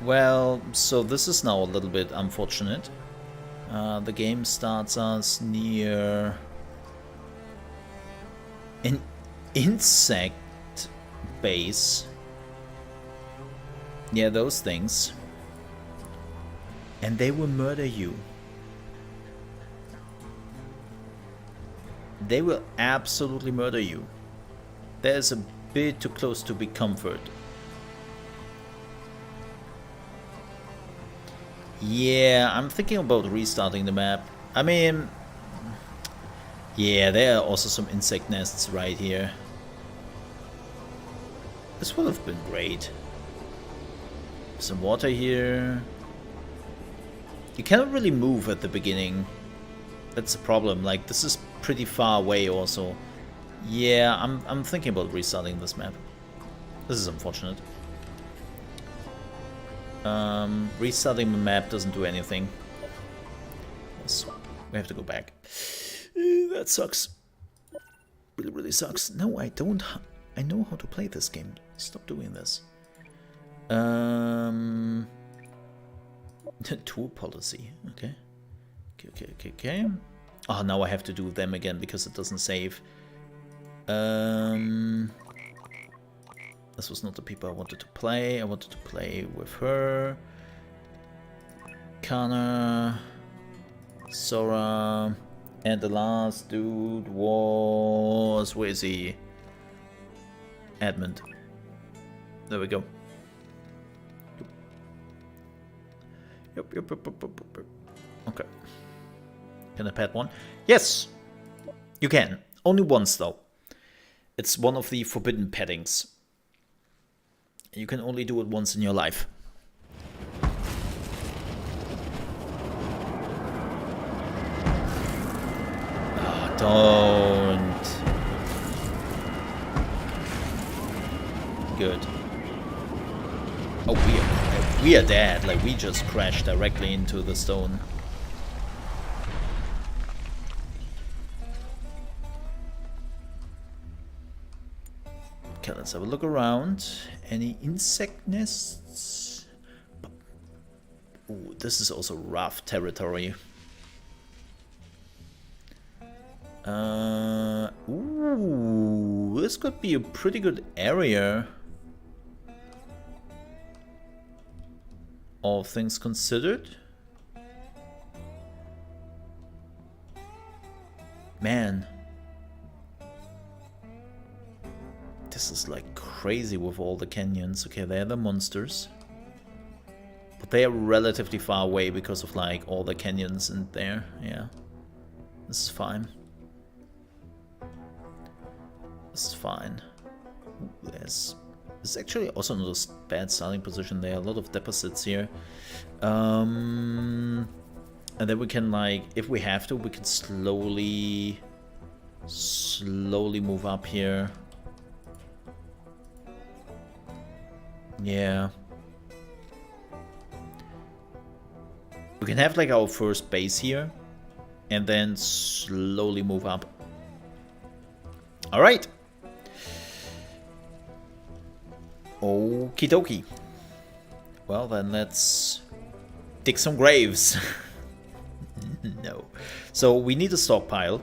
Well, so this is now a little bit unfortunate. The game starts us near an insect base. Yeah, those things. And they will murder you. They will absolutely murder you. There's a bit too close to be comfort. Yeah, I'm thinking about restarting the map. I mean, yeah, there are also some insect nests right here. This would have been great. Some water here. You cannot really move at the beginning. That's the problem. Like, this is pretty far away also. Yeah, I'm thinking about restarting this map. This is unfortunate. Restarting the map doesn't do anything. So we have to go back. That sucks. Really, really sucks. No, I don't. I know how to play this game. Stop doing this. Tour policy. Okay. Okay. Oh, now I have to do them again because it doesn't save. This was not the people I wanted to play. I wanted to play with her. Kana, Sora, and the last dude was... where is he? Edmund. There we go. Yep. Okay. Can I pet one? Yes! You can. Only once though. It's one of the forbidden pettings. You can only do it once in your life. Oh, don't. Good. Oh, we are dead. Like, we just crashed directly into the stone. Okay, let's have a look around. Any insect nests? Ooh, this is also rough territory. Ooh, this could be a pretty good area. All things considered. Man. This is like crazy with all the canyons. Okay, they're the monsters. But they are relatively far away because of like all the canyons in there. Yeah. This is fine. This is fine. Ooh, there's actually also not a bad starting position. There are a lot of deposits here. And then we can like, if we have to, we can slowly move up here. Yeah. We can have like our first base here and then slowly move up. All right. Okie dokie. Well, then let's dig some graves. No. So we need a stockpile.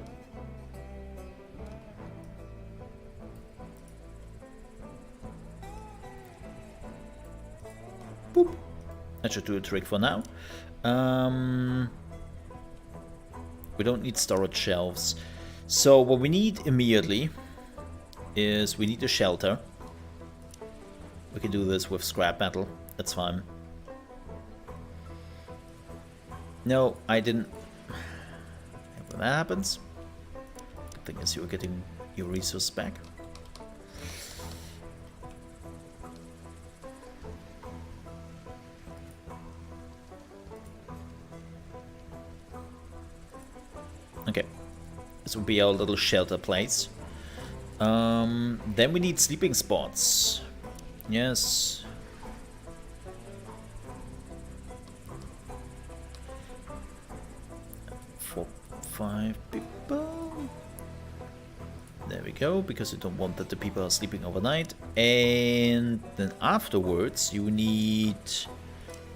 Boop. That should do a trick for now. We don't need storage shelves. So what we need immediately is we need a shelter. We can do this with scrap metal. That's fine. No, I didn't. When that happens, good thing is you're getting your resource back. Okay, this will be our little shelter place. Then we need sleeping spots. Yes. Five people. There we go, because you don't want that the people are sleeping overnight. And then afterwards you need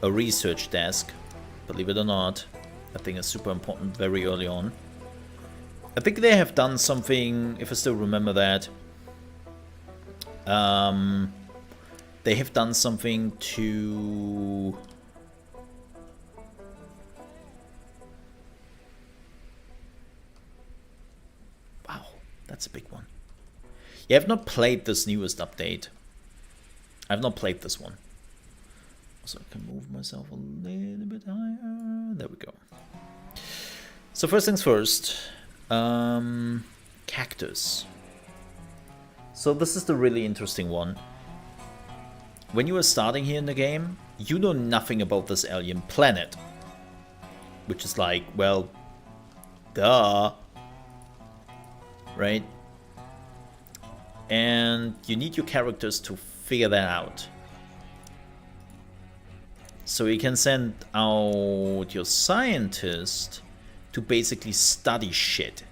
a research desk. Believe it or not, that thing is super important very early on. I think they have done something, if I still remember that. They have done something to... Wow, that's a big one. Yeah, I've not played this newest update. I've not played this one. So I can move myself a little bit higher. There we go. So first things first. Cactus. So this is the really interesting one. When you are starting here in the game, you know nothing about this alien planet. Which is like, well, duh. Right? And you need your characters to figure that out. So you can send out your scientist to basically study shit.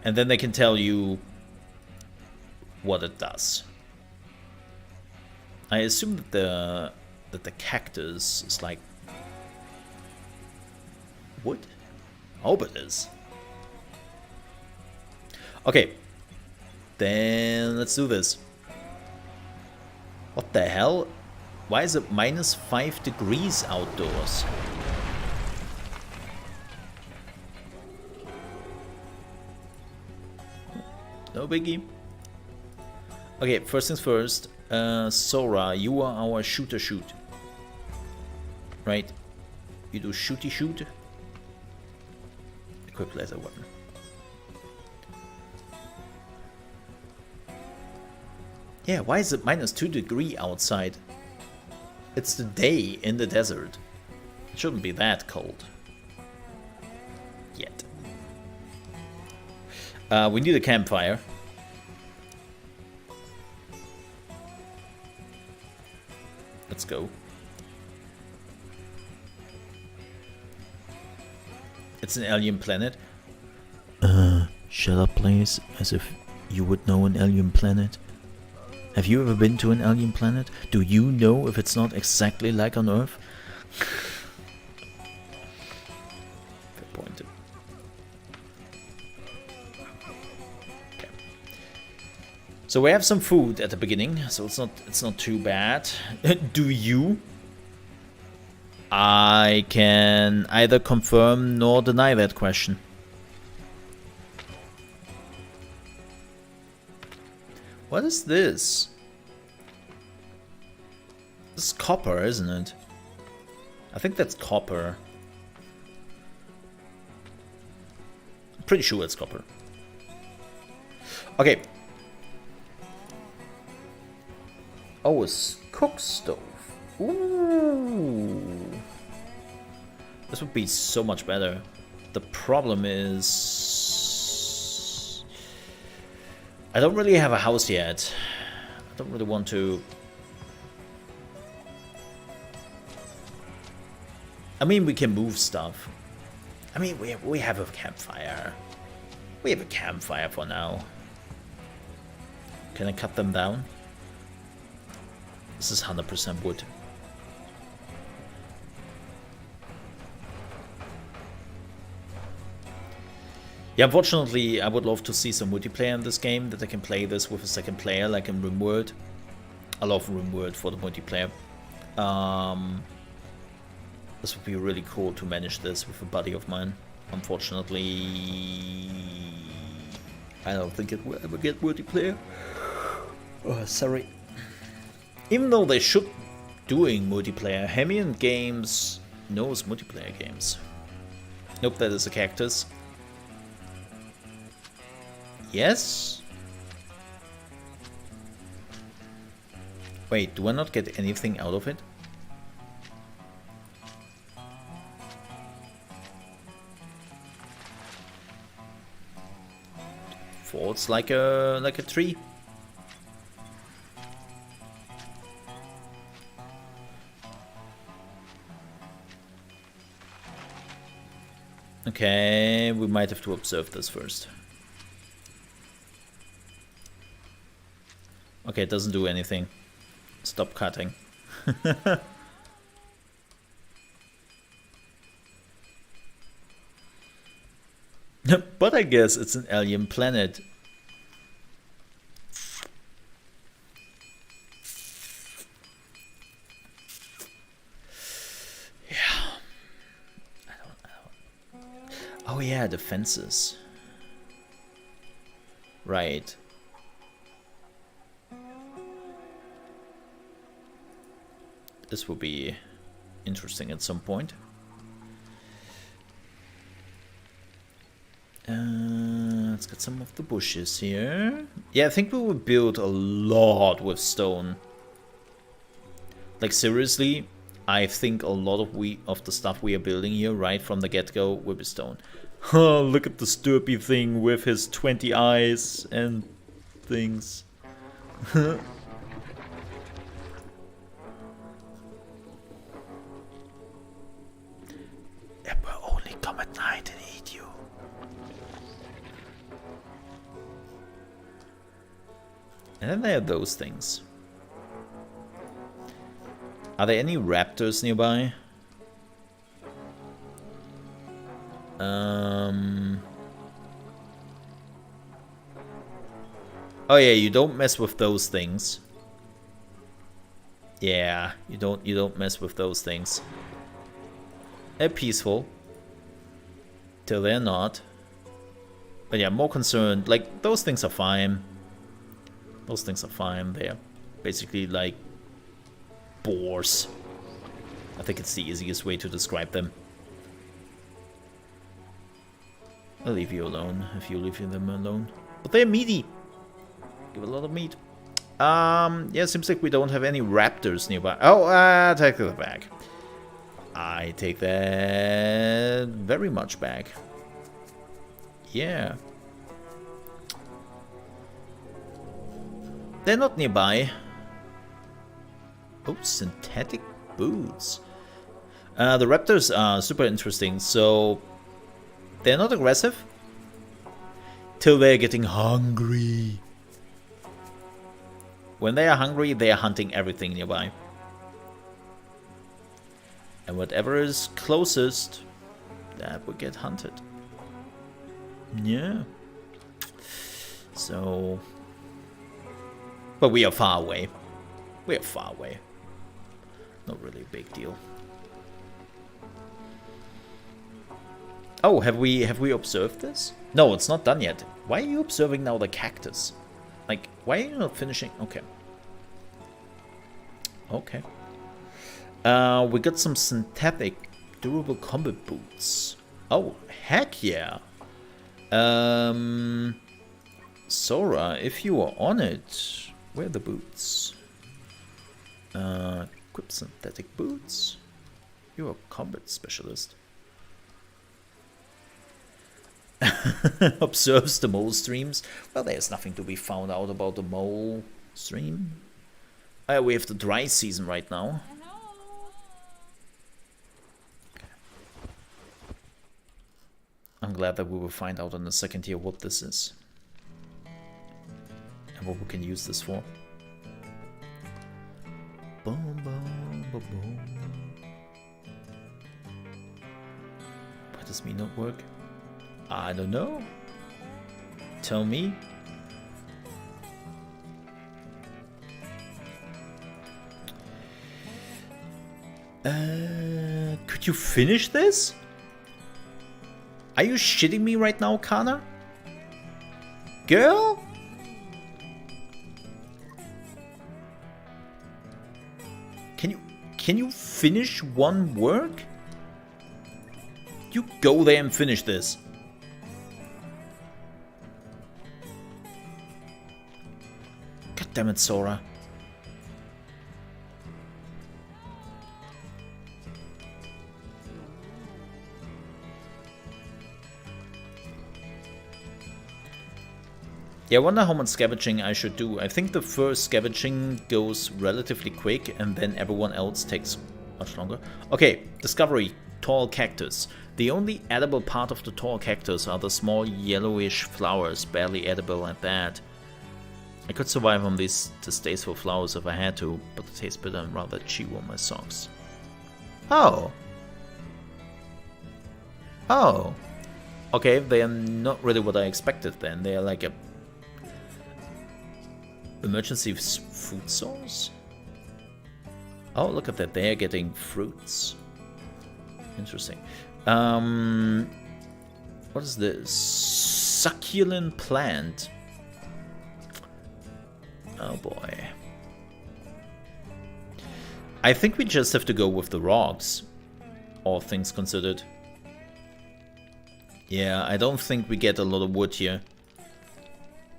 And then they can tell you what it does. I assume that the cactus is like wood? I hope it is. Okay. Then let's do this. What the hell? Why is it minus 5 degrees outdoors? No biggie. Okay, first things first. Sora, you are our shooter shoot. Right? You do shooty shoot. Equip laser weapon. Yeah, why is it minus 2 degrees outside? It's the day in the desert. It shouldn't be that cold. Yet. We need a campfire. Let's go. It's an alien planet. Shut up, please. As if you would know an alien planet. Have you ever been to an alien planet? Do you know if it's not exactly like on Earth? Fair point. Okay. So we have some food at the beginning, so it's not too bad. Do you? I can either confirm nor deny that question. What is this? This is copper, isn't it? I think that's copper. I'm pretty sure it's copper. Okay. Oh, a cook stove. Ooh. This would be so much better. The problem is I don't really have a house yet. I don't really want to. I mean, we can move stuff. I mean, we have a campfire. We have a campfire for now. Can I cut them down? This is 100% wood. Yeah, unfortunately, I would love to see some multiplayer in this game, that I can play this with a second player, like in Rimworld. I love Rimworld for the multiplayer. This would be really cool to manage this with a buddy of mine. Unfortunately, I don't think it will ever get multiplayer. Oh, sorry. Even though they should doing multiplayer, Hemian Games knows multiplayer games. Nope, that is a cactus. Yes? Wait, do I not get anything out of it? Falls like a tree. Okay, we might have to observe this first. Okay, it doesn't do anything. Stop cutting. But I guess it's an alien planet. Yeah. I don't. Oh yeah, the fences. Right. This will be interesting at some point. Let's get some of the bushes here. Yeah, I think we will build a lot with stone. Like seriously, I think a lot of the stuff we are building here right from the get-go will be stone. Oh, look at the Sturpy thing with his 20 eyes and things. It will only come at night and eat you. And then there are those things. Are there any raptors nearby? Oh yeah, you don't mess with those things. Yeah, you don't mess with those things. They're peaceful. Till they're not. But yeah, more concerned. Like, those things are fine. Those things are fine. They're basically like boars. I think it's the easiest way to describe them. I'll leave you alone if you leave them alone. But they're meaty. Give a lot of meat. Yeah, seems like we don't have any raptors nearby. Oh, take that back. I take that very much back. Yeah. They're not nearby. Oh, synthetic boots. The raptors are super interesting. So, they're not aggressive till they're getting hungry. When they are hungry, they are hunting everything nearby. And whatever is closest, that will get hunted. Yeah. So... But we are far away. We are far away. Not really a big deal. Oh, have we observed this? No, it's not done yet. Why are you observing now the cactus? Like, why are you not finishing? Okay. Okay. We got some synthetic durable combat boots. Oh, heck yeah. Sora, if you are on it, where are the boots? Equip synthetic boots. You're a combat specialist. Observes the mole streams. Well, there's nothing to be found out about the mole stream. We have the dry season right now. Okay. I'm glad that we will find out in the second year what this is. And what we can use this for. Boom, boom, boom, boom. Why does me not work? I don't know. Tell me. Could you finish this? Are you shitting me right now, Kana? Girl? Can you finish one work? You go there and finish this. God damn it, Sora. Yeah, I wonder how much scavenging I should do. I think the first scavenging goes relatively quick and then everyone else takes much longer. Okay, discovery, tall cactus. The only edible part of the tall cactus are the small yellowish flowers, barely edible at that. I could survive on these distasteful flowers if I had to, but they taste bitter and rather chew on my socks. Oh. Oh. Okay, they are not really what I expected then. They are like a emergency food source? Oh, look at that. They're getting fruits. Interesting. What is this? Succulent plant. Oh boy. I think we just have to go with the rocks. All things considered. Yeah, I don't think we get a lot of wood here.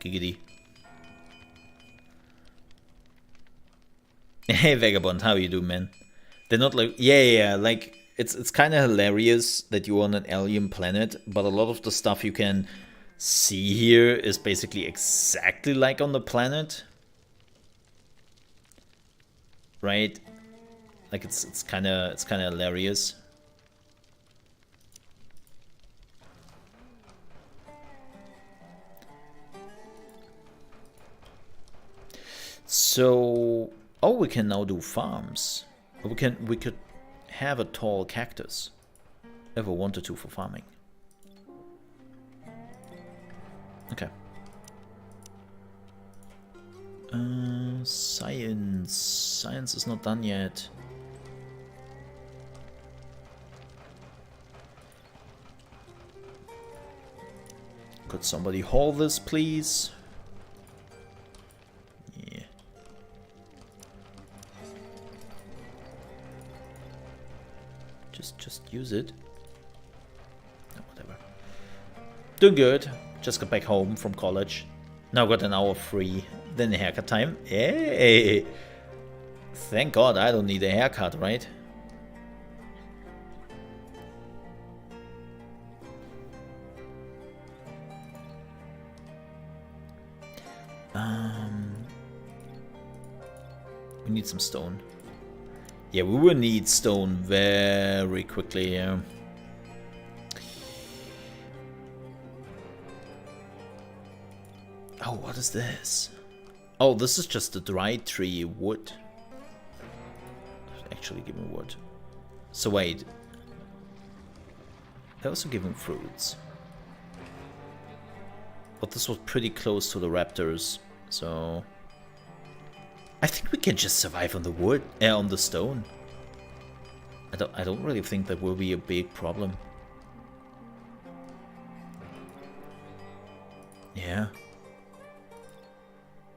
Giggity. Hey Vagabond, how you doing, man? They're not like... Yeah, like... It's kind of hilarious that you're on an alien planet, but a lot of the stuff you can see here is basically exactly like on the planet. Right? Like it's kind of hilarious. So, oh, we can now do farms. We could have a tall cactus. Ever wanted to for farming. Okay. Science. Science is not done yet. Could somebody haul this, please? Yeah. Just use it. No, whatever. Doing good. Just got back home from college. Now got an hour free. Then haircut time. Hey! Thank God I don't need a haircut, right? We need some stone. Yeah, we will need stone very quickly. Oh, what is this? Oh, this is just the dry tree wood. Actually giving wood. So wait. They're also giving fruits. But this was pretty close to the raptors, so... I think we can just survive on the wood, on the stone. I don't really think that will be a big problem. Yeah.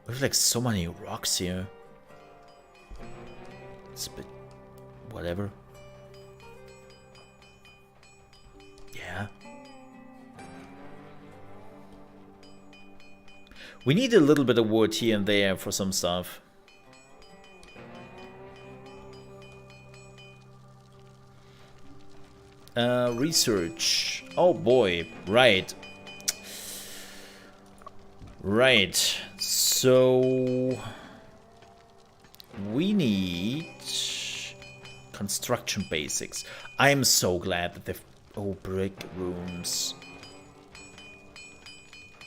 We have like so many rocks here. It's a bit... whatever. Yeah. We need a little bit of wood here and there for some stuff. Research. Oh boy, right. Right. So we need construction basics. I'm so glad that they've... Oh, brick rooms.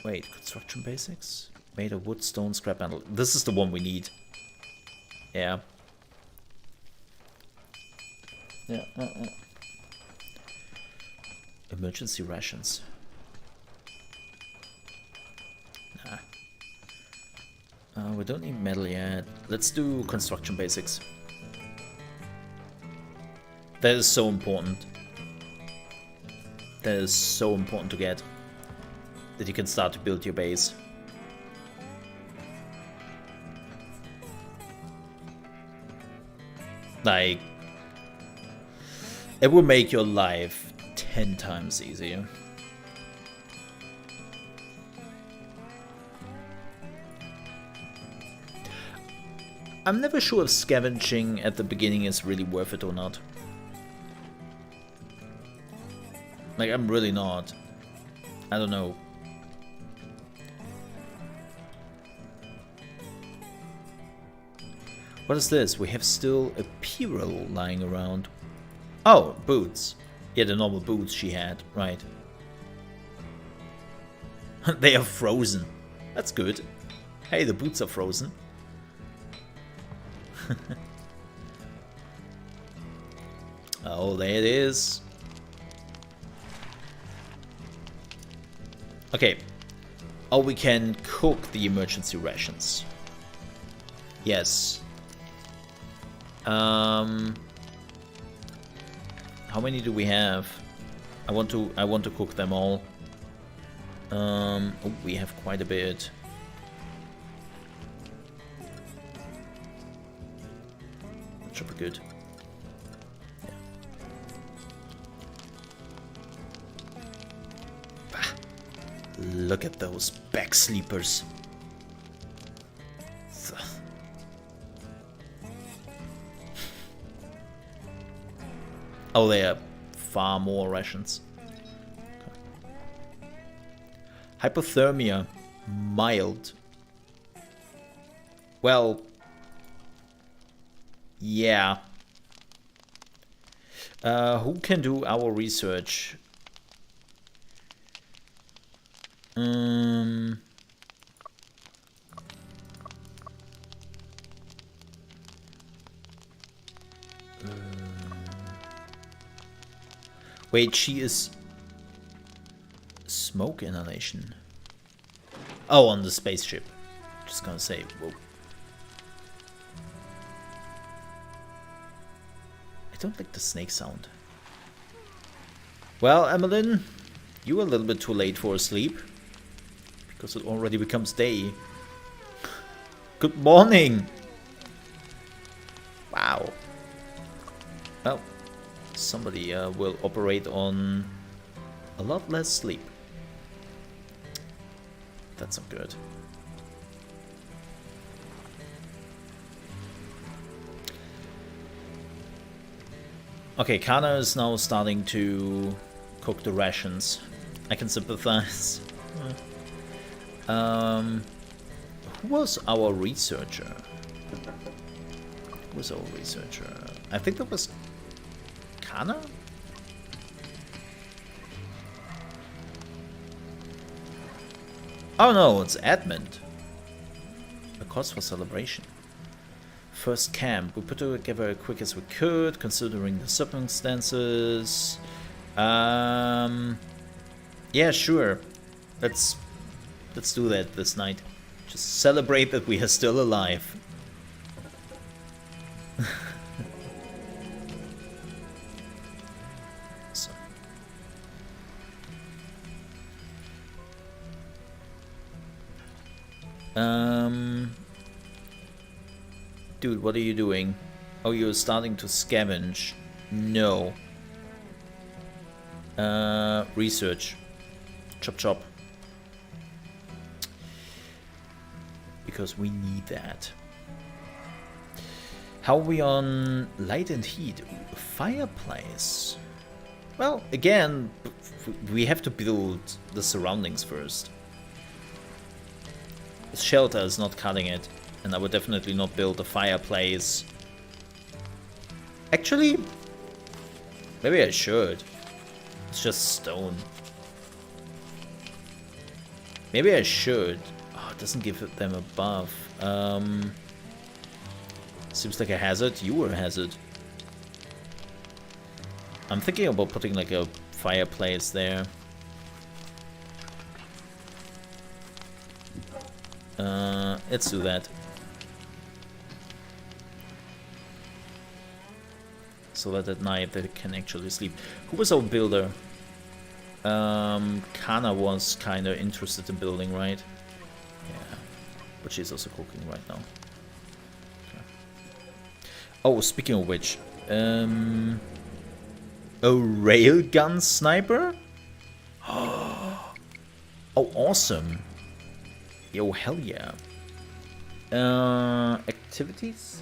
Wait, construction basics? Made of wood, stone, scrap metal. This is the one we need. Yeah. Yeah. Emergency rations. Nah. We don't need metal yet. Let's do construction basics. That is so important. That is so important to get. That you can start to build your base. Like, it will make your life 10 times easier. I'm never sure if scavenging at the beginning is really worth it or not. Like, I'm really not. I don't know. What is this? We have still a Piril lying around. Oh, boots. Yeah, the normal boots she had, right. They are frozen. That's good. Hey, the boots are frozen. Oh, there it is. Okay. Oh, we can cook the emergency rations. Yes. How many do we have? I want to cook them all. Oh, we have quite a bit. That should be good. Yeah. Bah. Look at those back sleepers. Oh, they are far more rations. Okay. Hypothermia, mild. Well, yeah. Who can do our research? Wait, she is smoke inhalation. Oh, on the spaceship. Just gonna say, whoa. I don't like the snake sound. Well, Emmeline, you were a little bit too late for a sleep. Because it already becomes day. Good morning! Wow. Well, somebody will operate on a lot less sleep. That's not good. Okay, Kana is now starting to cook the rations. I can sympathize. Who was our researcher? Who was our researcher? I think that was Kana? Oh no, it's Edmund. cause for celebration. First camp. We put together as quick as we could, considering the circumstances. Yeah, sure. Let's do that this night. Just celebrate that we are still alive. So. Dude, what are you doing? Oh, you're starting to scavenge. No. Research. Chop chop. Because we need that. How are we on light and heat? Ooh, fireplace. Well, again, we have to build the surroundings first. The shelter is not cutting it, and I would definitely not build a fireplace. Actually, maybe I should. It's just stone. Maybe I should. Oh, it doesn't give them a buff. Seems like a hazard. You were a hazard. I'm thinking about putting like a fireplace there. Let's do that. So that at night they can actually sleep. Who was our builder? Kana was kind of interested in building, right? Yeah. But she's also cooking right now. Okay. Oh, speaking of which, a railgun sniper? Oh, awesome. Yo, hell yeah. Activities?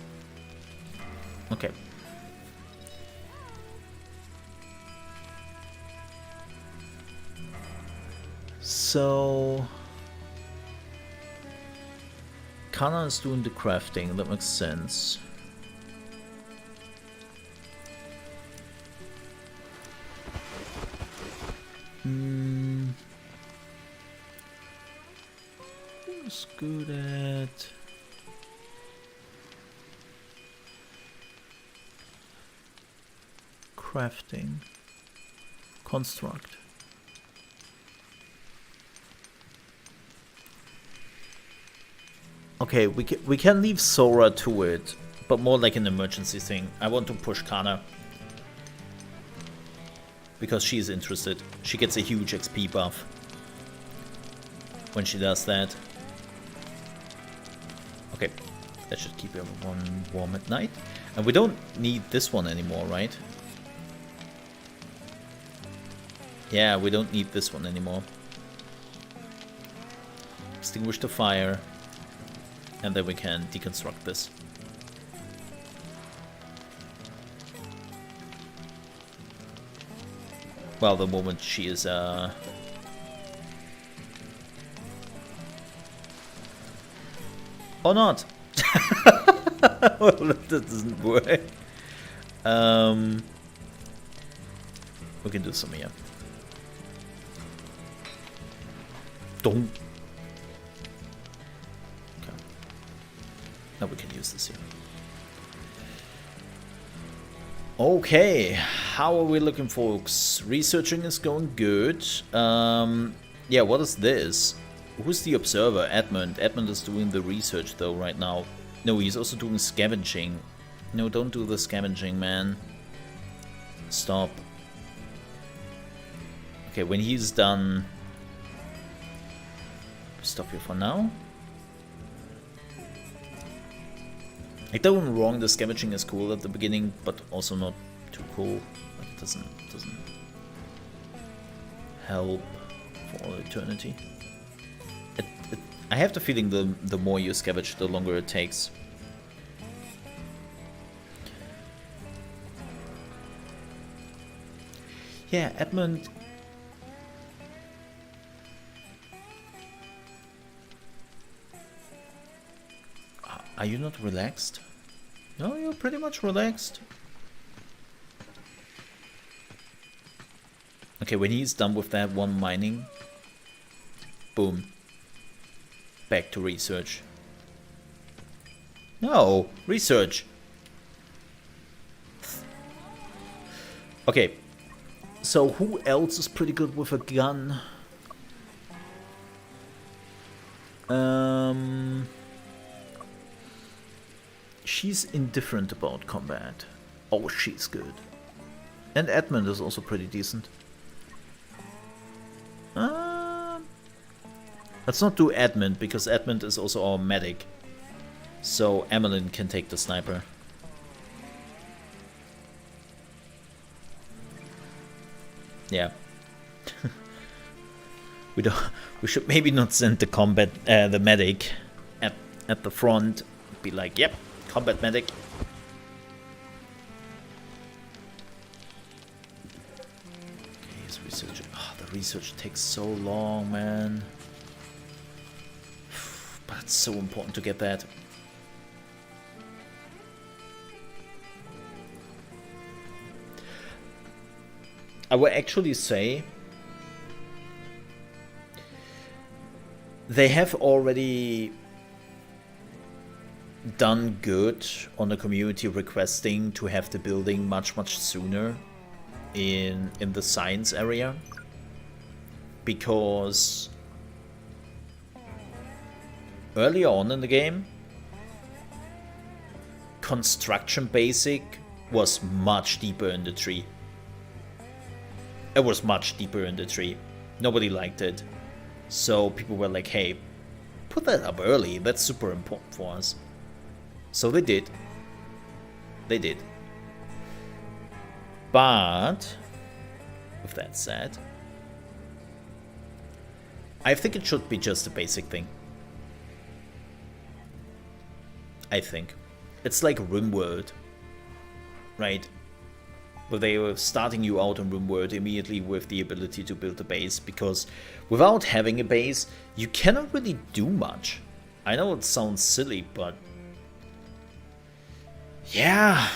Okay. So Kana is doing the crafting, that makes sense. Who's good at crafting? Construct. Okay, we can leave Sora to it, but more like an emergency thing. I want to push Kana because she's interested. She gets a huge XP buff when she does that. Okay, that should keep everyone warm at night. And we don't need this one anymore, right? Yeah, we don't need this one anymore. Extinguish the fire. And then we can deconstruct this. Well, the moment she is or not. Well, that doesn't work. We can do some here. Don't. Now we can use this here. Okay, how are we looking, folks? Researching is going good. Yeah, what is this? Who's the observer? Edmund. Edmund is doing the research though right now. No, he's also doing scavenging. No, don't do the scavenging, man. Stop. Okay, when he's done... Stop here for now. Like, don't get me wrong, the scavenging is cool at the beginning, but also not too cool. It doesn't help for all eternity. I have the feeling the more you scavenge, the longer it takes. Yeah, Edmund. Are you not relaxed? No, you're pretty much relaxed. Okay, when he's done with that one mining, boom. Back to research. No, research. Okay, so who else is pretty good with a gun? She's indifferent about combat. Oh, she's good. And Edmund is also pretty decent. Let's not do Edmund, because Edmund is also our medic. So Emmeline can take the sniper. Yeah. We should maybe not send the medic at the front. Be like, yep, combat medic. Okay, his research. Oh, the research takes so long, man. But it's so important to get that. I would actually say they have already done good on the community requesting to have the building much sooner in the science area, because earlier on in the game construction basic was much deeper in the tree. It was much deeper in the tree. Nobody liked it. So people were like, hey, put that up early. That's super important for us. So they did. They did. But, with that said, I think it should be just a basic thing. I think. It's like Rimworld. Right? Where they were starting you out on Rimworld immediately with the ability to build a base, because without having a base, you cannot really do much. I know it sounds silly, but yeah,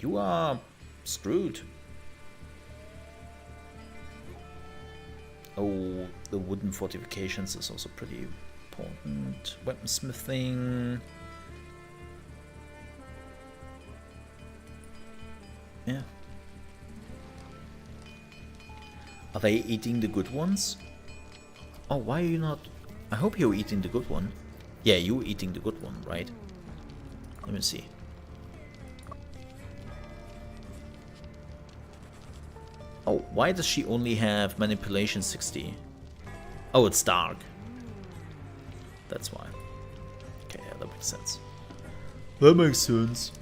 you are screwed. Oh, the wooden fortifications is also pretty important. Weaponsmithing. Yeah. Are they eating the good ones? Oh, why are you not? I hope you're eating the good one. Yeah, you're eating the good one, right? Let me see. Oh, why does she only have manipulation 60? Oh, it's dark. That's why. Okay, yeah, that makes sense. That makes sense.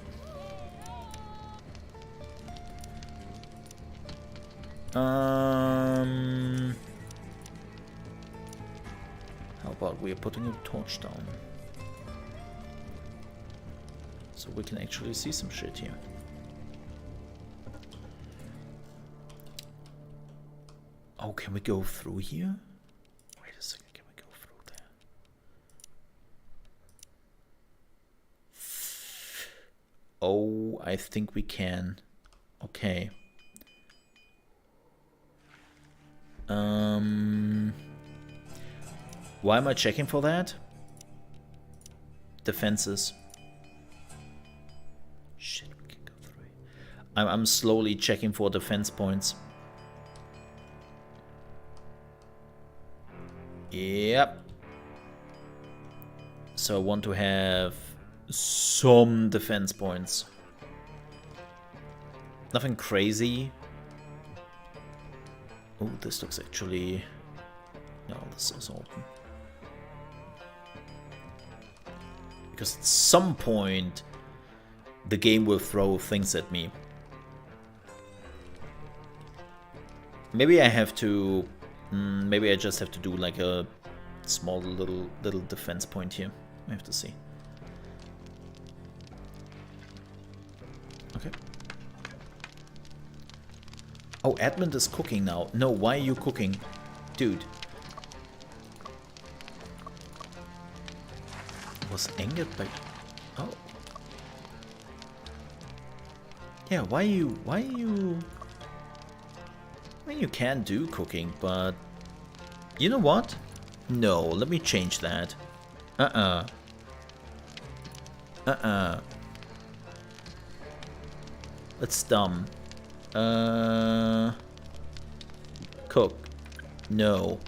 How about we're putting a torch down, so we can actually see some shit here. Oh, can we go through here? Wait a second, can we go through there? Oh, I think we can. Okay. Why am I checking for that? Defenses. Shit, we can go through. I'm slowly checking for defense points. Yep. So I want to have some defense points. Nothing crazy. Oh, this looks actually... No, this is open. Because at some point, the game will throw things at me. Maybe I have to... maybe I just have to do like a small little defense point here. I have to see. Okay. Oh, Edmund is cooking now. No, why are you cooking? Dude. Was angered by... Oh. Yeah, why you... I mean, you can do cooking, but... You know what? No, let me change that. That's dumb. Cook. No.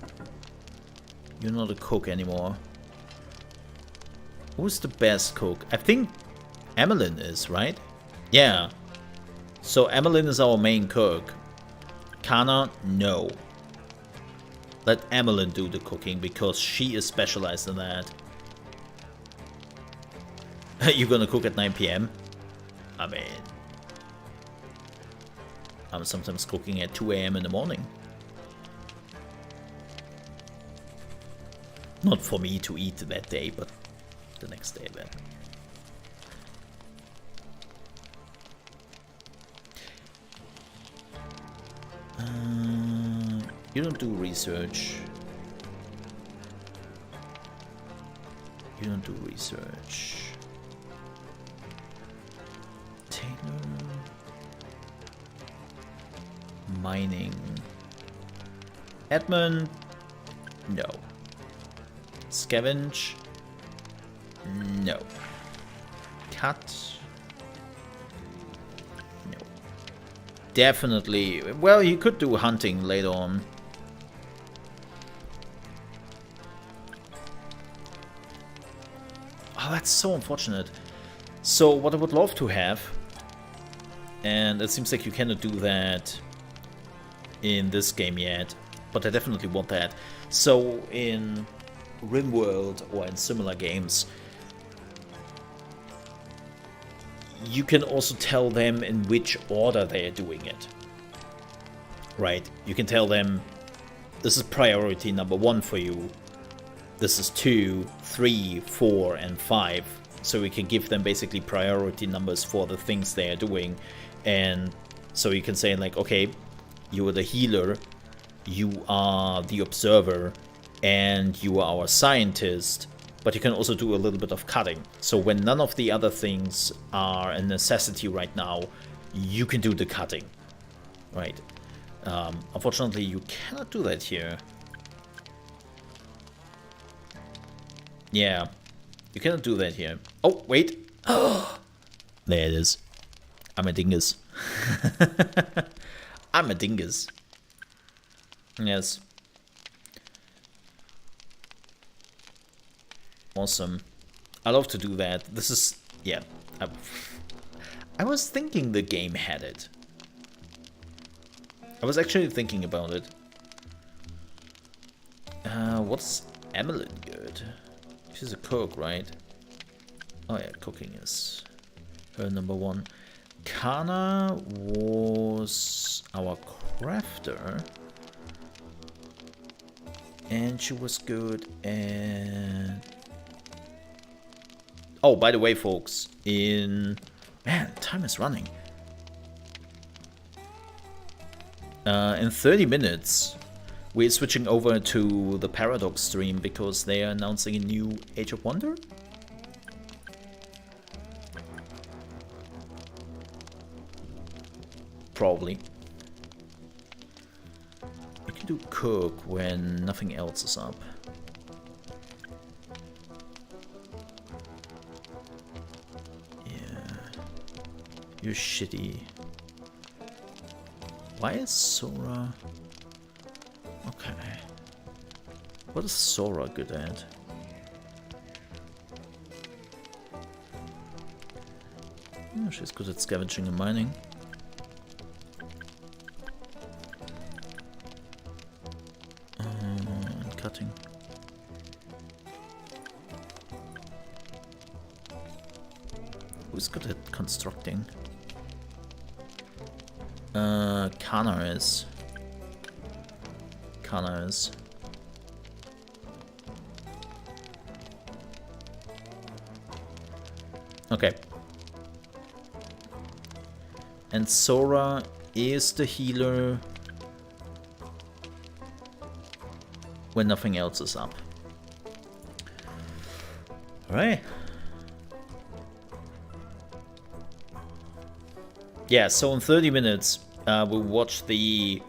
You're not a cook anymore. Who's the best cook? I think Emmeline is, right? Yeah. So Emmeline is our main cook. Kana, no. Let Emmeline do the cooking because she is specialized in that. You're gonna cook at 9 PM? I mean, I'm sometimes cooking at 2 AM in the morning. Not for me to eat that day, but the next day then. You don't do research. You don't do research. Taylor. Mining. Edmund. No. Scavenge. No. Cut. No. Definitely. Well, you could do hunting later on. Oh, that's so unfortunate. So what I would love to have, and it seems like you cannot do that in this game yet, but I definitely want that. So in Rimworld or in similar games, you can also tell them in which order they are doing it. Right? You can tell them, this is priority number 1 for you. This is 2, 3, 4, and 5. So we can give them basically priority numbers for the things they are doing. And so you can say like, okay, you are the healer, you are the observer, and you are our scientist. But you can also do a little bit of cutting. So when none of the other things are a necessity right now, you can do the cutting. Right? Unfortunately, you cannot do that here. Yeah, you cannot do that here. Oh, wait. Oh, there it is. I'm a dingus. I'm a dingus. Yes. Awesome. I love to do that. This is... yeah. I was thinking the game had it. I was actually thinking about it. What's Emmeline good? She's a cook, right? Oh yeah, cooking is her number 1. Kana was our crafter. And she was good at... oh, by the way, folks, in... man, time is running. In 30 minutes, we're switching over to the Paradox stream because they are announcing a new Age of Wonder. Probably. You can do cook when nothing else is up. Yeah. You're shitty. Why is Sora... okay. What is Sora good at? Oh, she's good at scavenging and mining. And cutting. Who's good at constructing? Kana is. Kana is. Okay. And Sora is the healer when nothing else is up. Alright. Yeah, so in 30 minutes, we'll watch the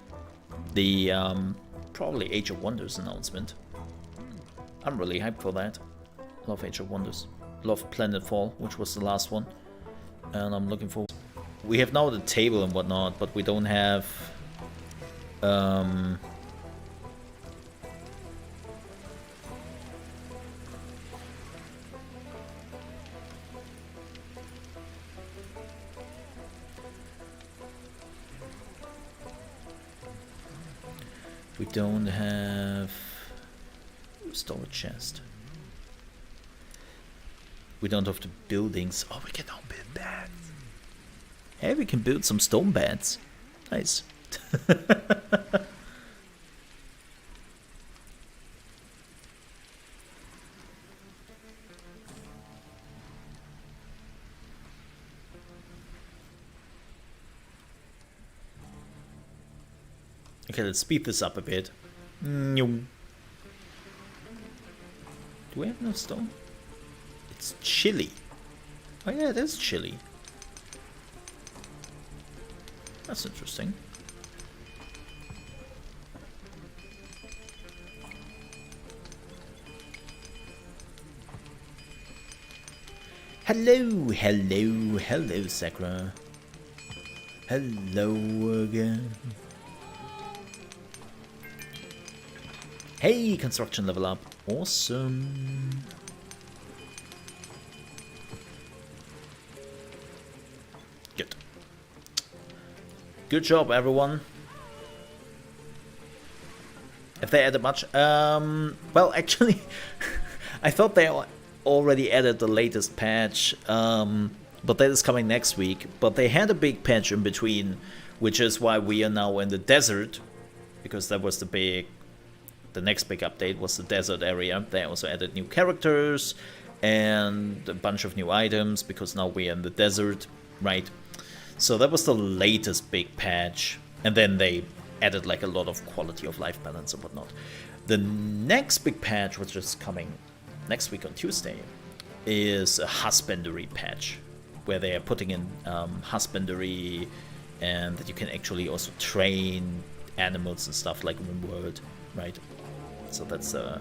probably Age of Wonders announcement. I'm really hyped for that. Love Age of Wonders. love Planetfall, which was the last one, and I'm looking forward. We have now the table and whatnot, but we don't have we don't have storage chest. We don't have the buildings. Oh, we can now build beds. Hey, we can build some stone beds. Nice. Okay, let's speed this up a bit. Do we have enough stone? It's chilly. Oh yeah, it is chilly. That's interesting. Hello, hello, hello, Sakura. Hello again. Hey, construction level up. Awesome. Good. Good job, everyone. If they added much, well, actually, I thought they already added the latest patch, but that is coming next week. But they had a big patch in between, which is why we are now in the desert, because that was the next big update was the desert area. They also added new characters and a bunch of new items, because now we're in the desert, right? So that was the latest big patch, and then they added like a lot of quality of life balance and whatnot. The next big patch, which is coming next week on Tuesday, is a husbandry patch, where they are putting in husbandry, and that you can actually also train animals and stuff like Rimworld, right? So that's a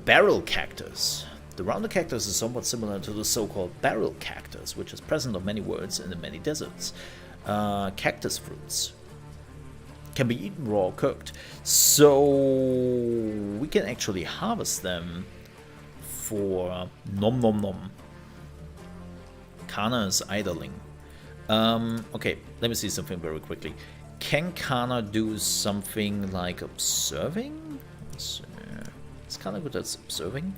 barrel cactus. The rounded cactus is somewhat similar to the so-called barrel cactus, which is present on many worlds and in many deserts. Cactus fruits can be eaten raw or cooked, so we can actually harvest them for nom nom nom. Kana is idling. Okay, let me see something very quickly. Can Kana do something like observing? It's kind of good at observing.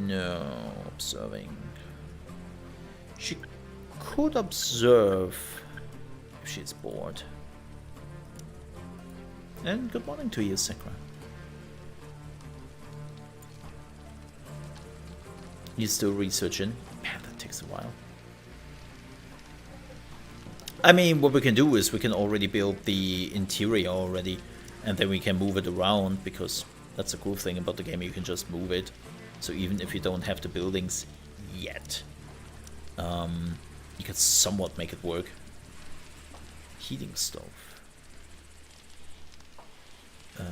No, observing. She could observe if she's bored. And good morning to you, Sakura. You still researching? Man, that takes a while. I mean, what we can do is we can already build the interior already, and then we can move it around, because that's a cool thing about the game, you can just move it. So even if you don't have the buildings yet, you can somewhat make it work. Heating stove. Well,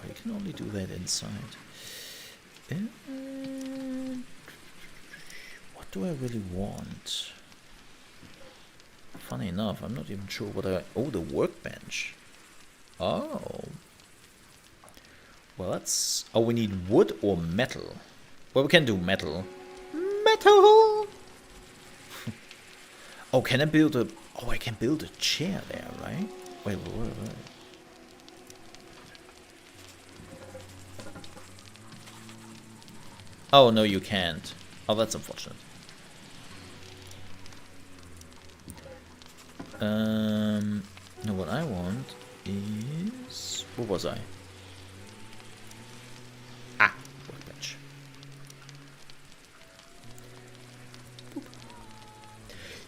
you can only do that inside. What do I really want? Funny enough, I'm not even sure what I... Oh, the workbench. Oh. Well, that's... Oh, we need wood or metal? Well, we can do metal. Metal! Oh, can I build a... Oh, I can build a chair there, right? Wait. Oh, no, you can't. Oh, that's unfortunate. No, what I want is... What was I? Ah, workbench.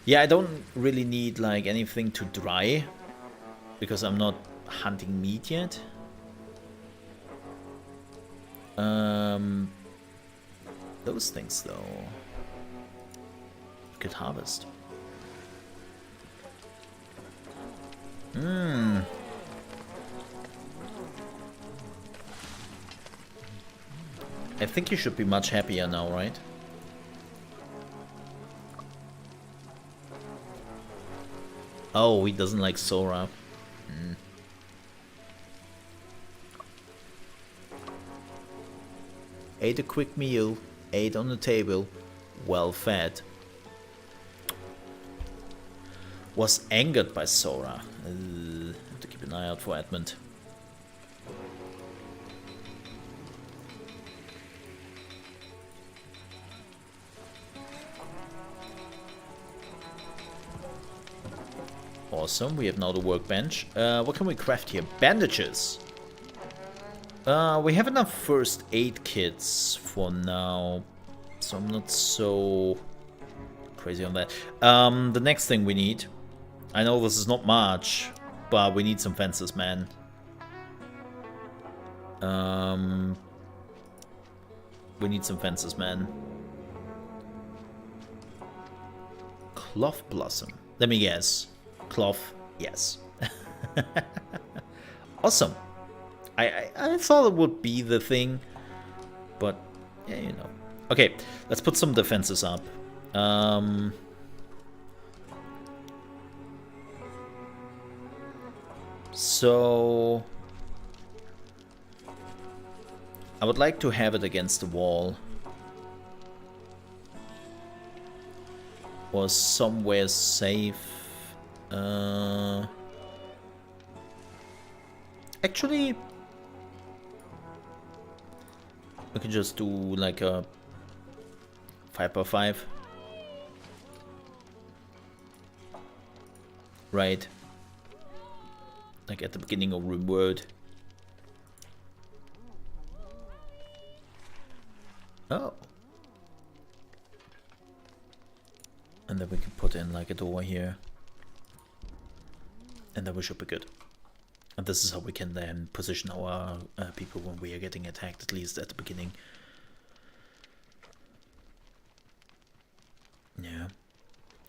Yeah, I don't really need like anything to dry, because I'm not hunting meat yet. Those things though, you could harvest. I think you should be much happier now, right? Oh, he doesn't like Sora. Ate a quick meal, ate on the table, well fed. Was angered by Sora. Have to keep an eye out for Edmund. Awesome, we have now the workbench. What can we craft here? Bandages! We have enough first aid kits for now, so I'm not so crazy on that. The next thing we need, I know this is not much, but we need some fences, man. We need some fences, man. Cloth blossom. Let me guess. Cloth, yes. Awesome. I thought it would be the thing, but yeah, you know. Okay, let's put some defenses up. So I would like to have it against the wall or somewhere safe. Actually, we can just do like a 5x5. Right. Like at the beginning of Rimworld. Oh. And then we can put in like a door here. And then we should be good. And this is how we can then position our people when we are getting attacked, at least at the beginning. Yeah.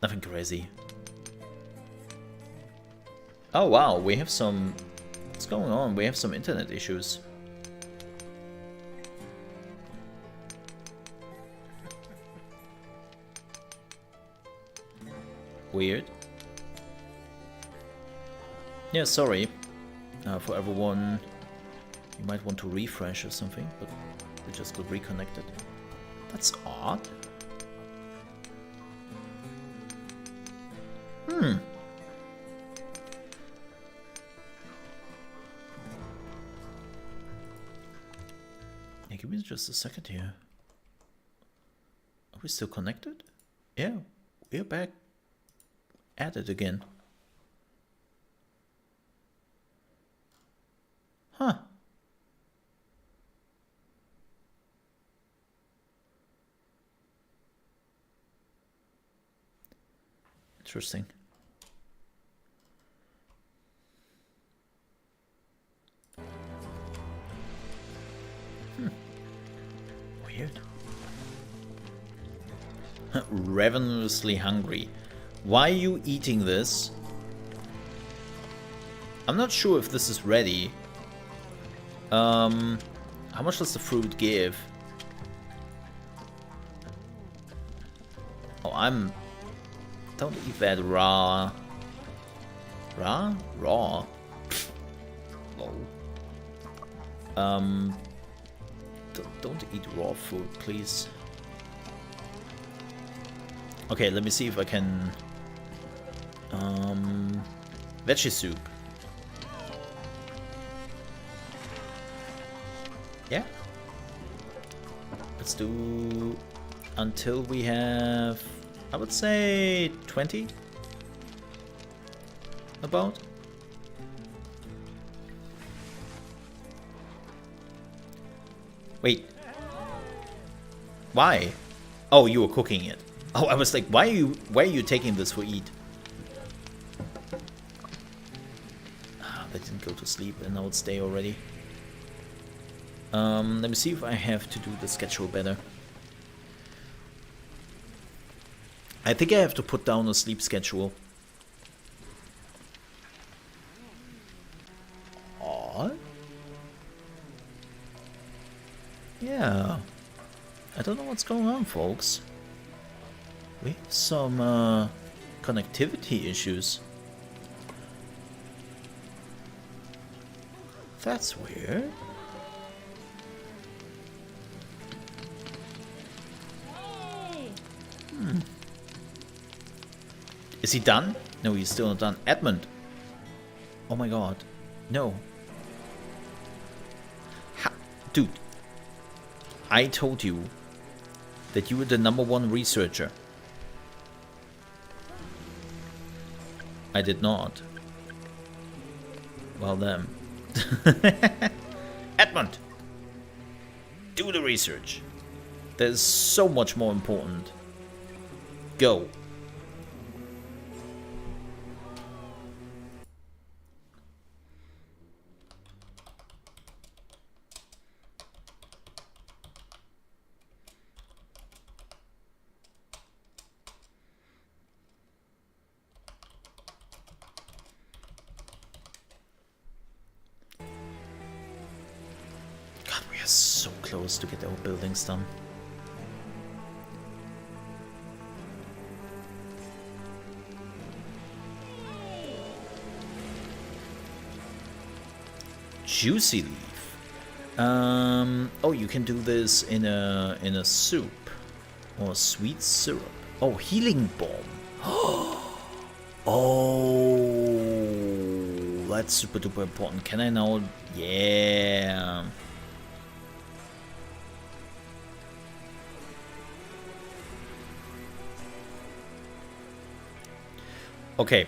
Nothing crazy. Oh wow, we have some... What's going on? We have some internet issues. Weird. Yeah, sorry for everyone. You might want to refresh or something, but we just got reconnected. That's odd. Yeah, give me just a second here. Are we still connected? Yeah, we're back at it again. Huh. Interesting. Weird. Ravenously hungry. Why are you eating this? I'm not sure if this is ready. How much does the fruit give? Oh, don't eat that raw. Raw? Raw. Lol. Don't eat raw food, please. Okay, let me see if I can... veggie soup. Yeah. Let's do... until we have... I would say 20? About? Wait. Why? Oh, you were cooking it. Oh, I was like, why are you taking this for eat? Ah, they didn't go to sleep and now it's day already. Let me see if I have to do the schedule better. I think I have to put down a sleep schedule. Aww. Yeah. I don't know what's going on, folks. We have some connectivity issues. That's weird. Is he done? No, he's still not done. Edmund! Oh my god. No. Dude. I told you that you were the #1 researcher. I did not. Well then. Edmund! Do the research. There's so much more important. Go. God, we are so close to get our buildings done. Juicy leaf. Oh, you can do this in a soup or sweet syrup. Oh, healing balm. Oh, that's super duper important. Can I now? Yeah. Okay.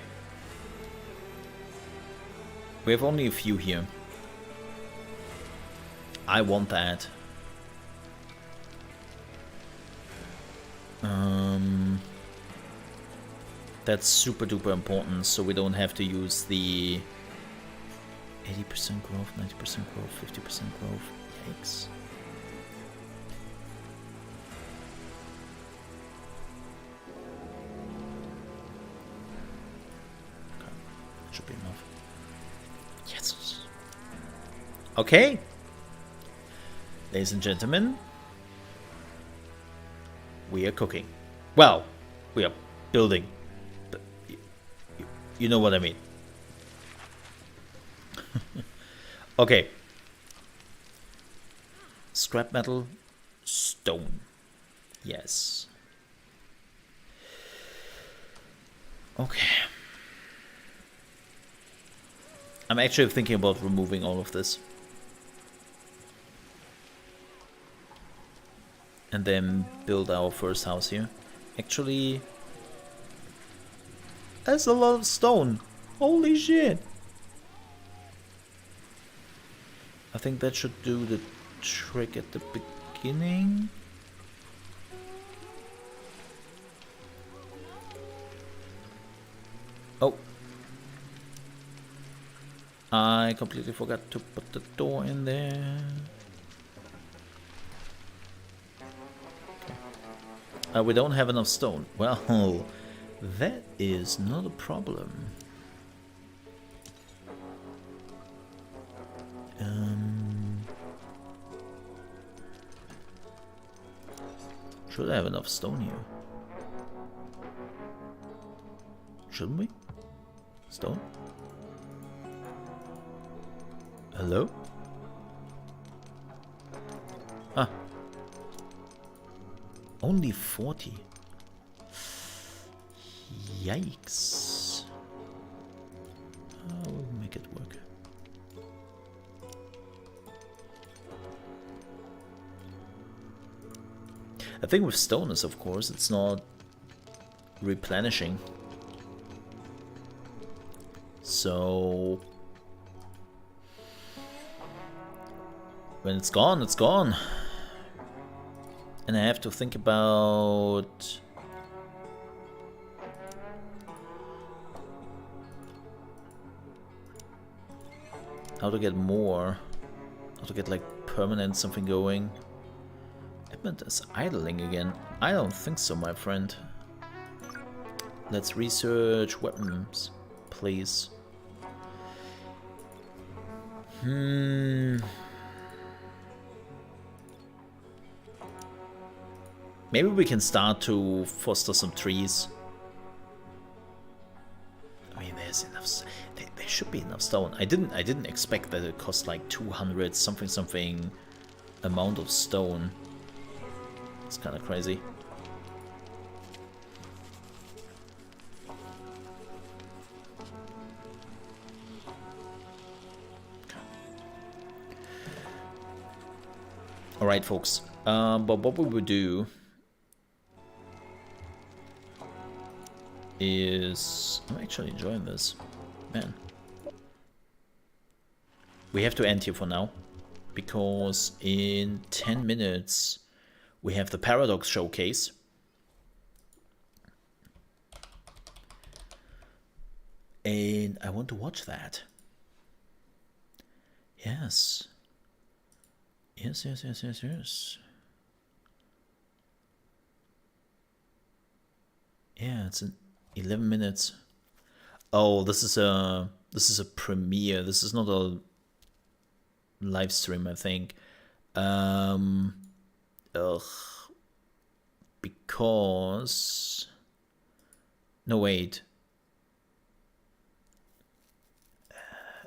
We have only a few here. I want that. That's super duper important, so we don't have to use the 80% growth, 90% growth, 50% growth. Yikes. Okay, that should be enough. Yes. Okay. Ladies and gentlemen, we are cooking. Well, we are building. But you know what I mean. Okay. Scrap metal, stone. Yes. Okay. I'm actually thinking about removing all of this. And then build our first house here. Actually, that's a lot of stone. Holy shit. I think that should do the trick at the beginning. Oh. I completely forgot to put the door in there. We don't have enough stone. Well, that is not a problem. Should I have enough stone here? Shouldn't we? Stone? Hello? Ah. Only 40. Yikes. I'll make it work. The thing with stone is, of course, it's not replenishing. So when it's gone, it's gone. And I have to think about how to get more, how to get like permanent something going. Edmund is idling again. I don't think so, my friend. Let's research weapons, please. Maybe we can start to foster some trees. I mean, there's enough. There should be enough stone. I didn't expect that it cost like 200 something amount of stone. It's kind of crazy. All right, folks. But what we would do is, I'm actually enjoying this, man. We have to end here for now, because in 10 minutes we have the Paradox Showcase. And I want to watch that. Yes. Yes. Yeah, it's in 11 minutes. Oh, this is a premiere. This is not a live stream, I think. Because no, wait.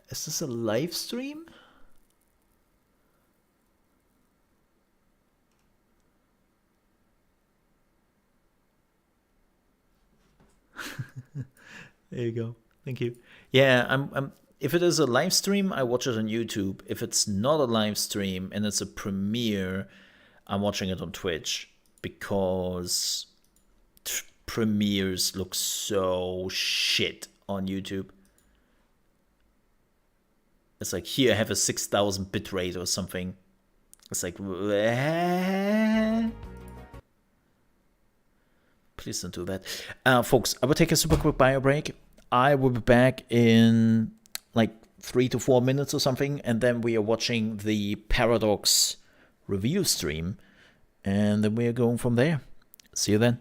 Is this a live stream? There you go. Thank you. Yeah, I'm if it is a live stream, I watch it on YouTube. If it's not a live stream and it's a premiere, I'm watching it on Twitch, because premieres look so shit on YouTube. It's like, here I have a 6,000 bitrate or something. It's like, please don't do that. Folks, I will take a super quick bio break. I will be back in like 3 to 4 minutes or something, and then we are watching the Paradox review stream, and then we are going from there. See you then.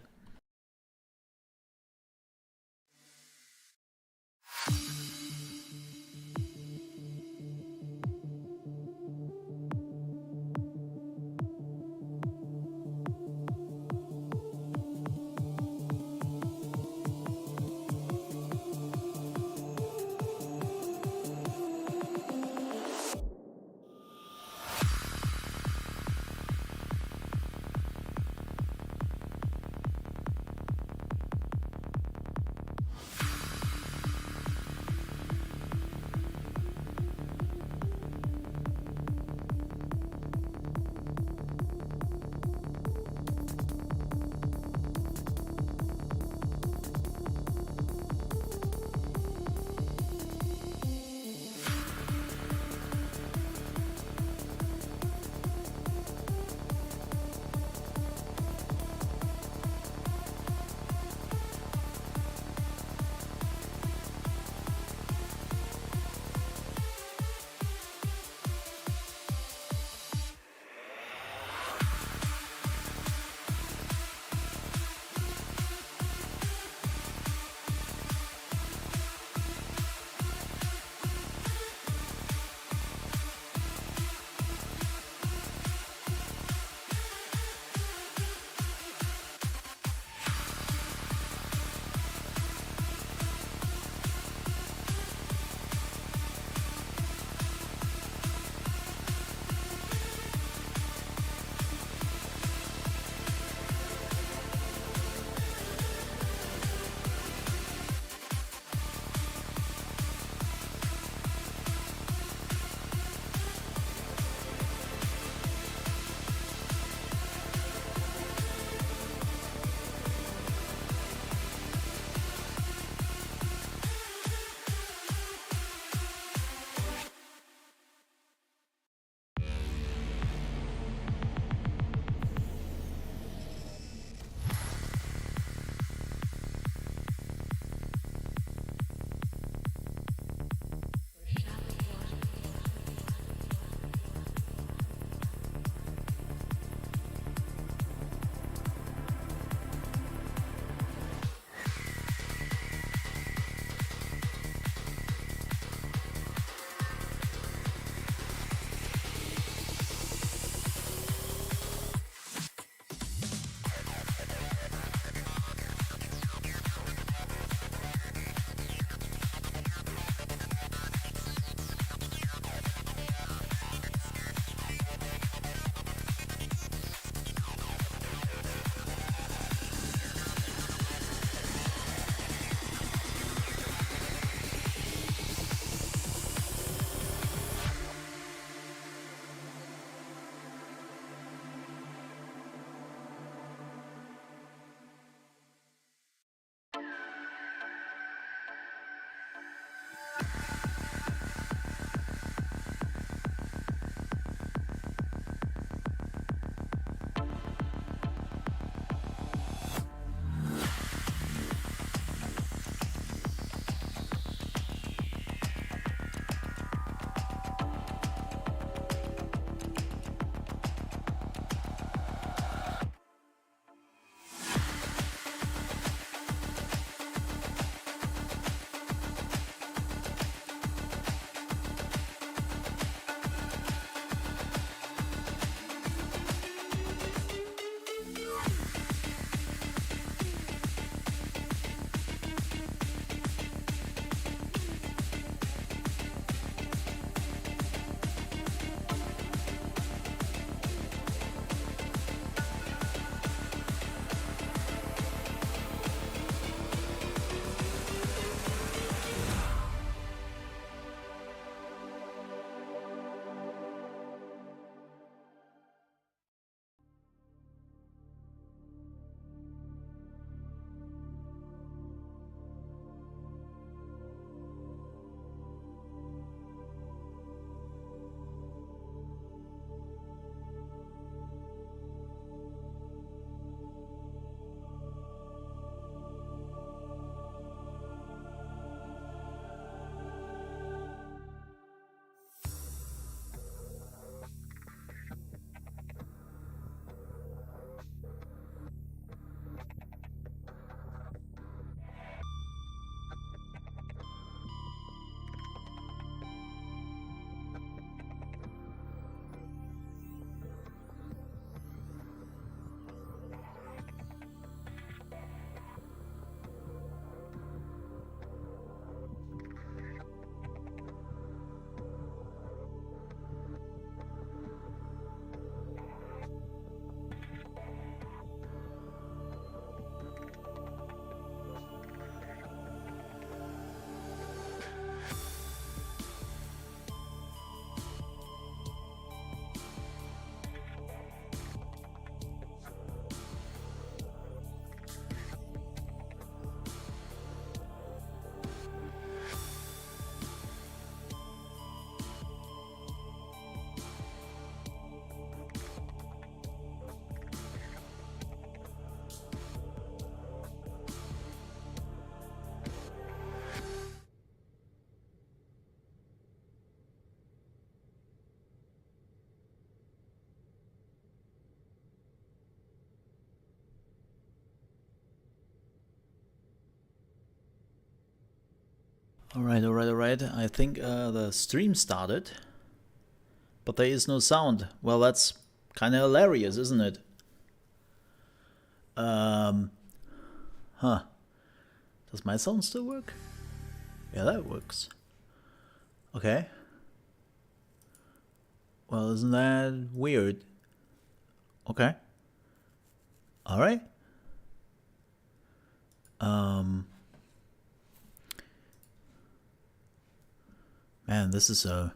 Alright. I think the stream started, but there is no sound. Well, that's kind of hilarious, isn't it? Does my sound still work? Yeah, that works. Okay. Well, isn't that weird? Okay. Alright. Man, this is a...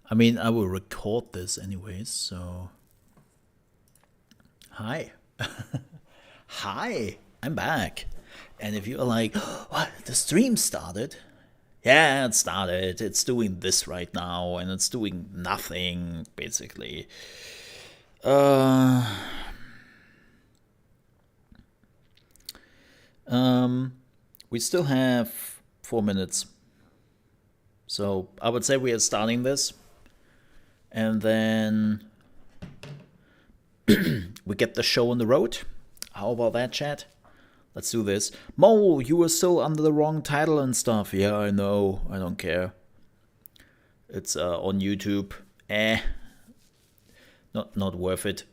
I mean, I will record this anyways, so... Hi. Hi, I'm back. And if you're like, what, the stream started? Yeah, it started. It's doing this right now, and it's doing nothing, basically. We still have 4 minutes. So I would say we are starting this. And then we get the show on the road. How about that, chat? Let's do this. Mo, you were still under the wrong title and stuff. Yeah, I know. I don't care. It's on YouTube. Not worth it.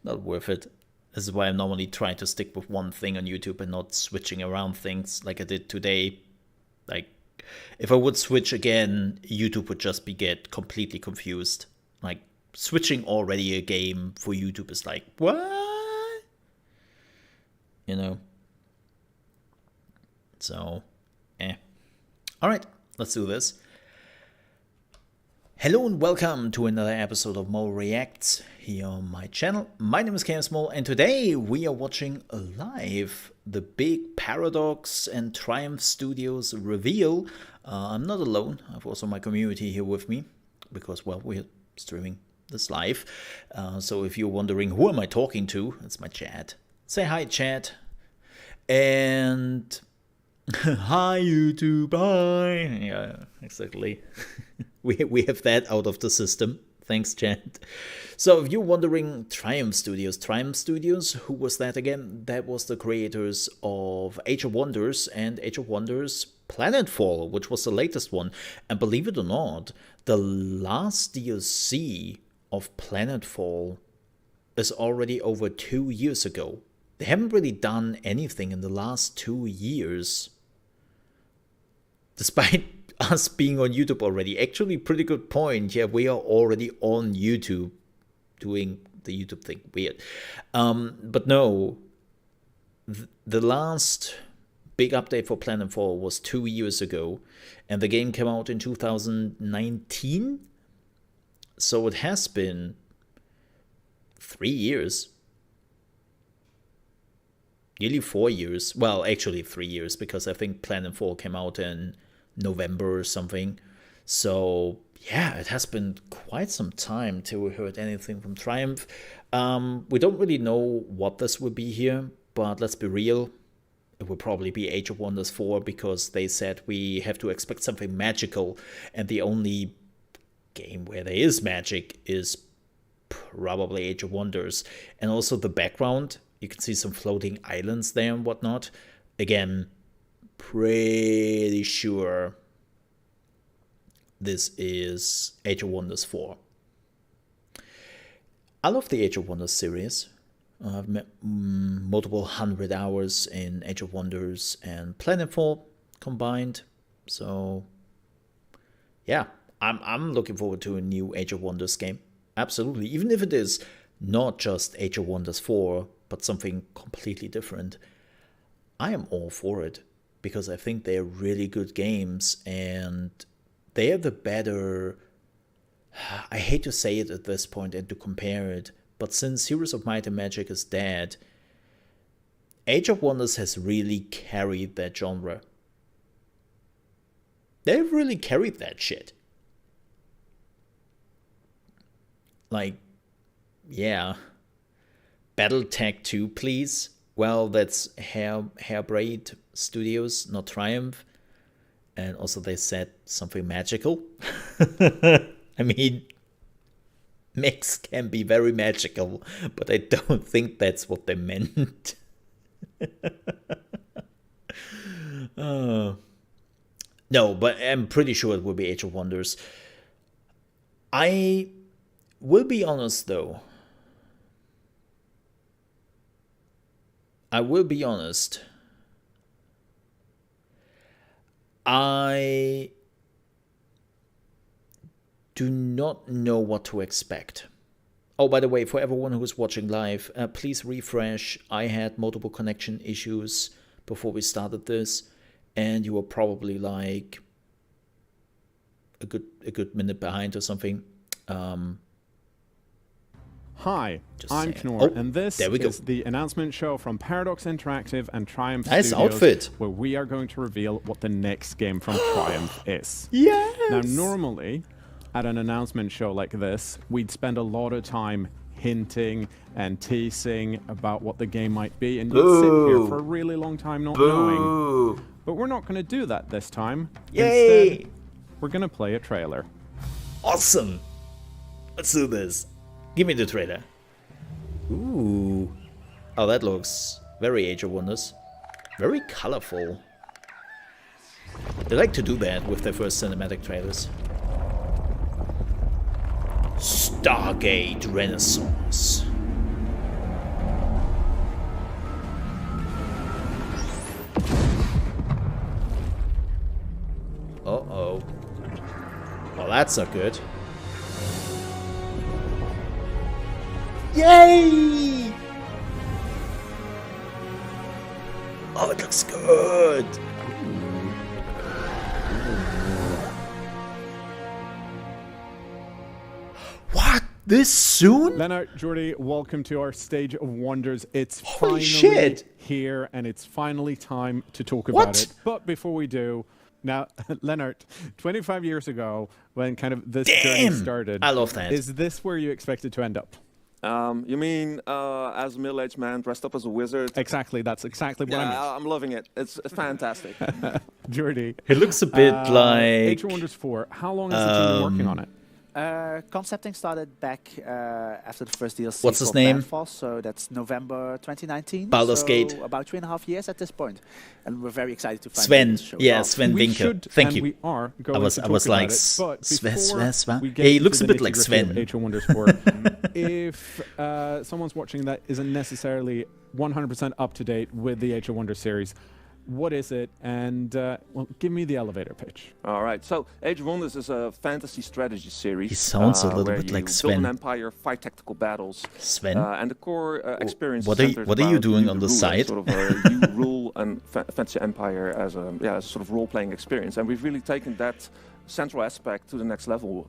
Not worth it. This is why I'm normally trying to stick with one thing on YouTube and not switching around things like I did today. Like, if I would switch again, YouTube would just get completely confused. Like, switching already a game for YouTube is like, what? You know? So, Alright, let's do this. Hello and welcome to another episode of Mo Reacts here on my channel. My name is Small, and today we are watching live the big Paradox and Triumph Studios reveal. I'm not alone. I have also my community here with me because, well, we're streaming this live. So if you're wondering who am I talking to, it's my chat. Say hi, chat. And hi, YouTube. Hi. Yeah, exactly. We have that out of the system. Thanks, chat. So if you're wondering, Triumph Studios, who was that again? That was the creators of Age of Wonders and Age of Wonders Planetfall, which was the latest one. And believe it or not, the last DLC of Planetfall is already over 2 years ago. They haven't really done anything in the last 2 years. Despite us being on YouTube already. Actually, pretty good point. Yeah, we are already on YouTube doing the YouTube thing. Weird. But no, the last big update for Planetfall was 2 years ago, and the game came out in 2019. So it has been 3 years. Nearly 4 years. Well, actually 3 years, because I think Planetfall came out in November or something. So yeah, it has been quite some time till we heard anything from Triumph. We don't really know what this will be here, but let's be real, it will probably be Age of Wonders 4, because they said we have to expect something magical, and the only game where there is magic is probably Age of Wonders. And also the background, you can see some floating islands there and whatnot. Again, pretty sure this is Age of Wonders 4. I love the Age of Wonders series. I've met multiple 100 hours in Age of Wonders and Planetfall combined. So yeah, I'm looking forward to a new Age of Wonders game. Absolutely. Even if it is not just Age of Wonders 4, but something completely different. I am all for it, because I think they're really good games, and they're the better... I hate to say it at this point and to compare it, but since Heroes of Might and Magic is dead, Age of Wonders has really carried that genre. They've really carried that shit. Like, yeah. Battletech 2, please. Well, that's Hairbraid Studios, not Triumph. And also they said something magical. I mean, mechs can be very magical, but I don't think that's what they meant. No, but I'm pretty sure it will be Age of Wonders. I will be honest, though. I will be honest. I do not know what to expect. Oh, by the way, for everyone who is watching live, please refresh. I had multiple connection issues before we started this, and you were probably like a good minute behind or something. Hi, I'm saying. Knorr, Oh, and this there we go. is the announcement show from Paradox Interactive and Triumph Nice Studios, outfit. where we are going to reveal what the next game from Triumph is. Yes! Now, normally, at an announcement show like this, we'd spend a lot of time hinting and teasing about what the game might be, and you'd sit here for a really long time not knowing. But we're not going to do that this time. Yay! Instead, we're going to play a trailer. Awesome! Let's do this. Give me the trailer. Ooh. Oh, that looks very Age of Wonders. Very colorful. They like to do that with their first cinematic trailers. Stargate Renaissance. Uh-oh. Well, that's not good. Yay! Oh, it looks good. What? This soon? Leonard, Jordy, welcome to our Stage of Wonders. It's Holy finally shit. here, and it's finally time to talk about What? it. But before we do, now, Leonard, 25 years ago, when kind of this journey Damn! started, I love that. Is this where you expected to end up? You mean as a middle-aged man dressed up as a wizard? Exactly, that's exactly what I meant. Yeah, I'm loving it. It's fantastic. Jordy, It looks a bit like... Age of Wonders 4, how long has the team been working on it? Concepting started back after the first DLC. What's his for name? Planfall, so that's November 2019. Baldur's so Gate. About 3.5 years at this point, and we're very excited to find Sven. this show. Yeah, off. Sven We Winker. should, Thank and you. we are going I was to like, talk about it, but Sven. before we get Yeah, he into looks a the bit like nitty-gritty of Sven. Age of Wonders 4, if someone's watching that isn't necessarily 100% up to date with the Age of Wonders series, what is it? And well, give me the elevator pitch. All right. So, Age of Wonders is a fantasy strategy series. He sounds a little where bit like you Sven. build an empire, fight tactical battles, Sven? and the core experience. What is are you- centered what are you about doing the on the ruler, side? Sort of you rule and fantasy empire as a sort of role-playing experience, and we've really taken that central aspect to the next level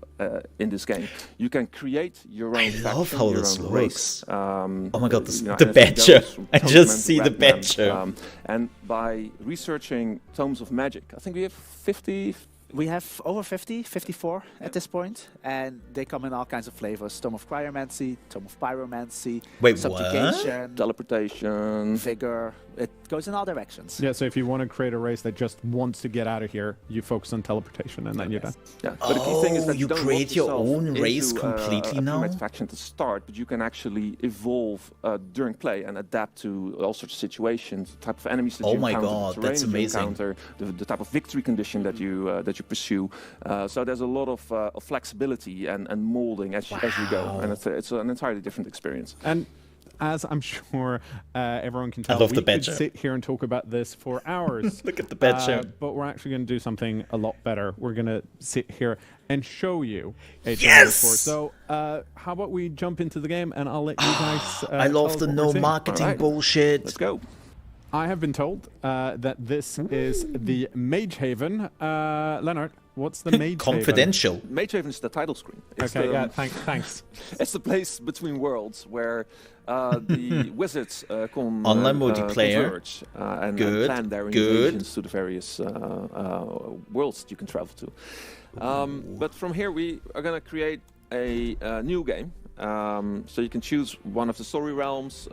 in this game. You can create your own I love faction, how your this own looks. race. Oh my god, you know, the anything badger. goes from I Toadman just to see the Ratman. badger. And by researching tomes of magic, I think we have 50. We have over 54 at this point, and they come in all kinds of flavors. Tome of Cryomancy, Tome of Pyromancy, Wait, what? Subjugation, Teleportation. Vigor. It goes in all directions. Yeah, so if you want to create a race that just wants to get out of here, you focus on teleportation, and then you're done. Yeah, but the key thing is that you don't lock create your yourself own race into, completely a now? pre-made faction to start, but you can actually evolve during play and adapt to all sorts of situations, the type of enemies that Oh you my encounter, god, the terrain that's that you amazing. encounter, the type of victory condition that you pursue. So there's a lot of flexibility and molding as you go, and it's an entirely different experience. And as I'm sure everyone can tell, love the we could badger. sit here and talk about this for hours. Look at the badger. But we're actually going to do something a lot better. We're going to sit here and show you Age of Yes! Wonders 4. So how about we jump into the game, and I'll let you guys I tell love us the what no we're seeing. marketing Alright. bullshit. Let's go. I have been told that this is the Mage Haven. Leonard, what's the Mage Haven? Confidential. Mage Haven is the title screen. It's Okay, the, yeah, thanks. It's the place between worlds where the wizards can Online multiplayer. converge and Good, plan their good. invasions to the various worlds that you can travel to. But from here we are going to create a new game. So you can choose one of the story realms,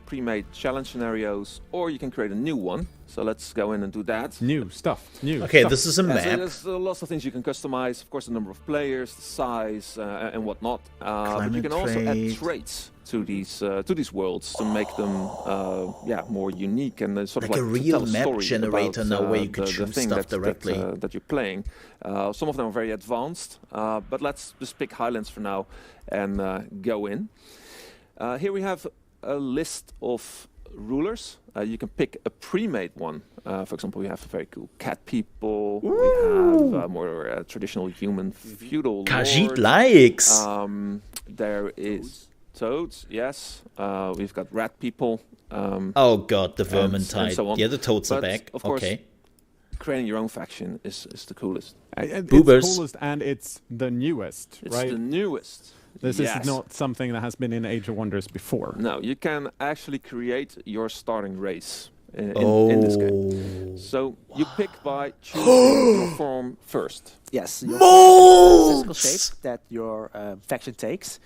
pre-made challenge scenarios, or you can create a new one. So let's go in and do that. New stuff. Okay, stuff. this is a Yeah, so map. there's lots of things you can customize. Of course, the number of players, the size, and whatnot. But you can also add trade. traits to these worlds to make them more unique and sort Like of a like to real tell a map story generator about, now where you could the choose thing stuff directly. that you're playing. Some of them are very advanced, but let's just pick Highlands for now and go in. Here we have a list of rulers. You can pick a pre-made one. For example, we have very cool cat people. We have more traditional human feudal Khajiit lords. likes. There is toads, yes. We've got rat people. Oh god, the vermin and type. so on. Yeah, the toads are But, back. of course, Okay. creating your own faction is the coolest. It's Boobers. coolest and it's the newest, It's right? the newest. This Yes. is not something that has been in Age of Wonders before. No, you can actually create your starting race in this game. So you pick by choosing your form first. Yes, your Molds! physical shape that your faction takes.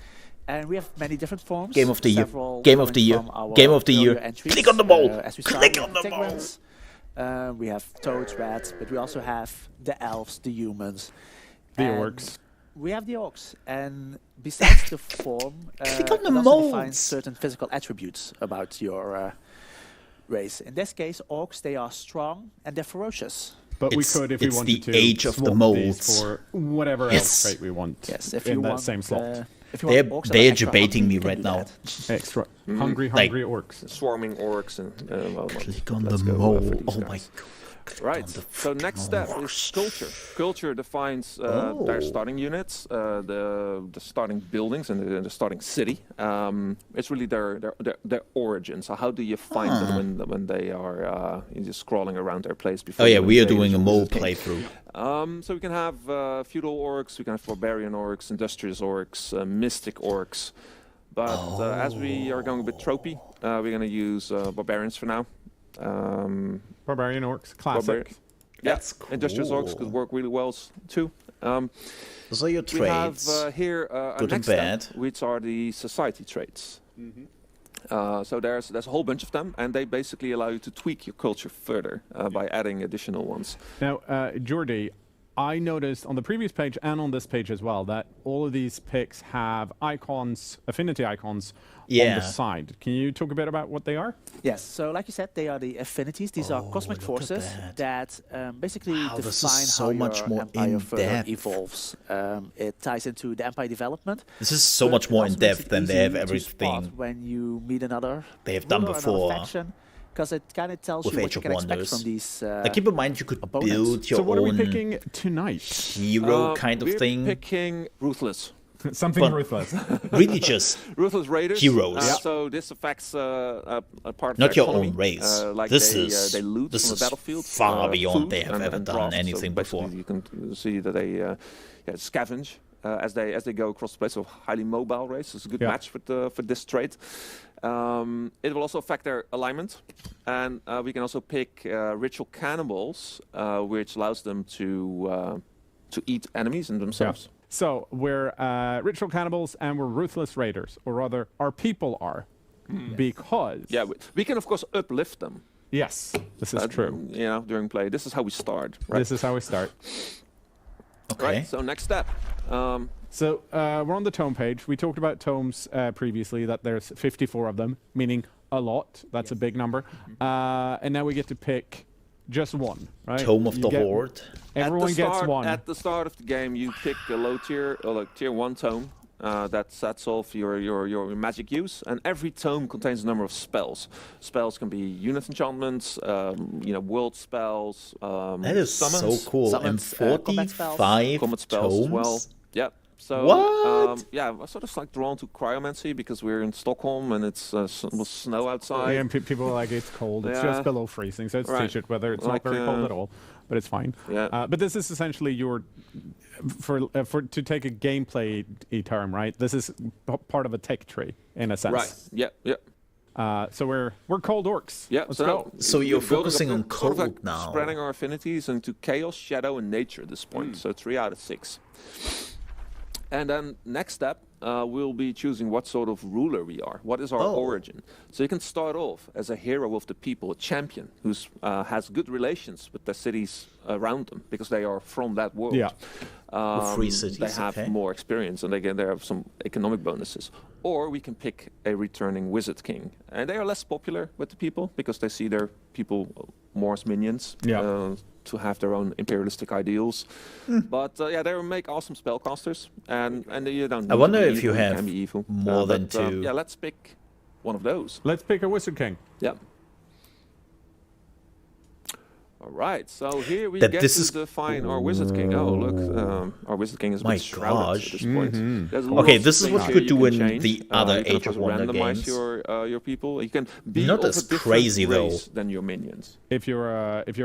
And we have many different forms. Game of the year. several Game of the coming year. from our Game of the earlier year. entries. Click on the mold. As we start Click with on the Tigrans, we have toads, rats, but we also have the elves, the humans. The and orcs. We have the orcs, and besides the form, Click on the it also defines molds. certain physical attributes about your race. In this case, orcs, they are strong and they're ferocious. But we It's- could, if we it's wanted the to, age of the swap molds. these for whatever Yes. else trait we want. Yes, if in you that want, same slot. if you want orcs that are They're extra debating hungry, me you can right do now. that. Extra hungry Like- orcs. Swarming orcs and well, Click on let's the go, mole. for these Oh my guys. god. Right. So next step is culture. Culture defines their starting units, the starting buildings, and the starting city. It's really their origin. So how do you find them when they are just crawling around their place before? Oh yeah, you we are invade doing a and mole choose king? playthrough. So we can have feudal orcs, we can have barbarian orcs, industrious orcs, mystic orcs. But as we are going a bit tropey, we're going to use barbarians for now. Barbarian orcs, classic. That's Industrious orcs cool. could work really well too. Those are your We have trades. here a Good and next step, bad. which are the society traits. So there's a whole bunch of them, and they basically allow you to tweak your culture further by adding additional ones. Now, Jordi, I noticed on the previous page and on this page as well that all of these picks have icons, affinity icons, on Yeah. the side. Can you talk a bit about what they are? Yes, so like you said, they are the affinities. These are cosmic look at forces that basically Wow, this is define so how much your more empire further in-depth. evolves. It ties into the empire development. This is so but much it more also in makes depth it than they easy have to everything spot when you meet another they have done ruler, another before faction, because it kind of tells with you what Age you of can expect Wonders. from these. Like, keep in mind you could opponents. build your So what are we own picking tonight? hero kind of we're thing. picking ruthless. Something Fun. ruthless. Really just Ruthless raiders. Heroes. Yep. So this affects a part of not their your economy. own race. Like This they, is they loot this from is the battlefield. far beyond food they have and- ever and done drafts. anything So basically before. You can see that they scavenge as they go across the place. So highly mobile race. It's a good Yeah. match for this trait. It will also affect their alignment, and we can also pick ritual cannibals, which allows them to eat enemies and themselves. So we're ritual cannibals and we're ruthless raiders, or rather, our people are, because Yeah, we can of course uplift them. yes, this is true. You know, during play, this is how we start. Right. This is how we start. Okay. Right. So next step. So we're on the tome page. We talked about tomes previously, that there's 54 of them, meaning a lot. That's a big number. And now we get to pick just one, right? Tome of You the get- Horde. Everyone gets one. At the start of the game, you pick a low tier, or like tier 1 tome. That sets off your magic use, and every tome contains a number of spells. Spells can be unit enchantments, world spells. That is summons, so cool. Summons, And combat spells. 45 combat spells tomes? as well. Yeah. So What? yeah, I was sort of like drawn to cryomancy because we're in Stockholm and it's was snow outside. Yeah, and people are like, it's cold. It's Yeah. just below freezing, so it's Right. t-shirt weather. It's Like, not very cold at all, but it's fine. Yeah. But this is essentially your, for to take a gameplay term, right? This is part of a tech tree in a sense. Right. Yeah. Yeah. So we're cold orcs. Yeah. Let's so go. So you're we're building focusing on sort of like cold now. Spreading our affinities into chaos, shadow, and nature at this point. So 3 out of 6. And then next step, we'll be choosing what sort of ruler we are. What is our Oh. origin? So you can start off as a hero of the people, a champion who has good relations with the cities around them because they are from that world. Yeah. Free cities, They have okay. more experience and they have some economic bonuses. Or we can pick a returning wizard king. And they are less popular with the people because they see their people more as minions. Yeah. To have their own imperialistic ideals, but yeah, they make awesome spellcasters, and you don't. I need wonder to be if you evil, have can be evil. more than but, two. Yeah, let's pick one of those. Let's pick a Wizard King. Yeah. All right, so here we That get this to is- define our Wizard King. Oh, look, our Wizard King is a My bit shrouded gosh. at this point. There's Okay, lots of this is things what you here could do can in change. the other You can, of Age of course, Wonder randomize games. your people. You can be Not of as a different crazy, though. race than your minions. If you're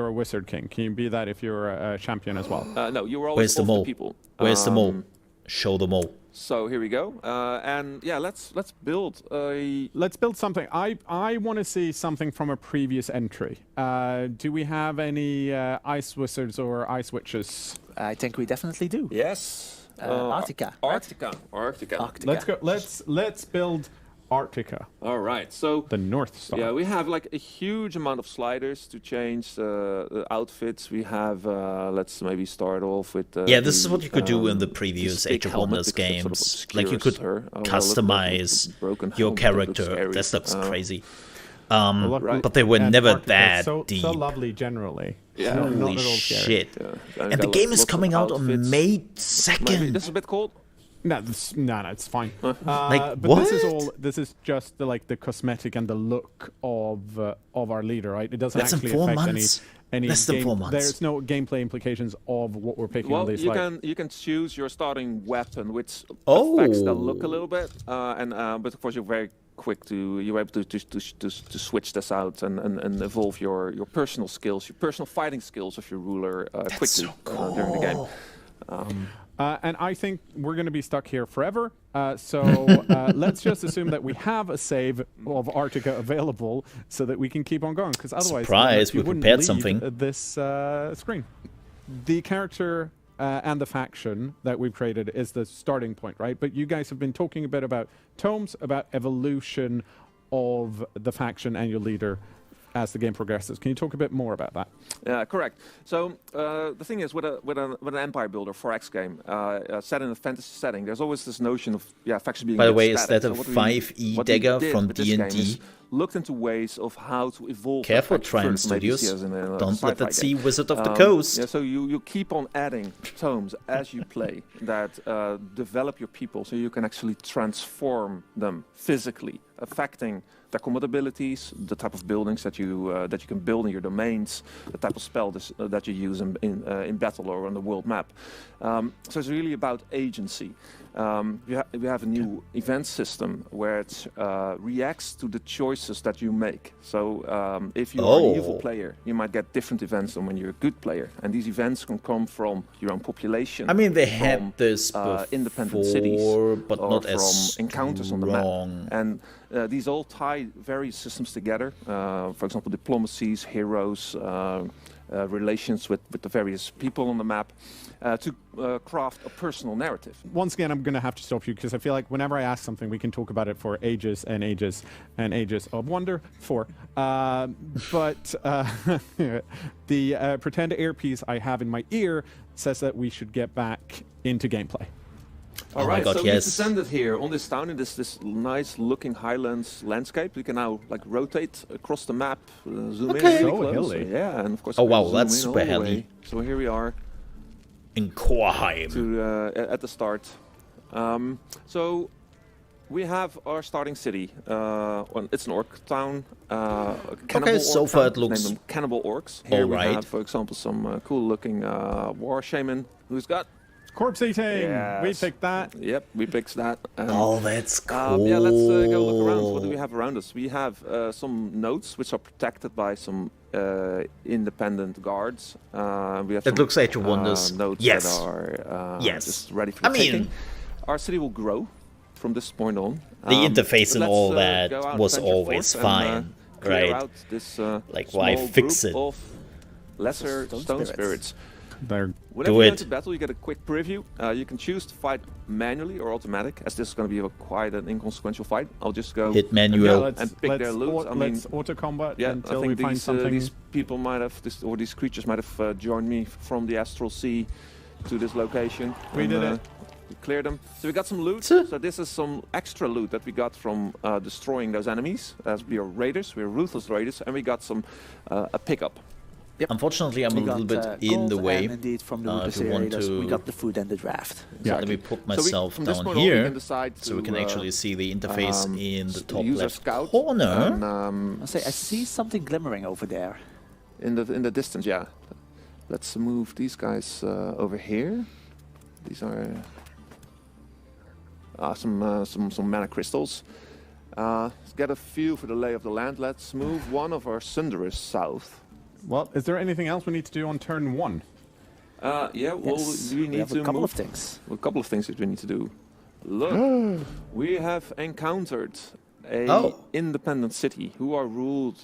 a Wizard King, can you be that if you're a champion as well? No, you were always Where's the of mole? people. Where's the mole? Show the mole. So here we go, and yeah, let's build a. Let's build something. I want to see something from a previous entry. Do we have any ice wizards or ice witches? I think we definitely do. Yes. Arctica, right? Arctica. Arctica. Let's go. Let's build Arctica, All right. So the North Star. yeah, we have like a huge amount of sliders to change the outfits. We have. Let's maybe start off with. Yeah, this is the, what you could do in the this previous big Age of helmet Wonders because it sort of games. Like you obscures could her. Oh, look, customize the broken your helmet, that looks character. scary. That looks crazy. Look, But they were and never Arctica that is so deep. lovely generally. Yeah. Not Holy at all scary. shit. Yeah. And the got game is lots of coming out on outfits. May Maybe 2nd. this is a bit cold. No, no, it's fine. Like, but this is what? all. This is just the cosmetic and the look of our leader, right? It doesn't Less than actually 4 affect months. any Less than game, 4 months. There's no gameplay implications of what we're picking Well, on these. you can choose your starting weapon, which affects the look a little bit, but of course you're very quick you're able to switch this out and evolve your personal skills, your personal fighting skills of your ruler quickly so during the game. And I think we're going to be stuck here forever. So let's just assume that we have a save of Arctica available so that we can keep on going. Because otherwise, Surprise, you we wouldn't prepared leave, something. This screen. The character and the faction that we've created is the starting point, right? But you guys have been talking a bit about tomes, about evolution of the faction and your leader as the game progresses. Can you talk a bit more about that? Yeah, correct. So the thing is, with an empire builder 4X game set in a fantasy setting, there's always this notion of faction being. By the a bit way, is static. that a So what we 5e what we dagger did from with this game D&D? is looked into ways of how to evolve. the Careful, faction Triumph further, maybe see Studios. as in a Don't let sci-fi that see game. Wizard of the Coast. Yeah, so you keep on adding tomes as you play that develop your people, so you can actually transform them physically, affecting their combat abilities, the type of buildings that you can build in your domains, the type of spell that you use in battle or on the world map. So it's really about agency. We have a new event system where it reacts to the choices that you make. So if you are an evil player, you might get different events than when you're a good player. And these events can come from your own population. I mean, they from, had this before, independent cities, but or not from as encounters on the map. strong. And these all tie various systems together. For example, diplomacies, heroes, relations with the various people on the map, to craft a personal narrative. Once again, I'm going to have to stop you because I feel like whenever I ask something, we can talk about it for ages and ages and ages of wonder. But the pretend earpiece I have in my ear says that we should get back into gameplay. Oh my God, so yes. we descended here on this town in this nice looking highlands landscape. We can now rotate across the map, zoom in Okay. really So close. hilly. Yeah, and of course. Oh, we can wow, zoom that's in super all the hilly. way. So here we are In Korheim. at the start. So we have our starting city. It's an orc town. A cannibal so orc far town. it looks Name them cannibal orcs. Here we alright. have, for example, some cool-looking war shaman who's got. Corpse eating! We Yes. picked that. Yep, we picked that. Oh, that's cool. Yeah, let's go look around. What do we have around us? We have some nodes which are protected by some independent guards. We have It some, looks Age of Wonders. nodes Yes. that are Yes. just ready for I the mean- taking. Our city will grow from this point on. The interface but and let's, all go that out, was venture always forth and, fine, clear right? out this Like, why small fix group it? of lesser Stone stone spirits. spirits. They're Whenever Do you it. go into battle, you get a quick preview. You can choose to fight manually or automatic, as this is going to be quite an inconsequential fight. I'll just go Hit manual. and pick their loot. Let's auto combat yeah, until I we think find something. these people might have, these creatures might have joined me from the astral sea to this location. We did it. We cleared them. So we got some loot. Sir. So this is some extra loot that we got from destroying those enemies. As we are raiders, we are ruthless raiders, and we got some a pickup. Unfortunately, I'm We a little got, bit in gold the way. And indeed, from the if Lucas you want Raiders, we to- got the food and the draft. Yeah. Let me put So we- myself from this down point on, we here, can decide so we can to, actually see the interface in the top use our left scout corner. and, I say, I see something glimmering over there. in the distance, yeah. Let's move these guys over here. These are some mana crystals. Let's get a feel for the lay of the land. Let's move one of our Sunderers south. Well, is there anything else we need to do on turn 1? Yeah, well, Yes, we need have to a couple move of things. a couple of things that we need to do. Look, we have encountered a Oh. independent city who are ruled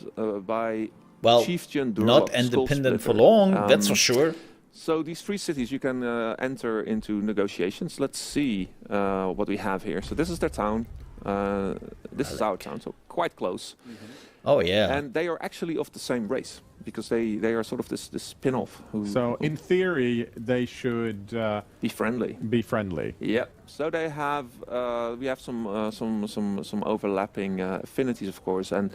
by Well, Chieftain not Durlock independent for Skullsplitter. long, that's for Um, sure. So these 3 cities, you can enter into negotiations. Let's see what we have here. So this is their town. This is our town, so quite close. Oh yeah. And they are actually of the same race because they are sort of this spin-off who So, in theory, they should be friendly. be friendly. Yeah. So they have we have some overlapping affinities, of course, and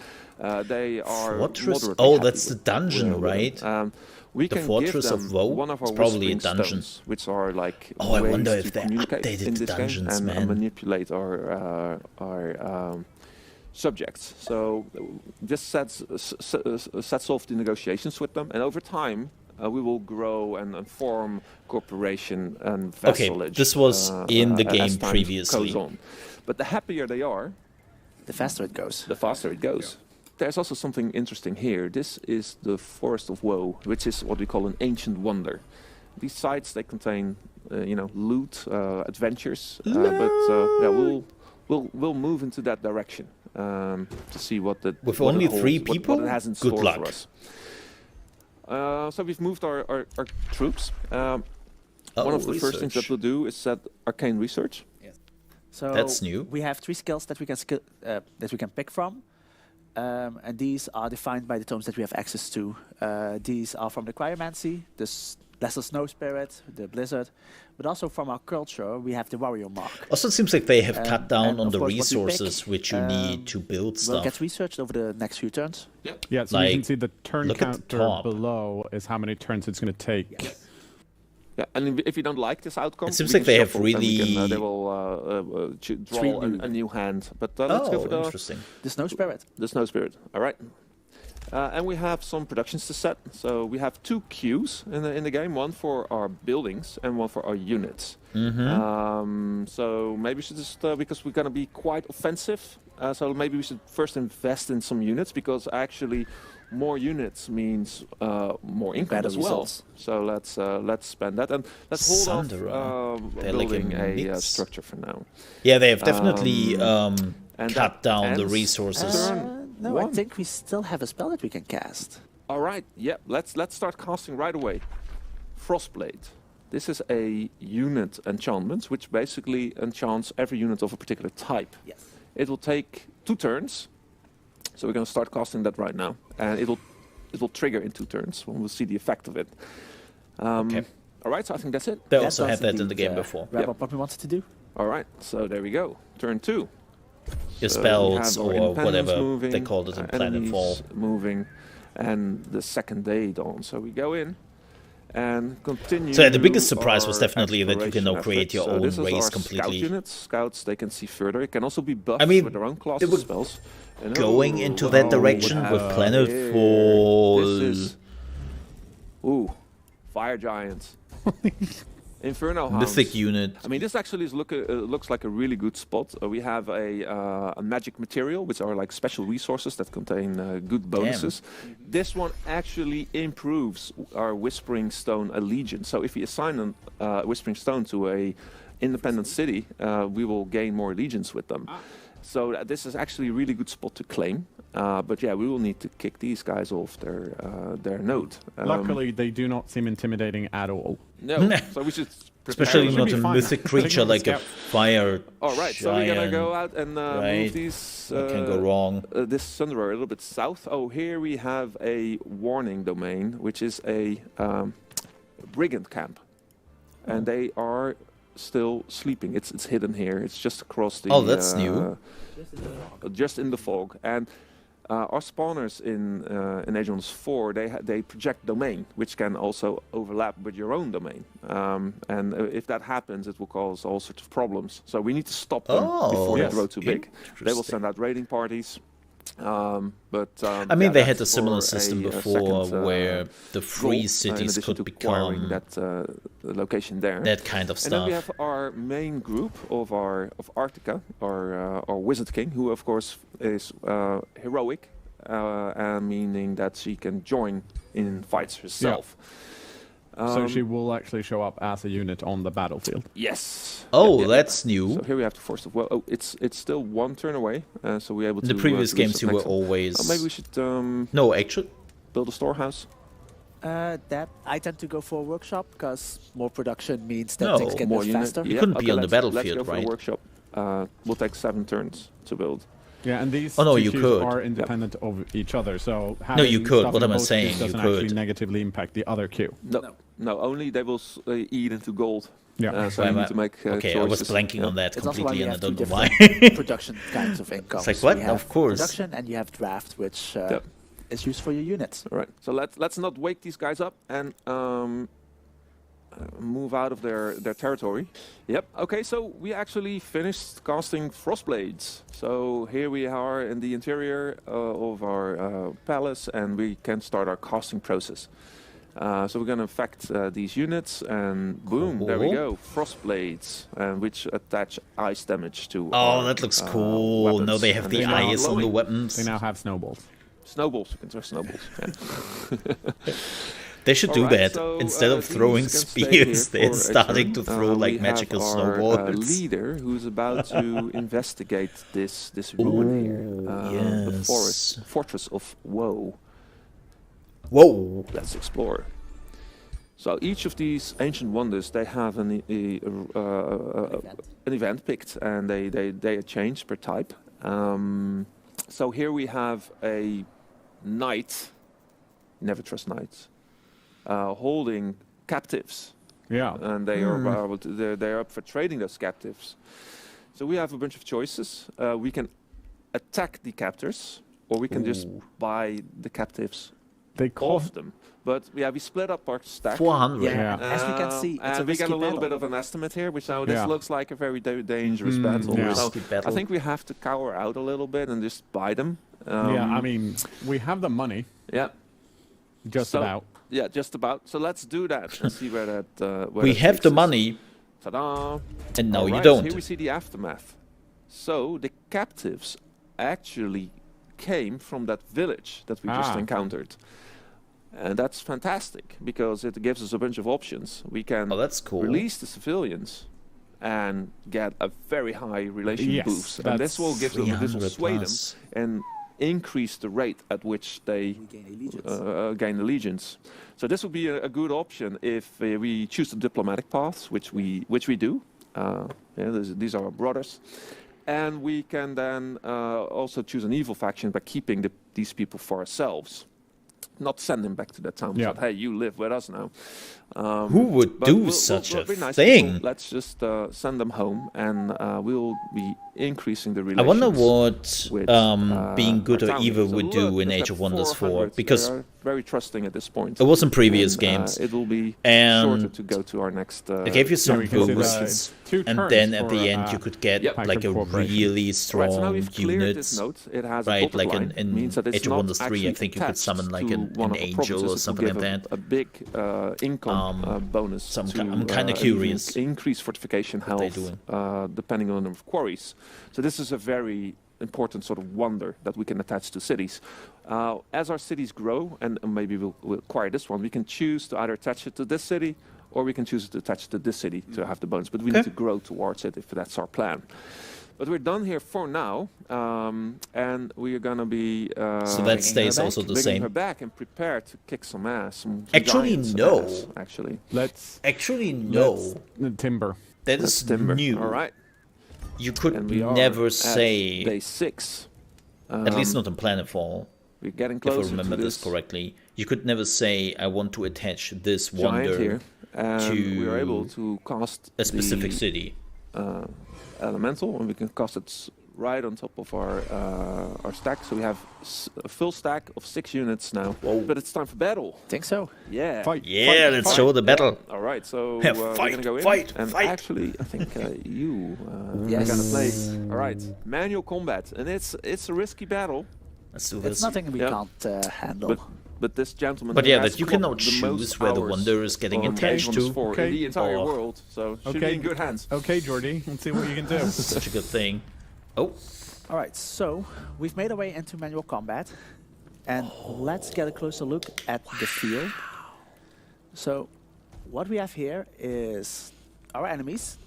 they are Fortress? moderately Oh, happy that's the with- dungeon, with them. right? We The can Fortress give of them Woe? one of our It's probably a whispering dungeon. stones, which are like Oh, I ways wonder if to they communicate updated in the this dungeons, game and man. manipulate our subjects. So this sets off the negotiations with them, and over time we will grow and form cooperation and Okay, vassalage. this was in the as game time previously. goes on. But the happier they are, The faster it goes. the faster it goes. There's also something interesting here. This is the Forest of Woe, which is what we call an ancient wonder. These sites, they contain, loot, adventures, but yeah, we'll move into that direction to see what the With what it only holds, 3 what people? it has in Good store luck. for us. So we've moved our troops. One of the first things that we'll do is set arcane research. So That's new. We have 3 skills that we can pick from, and these are defined by the tomes that we have access to. These are from the Cryomancy, the Lesser Snow Spirit, the Blizzard, but also from our culture we have the Warrior Mark. Also, it seems like they have cut down and on of the course what we pick, resources which you need to build Will get stuff. researched over the next few turns. Yeah, so you can Like, see the turn look at the counter top. below is how many turns it's going to take. Yeah, and if you don't like this outcome, It seems we like can they have shuffle, then we can, really- they will draw 3 a new hand. But let's go for Oh, interesting. The Snow Spirit. the Snow Spirit. All right. And we have some productions to set. So we have 2 queues in the game, one for our buildings and one for our units. So maybe we should just, because we're going to be quite offensive, so maybe we should first invest in some units, because actually more units means more income Better as well. results. So let's spend that, and let's hold Sunderer. off They're like a building a mix. structure for now. Yeah, they have definitely and cut that down the ends resources. turn No, I 1. think we still have a spell that we can cast. All right, yeah, let's start casting right away. Frostblade. This is a unit enchantment, which basically enchants every unit of a particular type. Yes. It will take 2 turns, so we're going to start casting that right now, and it will trigger in 2 turns when we'll see the effect of it. Okay. All right, so I think that's it. They That also does had that in the indeed, game before. Wrap Yep. up what we wanted to do. All right, so there we go. Turn 2. Your So we spells have our or independence whatever moving, they called it in enemies Planetfall. moving, and the second day dawn. So we go in and continue. So yeah, the biggest surprise was our definitely that you can now exploration create your efforts. So own this is race our completely. Scout units. Scouts, they can see further. It can also be buffed I mean, with their own they classes were spells. And Going oh, into wow, that direction what with have Planetfall. here? This is fire giants, Inferno Hounds. Mythic unit. I mean, this actually looks like a really good spot. We have a magic material, which are like special resources that contain good bonuses. This one actually improves our Whispering Stone allegiance. So if we assign a Whispering Stone to a independent city, we will gain more allegiance with them. So this is actually a really good spot to claim. But yeah, we will need to kick these guys off their node. Luckily, they do not seem intimidating at all. No, so we should prepare. Especially should not be a fine. mythic creature Signal the like a scout. fire All right, so we're gonna go giant. out and right. move these. What can go wrong? This Sunderer a little bit south. Oh, here we have a warning domain, which is a brigand camp, and they are still sleeping. It's hidden here. It's just across the. Oh, that's new. Just in the fog, and our spawners in Age of Wonders 4 they project domain, which can also overlap with your own domain. And if that happens, it will cause all sorts of problems. So we need to stop them before yes. they grow too big. They will Interesting. send out raiding parties. I mean, yeah, they had a that's similar for system a before second, where the free goal, cities in addition could to become acquiring that location there. that kind of And then we stuff. have our main group of Arctica, our Wizard King, who of course is heroic, meaning that she can join in fights herself. So she will actually show up as a unit on the battlefield. Yes. Oh, Yeah. that's new. So here we have to force the. Well, oh, it's still one turn away, so we're able to. In the previous to do games, some you were next one. always. Oh, maybe we should No, actually, build a storehouse. That I tend to go for a workshop because more production means that No, things get More built unit. faster. You couldn't be on the let's battlefield, go for right? the workshop. We'll take 7 turns to build. Yeah, and these Oh, no, two you queues could. are independent of each other, so No, you having could. stuff What in am I both saying? queues You doesn't actually could. negatively impact the other queue. No, only they will eat into gold. Yeah. So you need to make okay, I was choices. blanking Yeah. on that It's also why completely, you and I have two don't know why. different production kinds of incomes. like, what? You have Of course. Production and you have draft, which Yep. is used for your units. All right. So let's not wake these guys up and move out of their territory. Yep. Okay. So we actually finished casting Frostblades. So here we are in the interior of our palace, and we can start our casting process. So we're going to affect these units, and boom, there we Cool. go, Frostblades, which attach ice damage to. Oh, our, that looks cool. weapons. Now they have And the they are eyes on the glowing. weapons. They now have snowballs. Snowballs. You can throw snowballs. Yeah. They should do Alright, that. so, Instead of these throwing can stay spears, here they're for a starting turn. to throw like We magical have our, snowballs. leader who's about to investigate this ruin here, the yes. fortress of Woe. Whoa! Let's explore. So each of these ancient wonders, they have an event picked, and they change per type. So here we have a knight. Never trust knights. Holding captives, Yeah. and they they're up for trading those captives. So we have a bunch of choices. We can attack the captors, or we can just buy the captives They off cost. them. But yeah, we split up our stack. 400. Yeah. Yeah. As we can see, it's a and we risky got a little battle. bit of an estimate here, which now this Yeah. looks like a very dangerous battle. yeah. So Risky battle. I think we have to cower out a little bit and just buy them. Yeah, I mean, we have the money, yeah, just So- about. yeah, just about. So let's do that and see where that. Where We that have takes the us. money, Ta-da! and now you Alright, don't. Here we see the aftermath. So the captives actually came from that village that we just Ah. encountered. And that's fantastic because it gives us a bunch of options. We can Oh, that's cool. release the civilians and get a very high relation Yes, boost. And this will give them, this will 300 sway them plus. and increase the rate at which they We gain allegiance. gain allegiance. So this would be a good option if we choose the diplomatic paths, which we do. These are our brothers, and we can then also choose an evil faction by keeping these people for ourselves, not send them back to their town. Yeah. But hey, you live with us now. Who would But do such we'll a be nice thing? people. Let's just send them home, and we'll be increasing the I relations. wonder what with, being good our or town. evil So would look, do in they've Age got of Wonders 4, 400. because They are very trusting at this point. it was in previous And, games. it will be And shorter to go to our next. It gave you some we can see boosts, that 2 and turns then at for, the end you could get Yep. like a Hybrid Corporation. really Right, strong so now we've cleared unit. this node. It has Right, a dotted like line. in means that it's Age of not Wonders 3, I actually think you could attached summon like to an one of our angel provinces. or It will something like give that. A big income bonus. so I'm to, ki- I'm kinda and even curious increase fortification what they're health depending on the number of quarries. So this is a very important sort of wonder that we can attach to cities. As our cities grow, and maybe we'll acquire this one, we can choose to either attach it to this city, or we can choose to attach it to this city to have the bonus. But we need to grow towards it if that's our plan. But we're done here for now, and we are gonna be So that Bringing stays her also back. the bringing same. her back and prepare to kick some ass. Some Actually, giant no. ass, actually. Let's Actually, no. timber. That That's is timber. new. All right. You could And we are never at say, day 6. at least not in Planetfall, We're getting if I closer remember to this correctly, you could never say, I want to attach this giant wonder here, and we are able to to cast a specific the, city. elemental, and we can cast it right on top of our stack. So we have a full stack of 6 units now. Whoa. But it's time for battle. Think so. Yeah. Fight. Yeah, let's show the battle. All right. So Yeah, we're fight, gonna go in. fight, and fight. actually, I think you Yes. are gonna play. All right. Manual combat, and it's a risky battle. Let's do It's this. nothing we Yeah. can't handle. But this gentleman. But who yeah, has that you can now clocked the most choose where the hours wonder is getting for attached Manual to. 4 Okay. in the entire Oh. world. So should be Okay. in good hands. Okay, Jordy, let's see what you can do. Such a good thing. Oh, All right, so we've made our way into manual combat, and let's get a closer look at the field. So what we have here is our enemies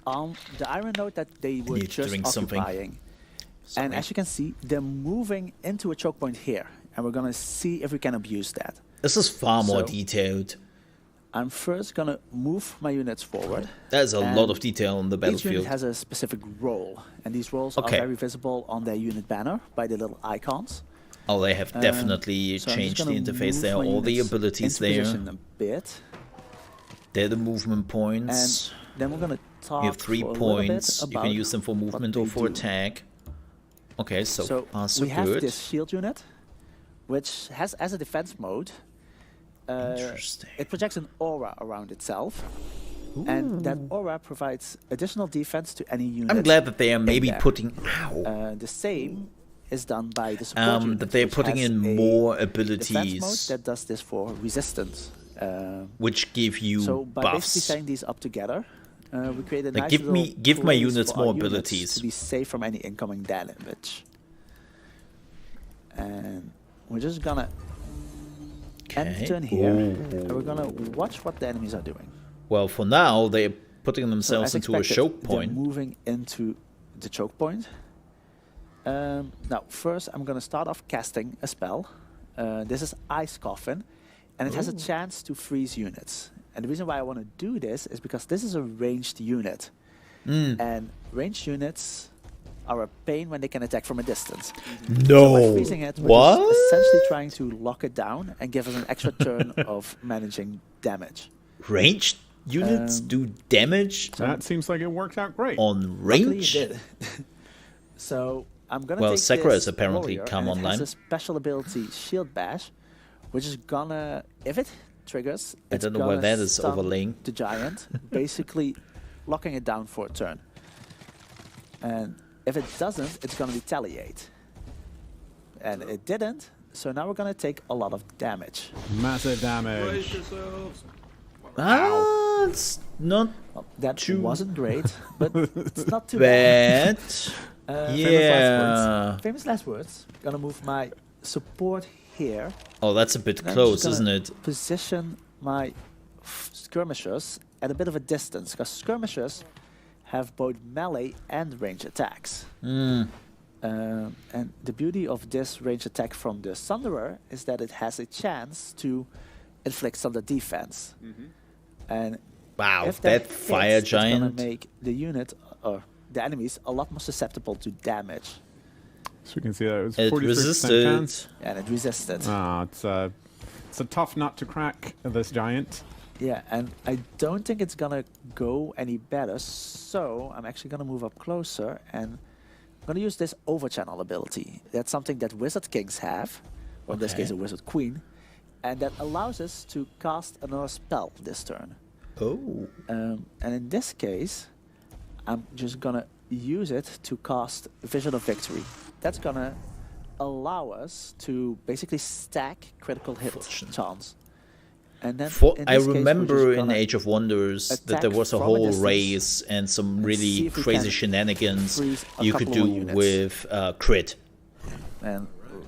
on the iron node that they were need to just drink something. occupying. And as you can see, they're moving into a choke point here, and we're gonna see if we can abuse that. this is far more So- detailed. I'm first gonna move my units forward. There's a lot and of detail on the Each unit battlefield. has a specific role, and these roles Okay. are very visible on their unit banner by the little icons. Oh, they have definitely So I'm just changed the gonna interface move there. my All the units abilities into there. position a bit, They're the movement and points. then we're gonna talk You have 3 for a little bit points. You about can use them for movement or they for do. attack. Okay, so far so we have good. this shield unit, which has as a defense mode. Interesting. It projects an aura around itself, and that aura provides additional defense to any unit. I'm glad that they are maybe there. putting ow, The same is done by the support unit, that they're which putting has in a more defense mode abilities that does this for resistance. which give you So by basically buffs. setting these up together, we create a Like, nice give me- little give my place units for our more units abilities. to be safe from any incoming damage. And we're just gonna end Okay. turn here, Ooh. and we're gonna watch what the enemies are doing. Well, for now, they're putting So themselves as into a expected, choke they're point. moving into the choke point. Now, first I'm gonna start off casting a spell. This is Ice Coffin, and it has a chance to freeze units. And the reason why I want to do this is because this is a ranged unit, and ranged units are a pain when they can attack from a distance. So by freezing it, we're What? just essentially trying to lock it down and give us an extra turn of managing damage. Ranged units do damage That seems like it worked out great. on Luckily it range? did. So I'm gonna Well, take Sakura this has apparently warrior, come and it online. has a special ability, Shield Bash, which is gonna, if it triggers, I it's don't know why gonna that is stun overlaying. the giant, basically locking it down for a turn. And if it doesn't, it's gonna retaliate. And it didn't, so now we're gonna take a lot of damage. Massive damage. Ah, it's not Well, that Too wasn't great, but it's not too bad. bad. Famous Yeah. last words. Famous last words. Gonna move my support here. Oh, that's a bit And I'm close, just isn't gonna it? Position my skirmishers at a bit of a distance, because skirmishers have both melee and range attacks. And the beauty of this range attack from the Sunderer is that it has a chance to inflict thunder defense. And Wow, if that hits, fire it's gonna giant. make the unit or the enemies a lot more susceptible to damage, So we can see that it was It 46% resisted. chance. and it resisted. Ah, it's a tough nut to crack, this giant. Yeah, and I don't think it's gonna go any better, so I'm actually gonna move up closer and I'm gonna use this overchannel ability. That's something that Wizard Kings have, or in this Okay. case a Wizard Queen, and that allows us to cast another spell this turn. Oh. And in this case, I'm just gonna use it to cast Vision of Victory. That's gonna allow us to basically stack critical hit Fortune. chance. And then For, in I this case, we're remember just in gonna Age of Wonders that attack there was a from a whole distance race and some and see really if we crazy can shenanigans freeze a you could couple do more units. with crit. And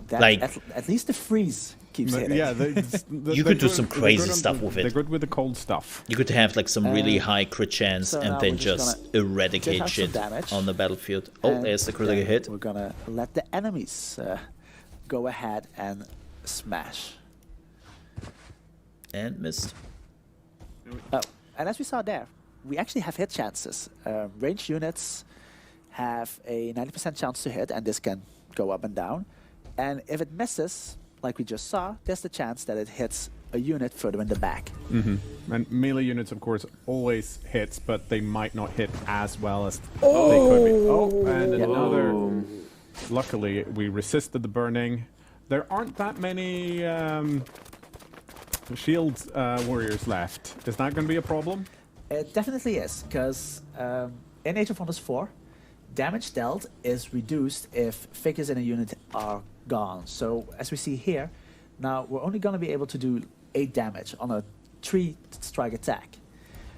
that Like- at least the freeze keeps hitting. Yeah, You could do some crazy stuff with They're it. good with the cold stuff. You could have like some really high crit chance so and now then we're just just dish eradicate out some shit damage. on the battlefield. Oh, And there's the critical then hit. We're gonna let the enemies go ahead and smash. And missed. Oh, and as we saw there, we actually have hit chances. Ranged units have a 90% chance to hit, and this can go up and down. And if it misses, like we just saw, there's the chance that it hits a unit further in the back. And melee units, of course, always hits, but they might not hit as well as they could be. Oh, and another. Luckily, we resisted the burning. There aren't that many shield warriors left. Is that going to be a problem? It definitely is, because in Age of Wonders 4, damage dealt is reduced if figures in a unit are gone. So as we see here, now we're only going to be able to do 8 damage on a 3-strike attack.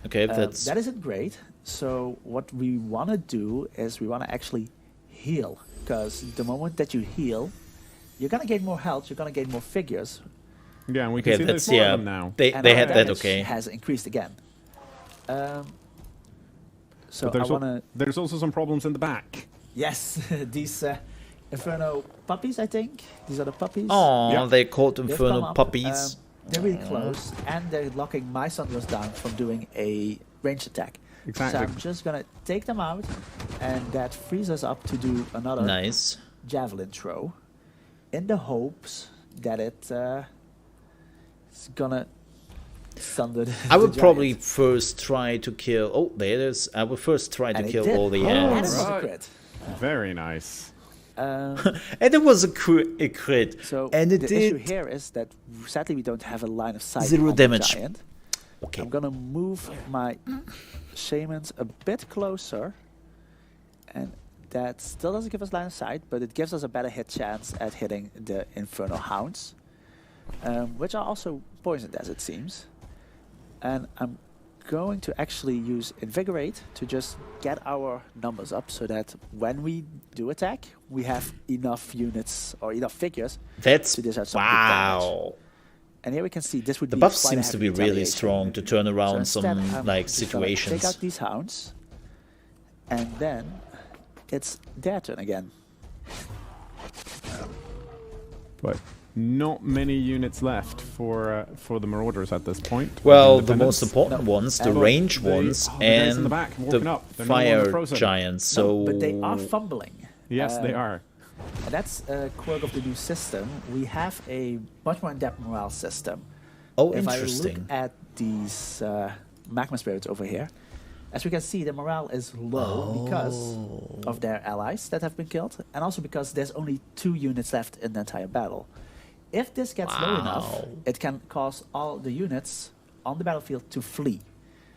Okay, that's That isn't great. So what we want to do is we want to actually heal, because the moment that you heal, you're going to gain more health, you're going to gain more figures, Yeah, and we can okay. see That's there's more yeah. of them now. They and they our had that damage okay. has increased again. So But I there's, want to... there's also some problems in the back. Yes, these Inferno puppies, I think. These are the puppies. Oh, Yeah. they called They've Inferno come up, puppies. they're really close, and they're locking my Sunderers down from doing a ranged attack. Exactly. So I'm just going to take them out, and that frees us up to do another Nice. javelin throw, in the hopes that it's gonna sunder I would the probably giant. first try to kill. Oh, there it is. I would first try to And it kill did. all the Oh, and it ants. was a crit. Very nice. And it was a crit. So and it the did. issue here is that sadly we don't have a line of sight 0 on damage. the giant. Okay. I'm gonna move my shamans a bit closer, and that still doesn't give us line of sight, but it gives us a better hit chance at hitting the Inferno Hounds, which are also poisoned as it seems. And I'm going to actually use Invigorate to just get our numbers up so that when we do attack, we have enough units or enough figures That's to dish out some good damage. wow. And here we can see this would The be buff quite a seems to heavy be really retaliation. strong to turn around So some instead, I'm like just gonna Take situations. out these hounds, and then it's their turn again. But not many units left for the Marauders at this point. Well, the Independents. most important ones, the And range the- ones, oh, the guys in and the back walking up. They're no fire longer frozen. giants. So, No, but they are fumbling. Yes, they are. And that's a quirk of the new system. We have a much more in-depth morale system. oh, If I interesting. look at these magma spirits over here, as we can see, the morale is low because of their allies that have been killed, and also because there's only 2 units left in the entire battle. If this gets low enough, Wow. it can cause all the units on the battlefield to flee.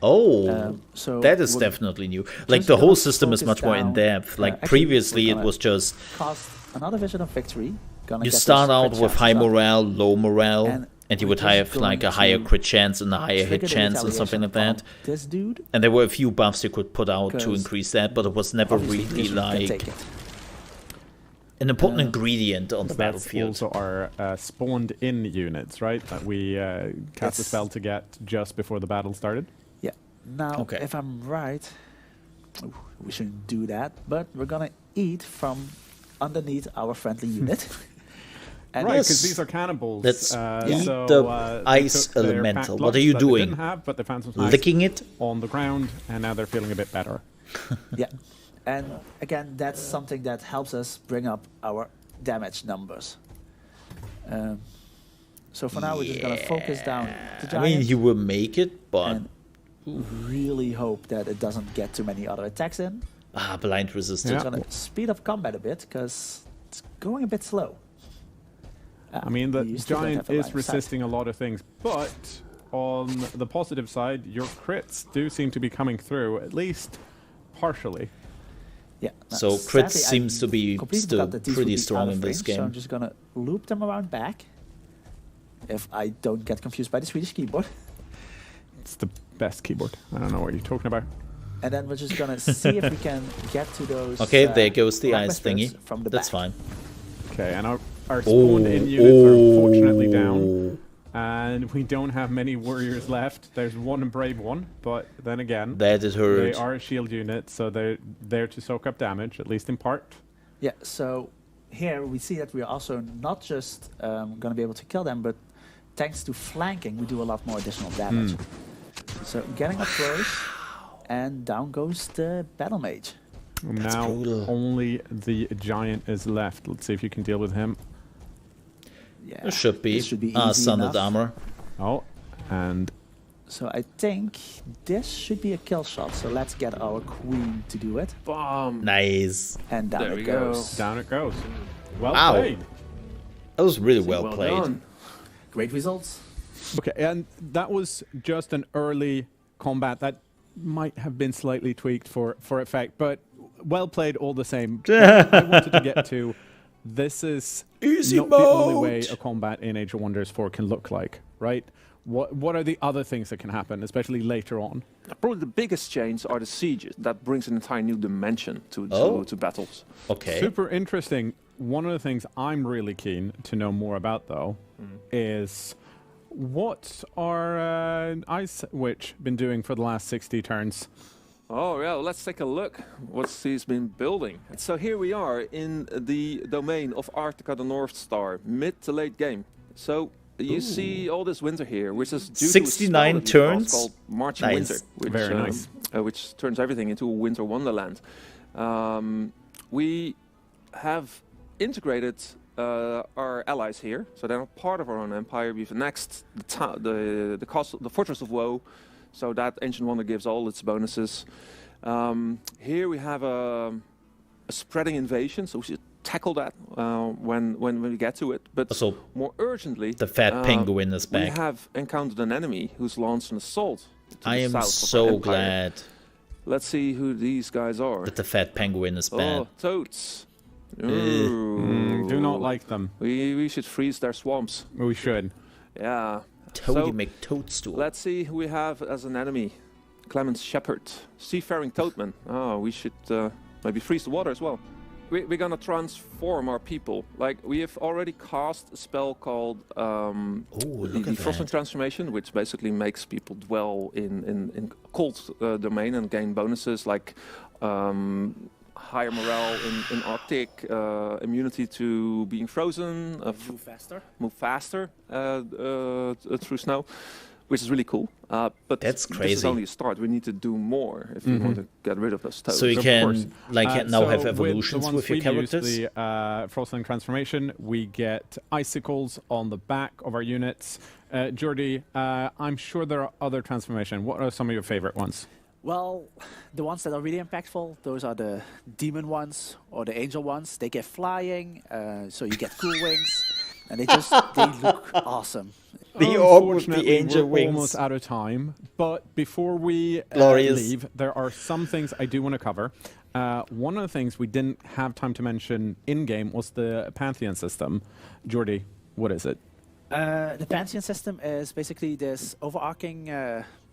Oh, So that is we're definitely new. Like just the whole gonna system is focus much more down, in depth. Like actually, previously, we're it gonna was just Cost another vision of victory. Gonna you get start those out crit with high chances up. morale, low morale, And and you we're would just have like going a higher to crit chance and a higher hit trigger the chance and something like retaliation that. on this dude. And there were a few buffs you could put out to 'Cause increase that, but it was never Obviously, really this dude can take like it. an important ingredient on the That's battlefield. also our spawned-in units, right? That we cast a Yes. spell to get just before the battle started. Yeah. Now, Okay. if I'm right, ooh, we shouldn't do that, but we're gonna eat from underneath our friendly unit. And Right, because Yes. these are cannibals. Let's eat so, the they ice took their Oh, elemental. packed What are lunch you that they doing? didn't have, but they found some snacks Licking it? on the ground, and now they're feeling a bit better. Yeah. And again, that's something that helps us bring up our damage numbers. So for now, we're just gonna focus down the I giant mean, you will make it, but and really hope that it doesn't get too many other attacks in. blind So resistance. it's gonna speed up combat a bit because it's going a bit slow. I mean, the we still don't giant have a line is of resisting a lot of things, but on the positive side, your crits do seem to be coming through, at least partially. Yeah. now, So crits sadly, I seems to be completely still forgot that these would pretty be strong out of in this range, So game. I'm just gonna loop them around back. If I don't get confused by the Swedish keyboard. It's the best keyboard. I don't know what you're talking about. And then we're just gonna see if we can get to those. Okay, there goes the magma ice spirits thingy. from the That's back. Okay, fine. and Our spawned-in units are unfortunately down. And we don't have many warriors left. There's one brave one, but then again, That is they hurt. are a shield unit, so they're there to soak up damage, at least in part. Yeah, so here we see that we are also not just going to be able to kill them, but thanks to flanking, we do a lot more additional damage. So getting up close, and down goes the battle mage. Now brutal. only the giant is left. Let's see if you can deal with him. Yeah, It should be. this should be easy Sundered enough. armor. Oh, and So I think this should be a kill shot. So let's get our queen to do it, Bomb. Nice. and down There it we go. goes. down it goes. Well Wow. played. That was really well played. Done. Great results. Okay, and that was just an early combat that might have been slightly tweaked for effect, but well played all the same. What I wanted to get to, this is Easy not the only way mode. a combat in Age of Wonders 4 can look like, right? What are the other things that can happen, especially later on? Probably the biggest change are the sieges. That brings an entire new dimension to Oh. to battles. Okay. Super interesting. One of the things I'm really keen to know more about, though, is what are Ice Witch been doing for the last 60 turns? Oh, yeah, let's take a look what he's been building. So here we are in the domain of Arctica the North Star, mid to late game. So you see all this winter here, which is due 69 to a spell that we turns? called Marching Nice. Winter, which, Very nice. Which turns everything into a winter wonderland. We have integrated our allies here, so they're not part of our own empire. We've annexed the Fortress of Woe, so that Ancient Wonder gives all its bonuses. Here we have a spreading invasion, so we should tackle that when we get to it. But Also, more urgently, the fat penguin is we back. have encountered an enemy who's launched an assault to I the am south of our so empire. glad Let's see who these guys are. that the fat penguin is bad. Oh, toads. Eh. Do not like them. We should freeze their swamps. We should. Yeah. Toady So, McToadstool. let's see who we have as an enemy. Clemens Shepherd, Seafaring Toadman. Oh, we should maybe freeze the water as well. We're gonna transform our people. Like, we have already cast a spell called look the at Frostling that. Transformation, which basically makes people dwell in cold domain and gain bonuses like higher morale in Arctic, immunity to being frozen, move faster through snow, which is really cool. But That's this is crazy. only a start. We need to do more if we want to get rid of those toads. So you Of can course. now have so evolutions with, the with your ones we've used, characters. the Frostling Transformation, we get icicles on the back of our units. Jordi, I'm sure there are other transformation. What are some of your favorite ones? Well, the ones that are really impactful, those are the demon ones or the angel ones. They get flying, so you get cool wings, and they look awesome. The orc with the Unfortunately, angel we're almost wings. out of time. But before we Glorious. leave, there are some things I do want to cover. One of the things we didn't have time to mention in-game was the Pantheon system. Jordi, what is it? The Pantheon system is basically this overarching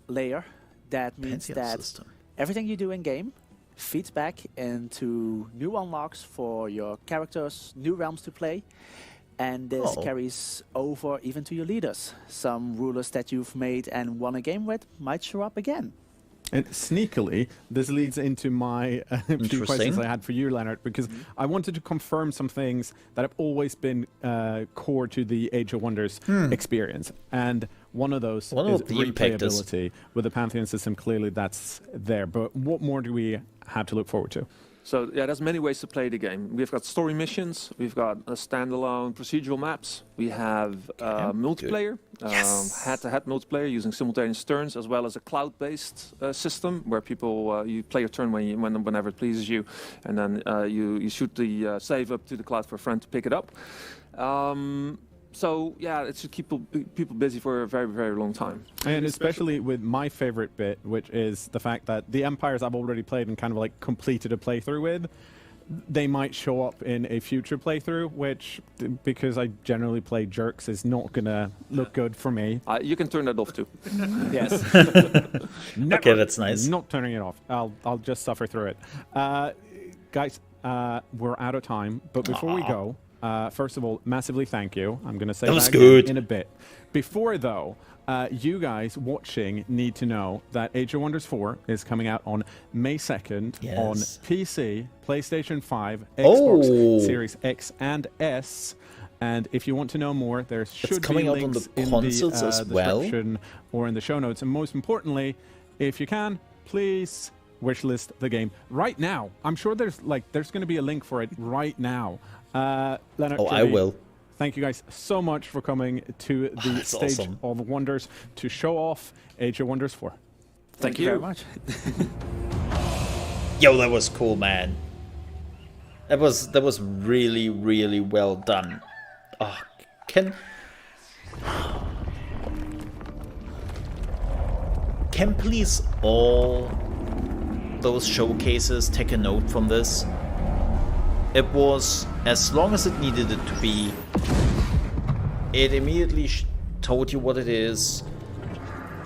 layer that means Pantheon that system. everything you do in game feeds back into new unlocks for your characters, new realms to play, and this Oh. carries over even to your leaders. Some rulers that you've made and won a game with might show up again. And sneakily, this leads into my few questions Interesting. I had for you, Leonard, because I wanted to confirm some things that have always been core to the Age of Wonders experience. And one of those One is of the impact is- replayability. With the Pantheon system, clearly that's there. But what more do we have to look forward to? So yeah, there's many ways to play the game. We've got story missions, we've got standalone procedural maps, we have multiplayer, head-to-head multiplayer using simultaneous turns, as well as a cloud-based system where people you play your turn whenever it pleases you, and then you shoot the save up to the cloud for a friend to pick it up. So yeah, it should keep people busy for a very, very long time. And especially with my favorite bit, which is the fact that the Empires I've already played and kind of like completed a playthrough with, they might show up in a future playthrough, which, because I generally play jerks, is not going to look good for me. You can turn that off too. Yes. Okay, that's nice. Not turning it off. I'll just suffer through it. Guys, we're out of time, but before we go, first of all, massively thank you. I'm going to say That was again good. in a bit. Before, though, you guys watching need to know that Age of Wonders 4 is coming out on May 2nd on Yes. PC, PlayStation 5, Xbox Oh. Series X and S. And if you want to know more, there should coming be out on the links in consoles the as well? description or in the show notes. And most importantly, if you can, please wishlist the game right now. I'm sure there's going to be a link for it right now. Leonard, Oh, I Jimmy, will. thank you guys so much for coming to the That's Stage awesome. of Wonders to show off Age of Wonders 4. Thank you very much. Yo, that was cool, man. That was really, really well done. Oh, can please all those showcases take a note from this? It was as long as it needed it to be. It immediately told you what it is.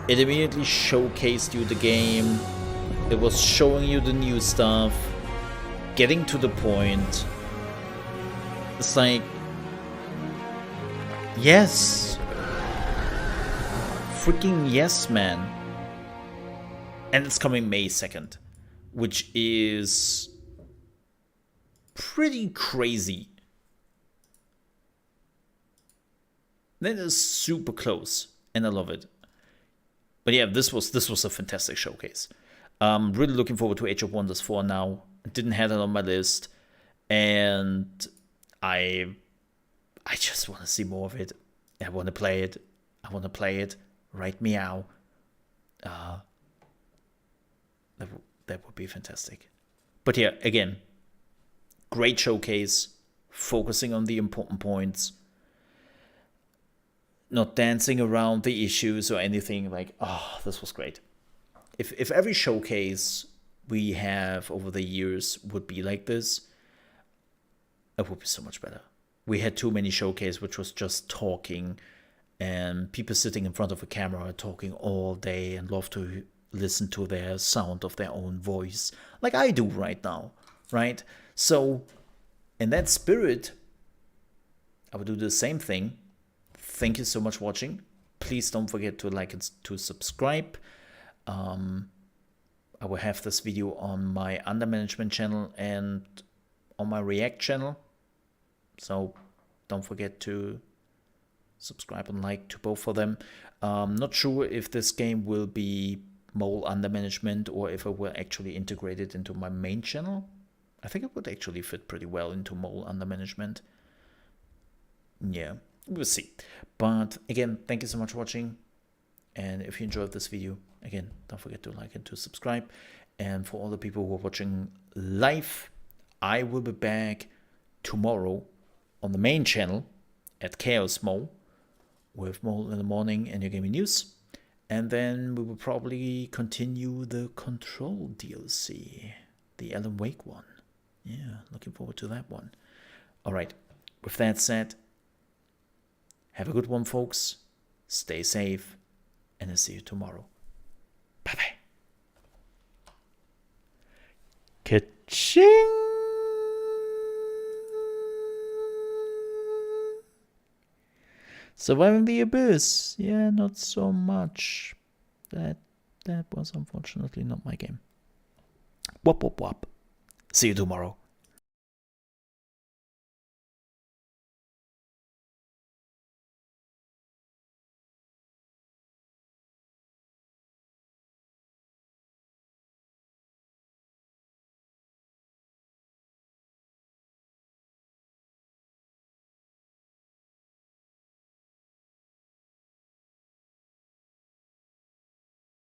It immediately showcased you the game. It was showing you the new stuff. Getting to the point. It's like, yes. Freaking yes, man. And it's coming May 2nd, which is pretty crazy. That is super close, and I love it. But yeah, this was a fantastic showcase. Really looking forward to Age of Wonders 4 now. Didn't have it on my list, and I just want to see more of it. I want to play it. I want to play it. Right meow. That would be fantastic. But yeah, again, great showcase, focusing on the important points, not dancing around the issues or anything. Like, oh, this was great. If every showcase we have over the years would be like this, it would be so much better. We had too many showcases which was just talking and people sitting in front of a camera talking all day and love to listen to their sound of their own voice, like I do right now, right? So in that spirit, I would do the same thing. Thank you so much for watching. Please don't forget to like and to subscribe. I will have this video on my under management channel and on my React channel. So don't forget to subscribe and like to both of them. Not sure if this game will be mole under management or if it will actually integrate it into my main channel. I think it would actually fit pretty well into mole under management. Yeah, we'll see. But again, thank you so much for watching. And if you enjoyed this video, again, don't forget to like and to subscribe. And for all the people who are watching live, I will be back tomorrow on the main channel at Chaos Mole with Mole in the Morning and your gaming news. And then we will probably continue the Control DLC, the Alan Wake one. Yeah, looking forward to that one. All right, with that said, have a good one, folks. Stay safe, and I'll see you tomorrow. Bye-bye. Ka-ching! Surviving the abyss. Yeah, not so much. That was unfortunately not my game. Wop wop wop. See you tomorrow.